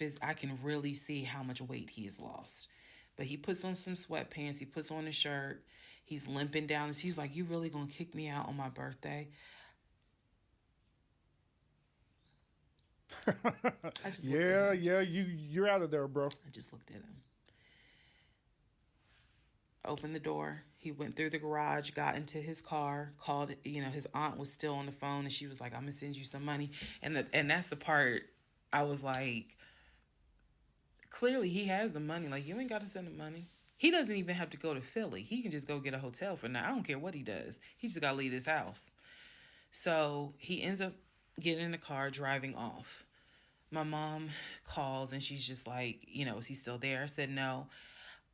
really see how much weight he has lost. But he puts on some sweatpants. He puts on a shirt. He's limping down. He's like, you really gonna kick me out on my birthday? I just looked at him. You're out of there, bro. I just looked at him. Opened the door. He went through the garage, got into his car, called, his aunt was still on the phone, and she was like, I'm gonna send you some money. And that's the part I was like, clearly he has the money. Like, you ain't got to send him money. He doesn't even have to go to Philly. He can just go get a hotel for now. I don't care what he does. He just got to leave his house. So he ends up getting in the car, driving off. My mom calls and she's just like, is he still there? I said no.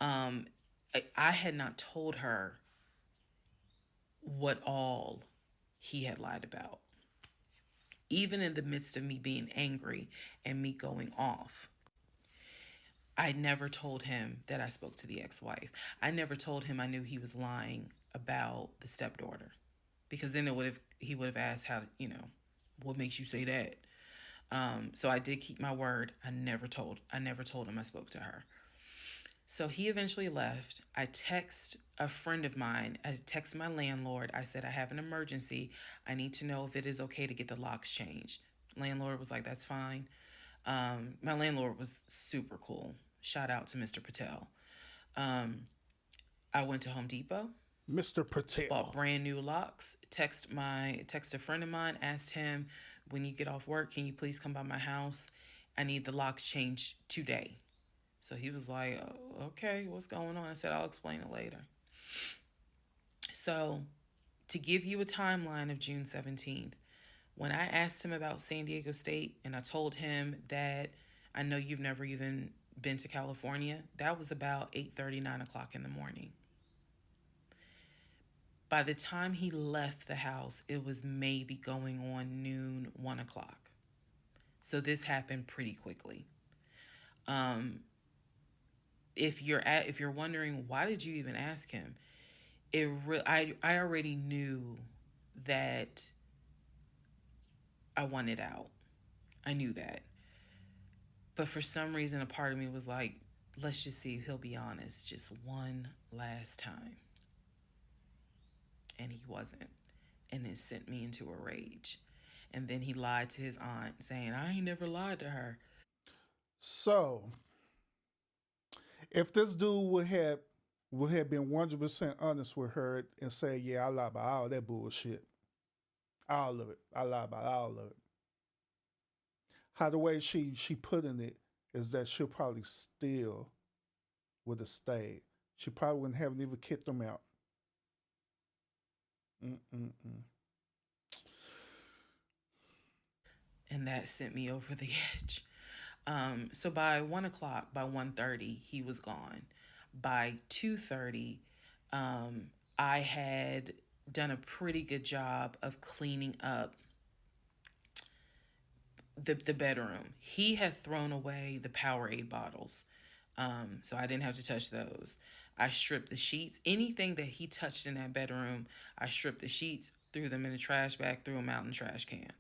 I had not told her what all he had lied about. Even in the midst of me being angry and me going off, I never told him that I spoke to the ex-wife. I never told him I knew he was lying about the stepdaughter, because then he would have asked how, what makes you say that? So I did keep my word. I never told him I spoke to her. So he eventually left. I text a friend of mine. I text my landlord. I said, I have an emergency. I need to know if it is okay to get the locks changed. Landlord was like, that's fine. My landlord was super cool. Shout out to Mr. Patel. I went to Home Depot. Mr. Patel. Bought brand new locks. Text a friend of mine, asked him, when you get off work, can you please come by my house? I need the locks changed today. So he was like, oh, okay, what's going on? I said, I'll explain it later. So to give you a timeline of June 17th, when I asked him about San Diego State and I told him that I know you've never even been to California, that was about 8:30, 9 o'clock in the morning. By the time he left the house, it was maybe going on noon, 1 o'clock. So this happened pretty quickly. If you're wondering, why did you even ask him? I already knew that I wanted out. I knew that. But for some reason, a part of me was like, let's just see if he'll be honest just one last time. And he wasn't. And it sent me into a rage. And then he lied to his aunt, saying, I ain't never lied to her. So, if this dude would have been 100% honest with her and say, yeah, I lied about all that bullshit. All of it. I lied about all of it. How the way she putting it is that she'll probably still would have stayed. She probably wouldn't have even kicked them out. And that sent me over the edge. So by 1 o'clock, by 1:30, he was gone. By 2:30, I had done a pretty good job of cleaning up the bedroom. He had thrown away the Powerade bottles, so I didn't have to touch those. I stripped the sheets. Anything that he touched in that bedroom, I stripped the sheets, threw them in a trash bag, threw them out in the trash can.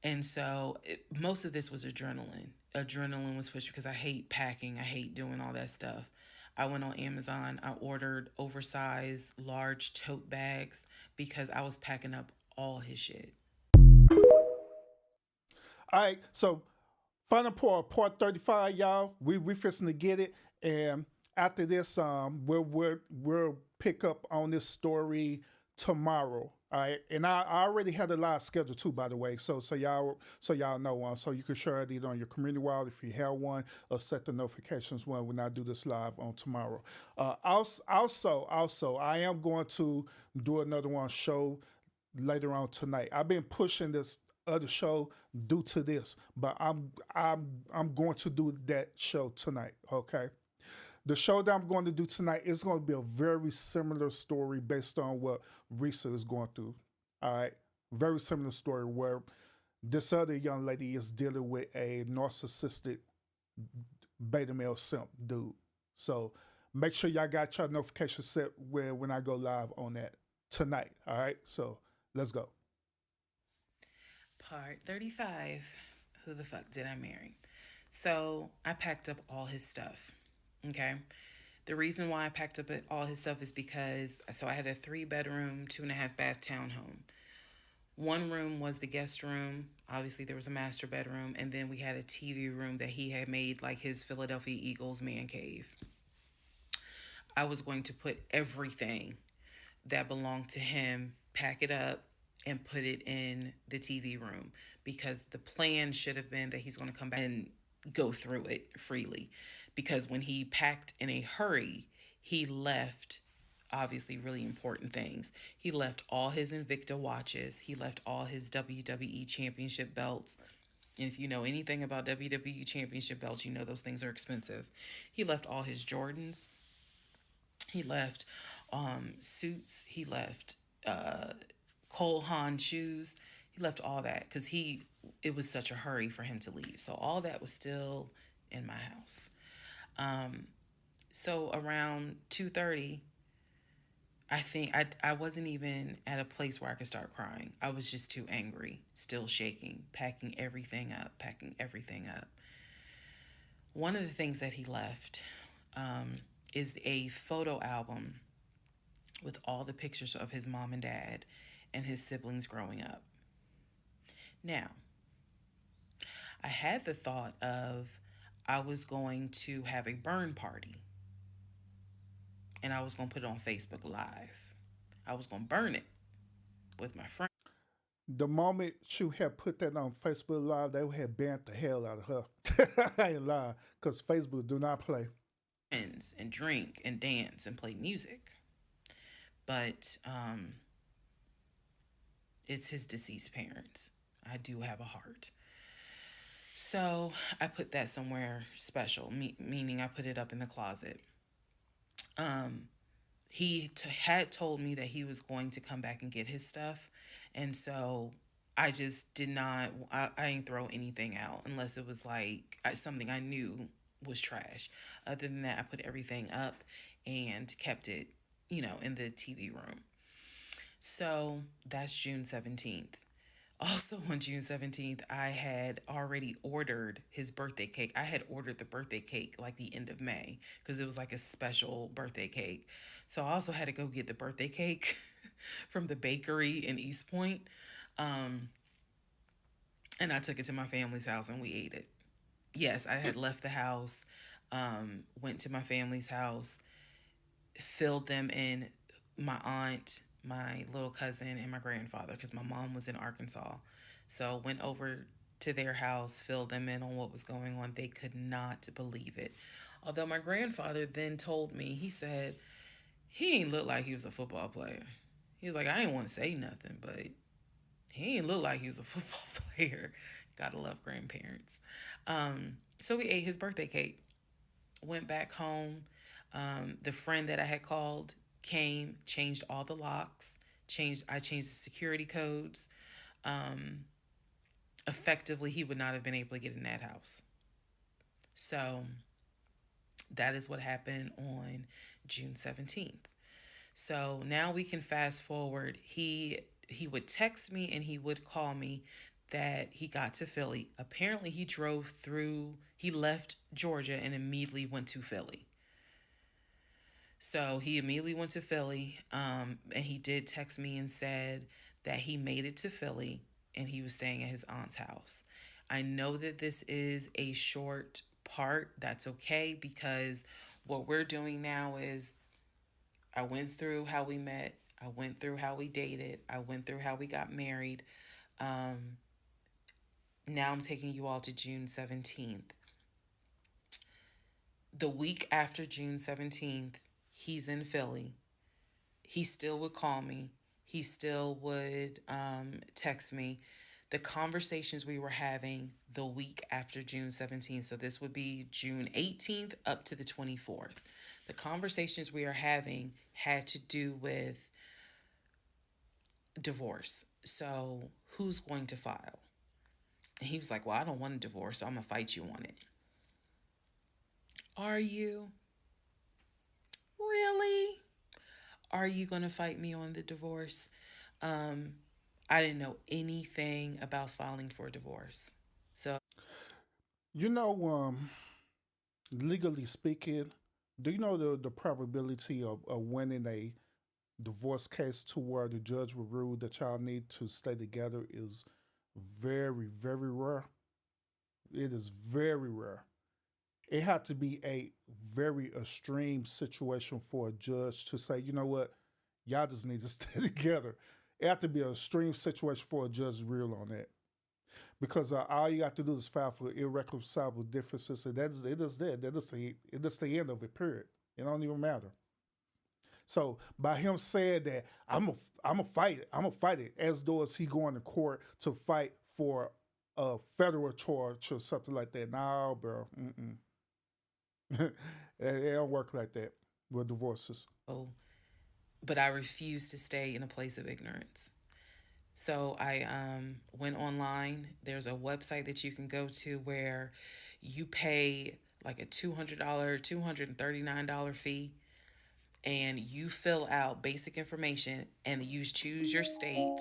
And so most of this was adrenaline. Adrenaline was pushed because I hate packing. I hate doing all that stuff. I went on Amazon. I ordered oversized, large tote bags because I was packing up all his shit. All right, so final part 35, y'all. We fixing to get it, and after this, we'll pick up on this story tomorrow. All right, and I already had a live schedule too, by the way. So y'all know one. So you can share it either on your community wall if you have one, or set the notifications when I do this live on tomorrow. Also, I am going to do another one show later on tonight. I've been pushing this other show due to this, but I'm going to do that show tonight. Okay. The show that I'm going to do tonight is going to be a very similar story based on what Risa is going through. All right. Very similar story where this other young lady is dealing with a narcissistic beta male simp dude. So make sure y'all got your notifications set when I go live on that tonight. All right. So let's go. Part 35. Who the fuck did I marry? So I packed up all his stuff. Okay. The reason why I packed up all his stuff is because, so I had a 3-bedroom, 2.5-bath townhome. One room was the guest room. Obviously, there was a master bedroom. And then we had a TV room that he had made like his Philadelphia Eagles man cave. I was going to put everything that belonged to him, pack it up, and put it in the TV room, because the plan should have been that he's going to come back and go through it freely. Because when he packed in a hurry, he left obviously really important things. He left all his Invicta watches. He left all his WWE championship belts. And if you know anything about WWE championship belts, you know those things are expensive. He left all his Jordans. He left suits. He left Cole Haan shoes. He left all that because it was such a hurry for him to leave. So all that was still in my house. So around 2:30, I think I wasn't even at a place where I could start crying. I was just too angry, still shaking, packing everything up. One of the things that he left is a photo album with all the pictures of his mom and dad and his siblings growing up. Now, I had the thought of I was going to have a burn party. And I was going to put it on Facebook Live. I was going to burn it with my friends. The moment she had put that on Facebook Live, they had banned the hell out of her. I ain't lying, because Facebook do not play. And drink and dance and play music. But it's his deceased parents. I do have a heart. So I put that somewhere special, meaning I put it up in the closet. He had told me that he was going to come back and get his stuff. And so I just did not, I didn't throw anything out unless it was like something I knew was trash. Other than that, I put everything up and kept it, in the TV room. So that's June 17th. Also on June 17th, I had already ordered his birthday cake. I had ordered the birthday cake like the end of May because it was like a special birthday cake. So I also had to go get the birthday cake from the bakery in East Point. And I took it to my family's house and we ate it. Yes, I had left the house, went to my family's house, filled them in, my aunt, my little cousin, and my grandfather, because my mom was in Arkansas. So went over to their house, filled them in on what was going on. They could not believe it. Although my grandfather then told me, he said, he ain't look like he was a football player. He was like, I ain't want to say nothing, but he ain't look like he was a football player. Gotta love grandparents. So we ate his birthday cake. Went back home. The friend that I had called came, changed all the locks, I changed the security codes. Effectively, he would not have been able to get in that house. So that is what happened on June 17th. So now we can fast forward. He would text me and he would call me that he got to Philly. Apparently he left Georgia and immediately went to Philly. So he immediately went to Philly, and he did text me and said that he made it to Philly and he was staying at his aunt's house. I know that this is a short part. That's okay, because what we're doing now is I went through how we met. I went through how we dated. I went through how we got married. Now I'm taking you all to June 17th. The week after June 17th, he's in Philly. He still would call me. He still would text me. The conversations we were having the week after June 17th, so this would be June 18th up to the 24th. The conversations we are having had to do with divorce. So who's going to file? And he was like, well, I don't want a divorce, so I'm going to fight you on it. Are you? Really? Are you going to fight me on the divorce? I didn't know anything about filing for divorce. So, You know, legally speaking, do you know the probability of winning a divorce case to where the judge will rule that y'all need to stay together is very, very rare? It is very rare. It had to be a very extreme situation for a judge to say, you know what, y'all just need to stay together. It had to be an extreme situation for a judge to rule on that. Because all you got to do is file for irreconcilable differences, and it is that. It is the end of it, period. It don't even matter. So by him saying that I'm a fight it, as though is he going to court to fight for a federal charge or something like that. No, bro. It don't work like that with divorces. but I refused to stay in a place of ignorance. So I went online. There's a website that you can go to where you pay like a $200, $239 fee, and you fill out basic information, and you choose your state.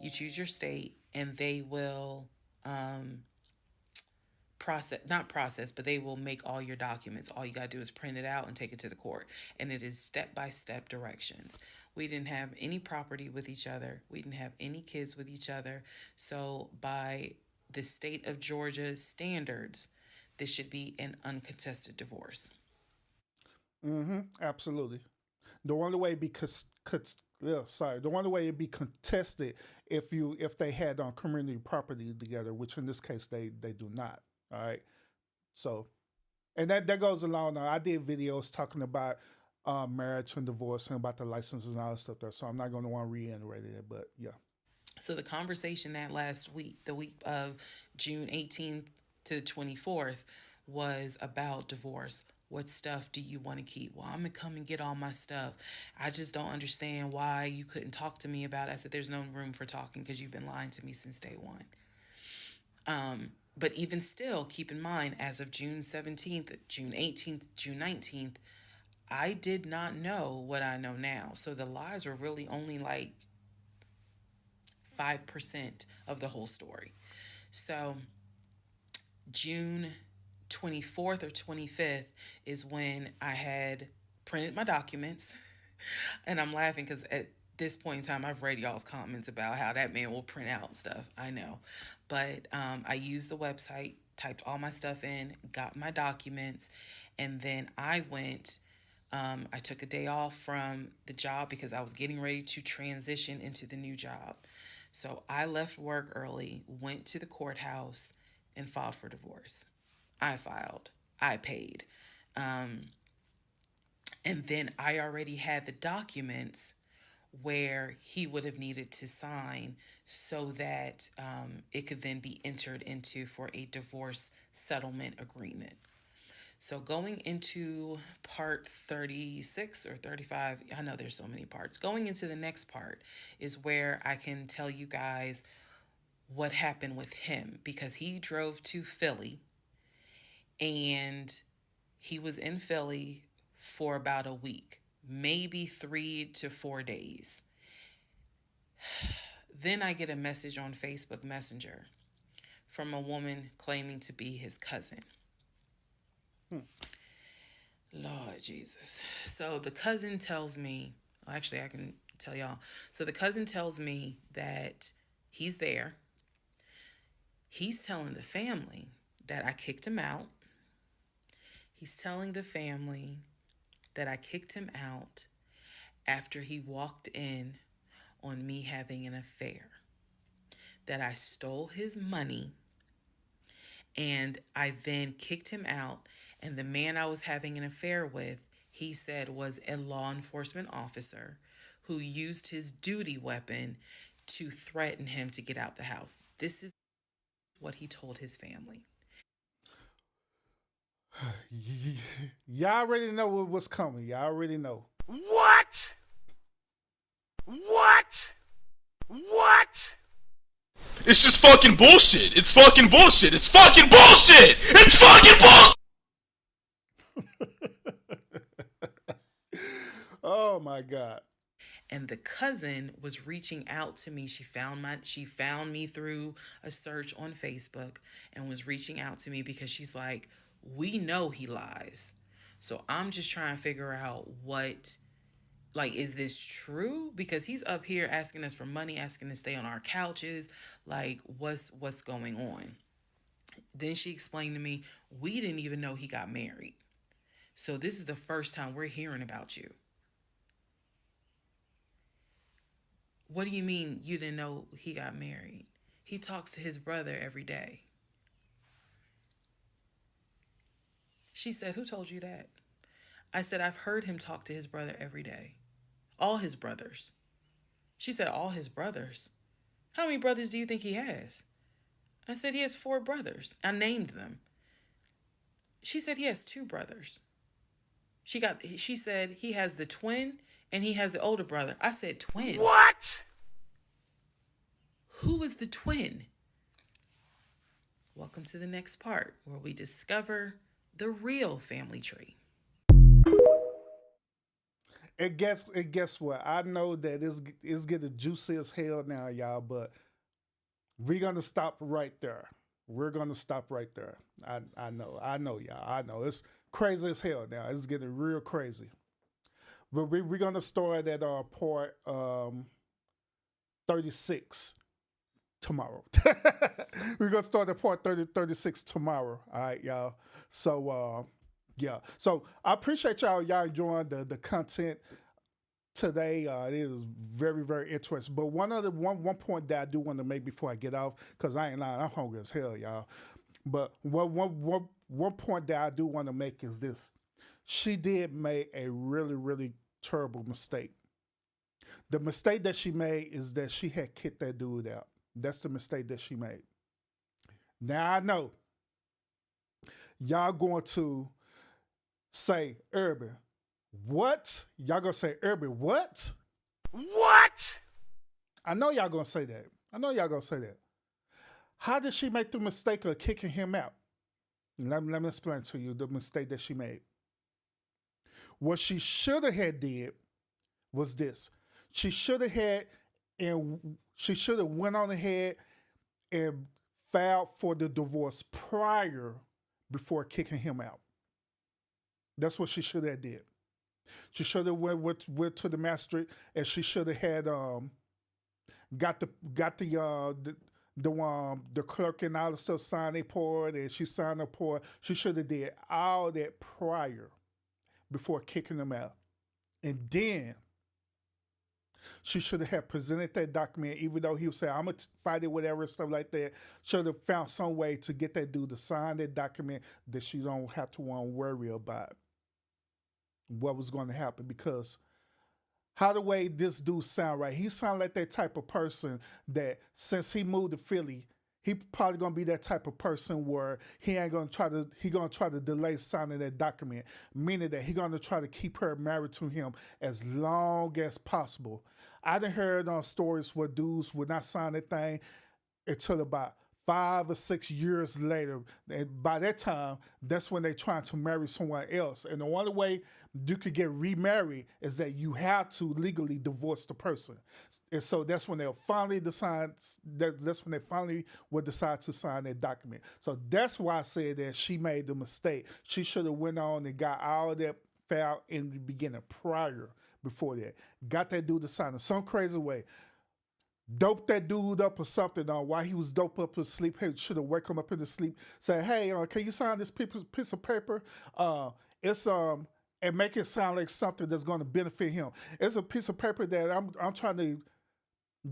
You choose your state, and they will but they will make all your documents. All you got to do is print it out and take it to the court. And it is step-by-step directions. We didn't have any property with each other. We didn't have any kids with each other. So by the state of Georgia's standards, this should be an uncontested divorce. Absolutely. The only way the only way it'd be contested if they had on community property together, which in this case they do not. All right. So, and that goes along. I did videos talking about marriage and divorce and about the licenses and all that stuff there. So I'm not going to want to reiterate it, but yeah. So the conversation that last week, the week of June 18th to the 24th, was about divorce. What stuff do you want to keep? Well, I'm going to come and get all my stuff. I just don't understand why you couldn't talk to me about it. I said, there's no room for talking because you've been lying to me since day one. But even still, keep in mind, as of June 17th, June 18th, June 19th, I did not know what I know now. So the lies were really only like 5% of the whole story. So June 24th or 25th is when I had printed my documents. And I'm laughing because at this point in time, I've read y'all's comments about how that man will print out stuff. I know. But I used the website, typed all my stuff in, got my documents, and then I went. I took a day off from the job because I was getting ready to transition into the new job. So I left work early, went to the courthouse, and filed for divorce. I filed. I paid. And then I already had the documents where he would have needed to sign so that it could then be entered into for a divorce settlement agreement. So going into part 36 or 35, I know there's so many parts. Going into the next part is where I can tell you guys what happened with him, because he drove to Philly and he was in Philly for about a week, maybe 3 to 4 days. Then I get a message on Facebook Messenger from a woman claiming to be his cousin. Lord Jesus. So the cousin tells me, well, actually I can tell y'all. So the cousin tells me that he's there. He's telling the family that I kicked him out. He's telling the family that I kicked him out after he walked in on me having an affair, that I stole his money, and I then kicked him out. And the man I was having an affair with, he said, was a law enforcement officer who used his duty weapon to threaten him to get out the house. This is what he told his family. Y'all already know what's coming. Y'all already know. What? What? What? It's just fucking bullshit. It's fucking bullshit. It's fucking bullshit. It's fucking bullshit. Oh my God. And the cousin was reaching out to me. She found me through a search on Facebook and was reaching out to me because she's like, we know he lies. So I'm just trying to figure out is this true? Because he's up here asking us for money, asking to stay on our couches. Like, what's going on? Then she explained to me, we didn't even know he got married. So this is the first time we're hearing about you. What do you mean you didn't know he got married? He talks to his brother every day. She said, who told you that? I said, I've heard him talk to his brother every day. All his brothers. She said, all his brothers? How many brothers do you think he has? I said, he has 4 brothers. I named them. She said, he has 2 brothers. She said, he has the twin and he has the older brother. I said, twin? What? Who is the twin? Welcome to the next part where we discover the real family tree. And guess what? I know that it's getting juicy as hell now, y'all, but we're gonna stop right there. We're gonna stop right there. I know, y'all. I know it's crazy as hell now. It's getting real crazy. But we're gonna start at part 36 tomorrow. We're gonna start at part 36 tomorrow. All right, y'all. So yeah. So I appreciate y'all enjoying the content today. It is very, very interesting. But one point that I do want to make before I get off, because I ain't lying, I'm hungry as hell, y'all. But one point that I do want to make is this. She did make a really, really terrible mistake. The mistake that she made is that she had kicked that dude out. That's the mistake that she made. Now I know y'all going to say, Urban, what? Y'all gonna say, Urban, what? What? I know y'all gonna say that. How did she make the mistake of kicking him out? Let me explain to you the mistake that she made. What she should have had did was this. She should have went on ahead and filed for the divorce before kicking him out. That's what she should have did. She should have went to the magistrate, and she should have had got the clerk and all the stuff signed a part, and she signed a part. She should have did all that prior before kicking him out, and then she should have presented that document, even though he would say, I'm going to fight it, whatever, stuff like that. Should have found some way to get that dude to sign that document that she don't have to worry about what was going to happen. Because how the way this dude sound, right? He sound like that type of person that since he moved to Philly, he probably gonna be that type of person where he gonna try to delay signing that document, meaning that he gonna try to keep her married to him as long as possible. I done heard on stories where dudes would not sign that thing until about 5 or 6 years later. And by that time, that's when they're trying to marry someone else. And the only way you could get remarried is that you have to legally divorce the person. And so that's when they'll finally decide, that's when they finally will decide to sign that document. So that's why I said that she made the mistake. She should have went on and got all that filed in the beginning prior before that. Got that dude to sign in some crazy way. Dope that dude up or something while he was dope up to sleep. Hey, should have wake him up in his sleep. Say, hey, can you sign this piece of paper? It's and make it sound like something that's going to benefit him. It's a piece of paper that I'm trying to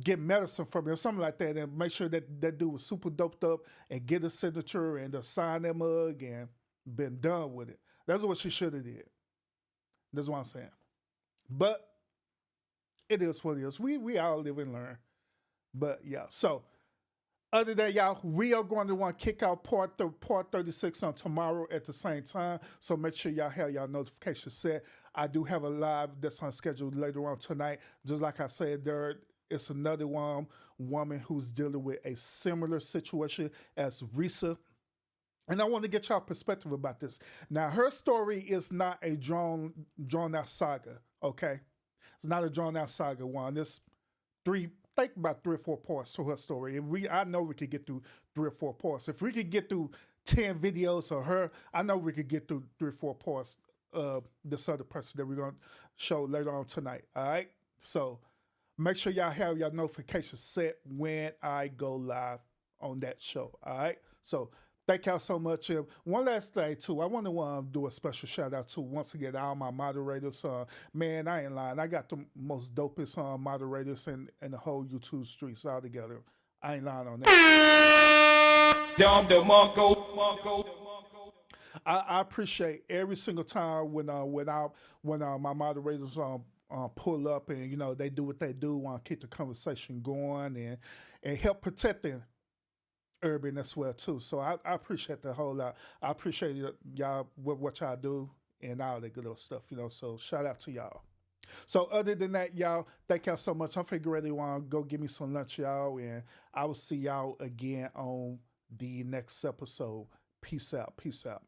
get medicine from it or something like that, and make sure that that dude was super doped up and get a signature and to sign that mug and been done with it. That's what she should have did. That's what I'm saying. But it is what it is. We all live and learn. But yeah, so other than that, y'all, we are going to want to kick out part 36 on tomorrow at the same time. So make sure y'all have y'all notifications set. I do have a live that's on schedule later on tonight. Just like I said, there it's another woman who's dealing with a similar situation as Risa. And I want to get y'all perspective about this. Now, her story is not a drawn out saga, okay? It's not a drawn out saga one. There's think about 3 or 4 parts to her story. And I know we could get through 3 or 4 parts. If we could get through 10 videos of her, I know we could get through 3 or 4 parts of this other person that we're going to show later on tonight, all right? So make sure y'all have your notifications set when I go live on that show, all right? So thank y'all so much. One last thing, too. I want to do a special shout-out to, once again, all my moderators. Man, I ain't lying. I got the most dopest moderators in the whole YouTube streets all together. I ain't lying on that. Dom DeMarco. I appreciate every single time when my moderators pull up and, you know, they do what they do, want to keep the conversation going and help protecting urban as well too. So I appreciate the whole lot. I appreciate y'all what y'all do and all that good little stuff, you know. So shout out to y'all. So other than that, y'all, thank y'all so much. I'm figuring ready to go give me some lunch, y'all, and I will see y'all again on the next episode. Peace out. Peace out.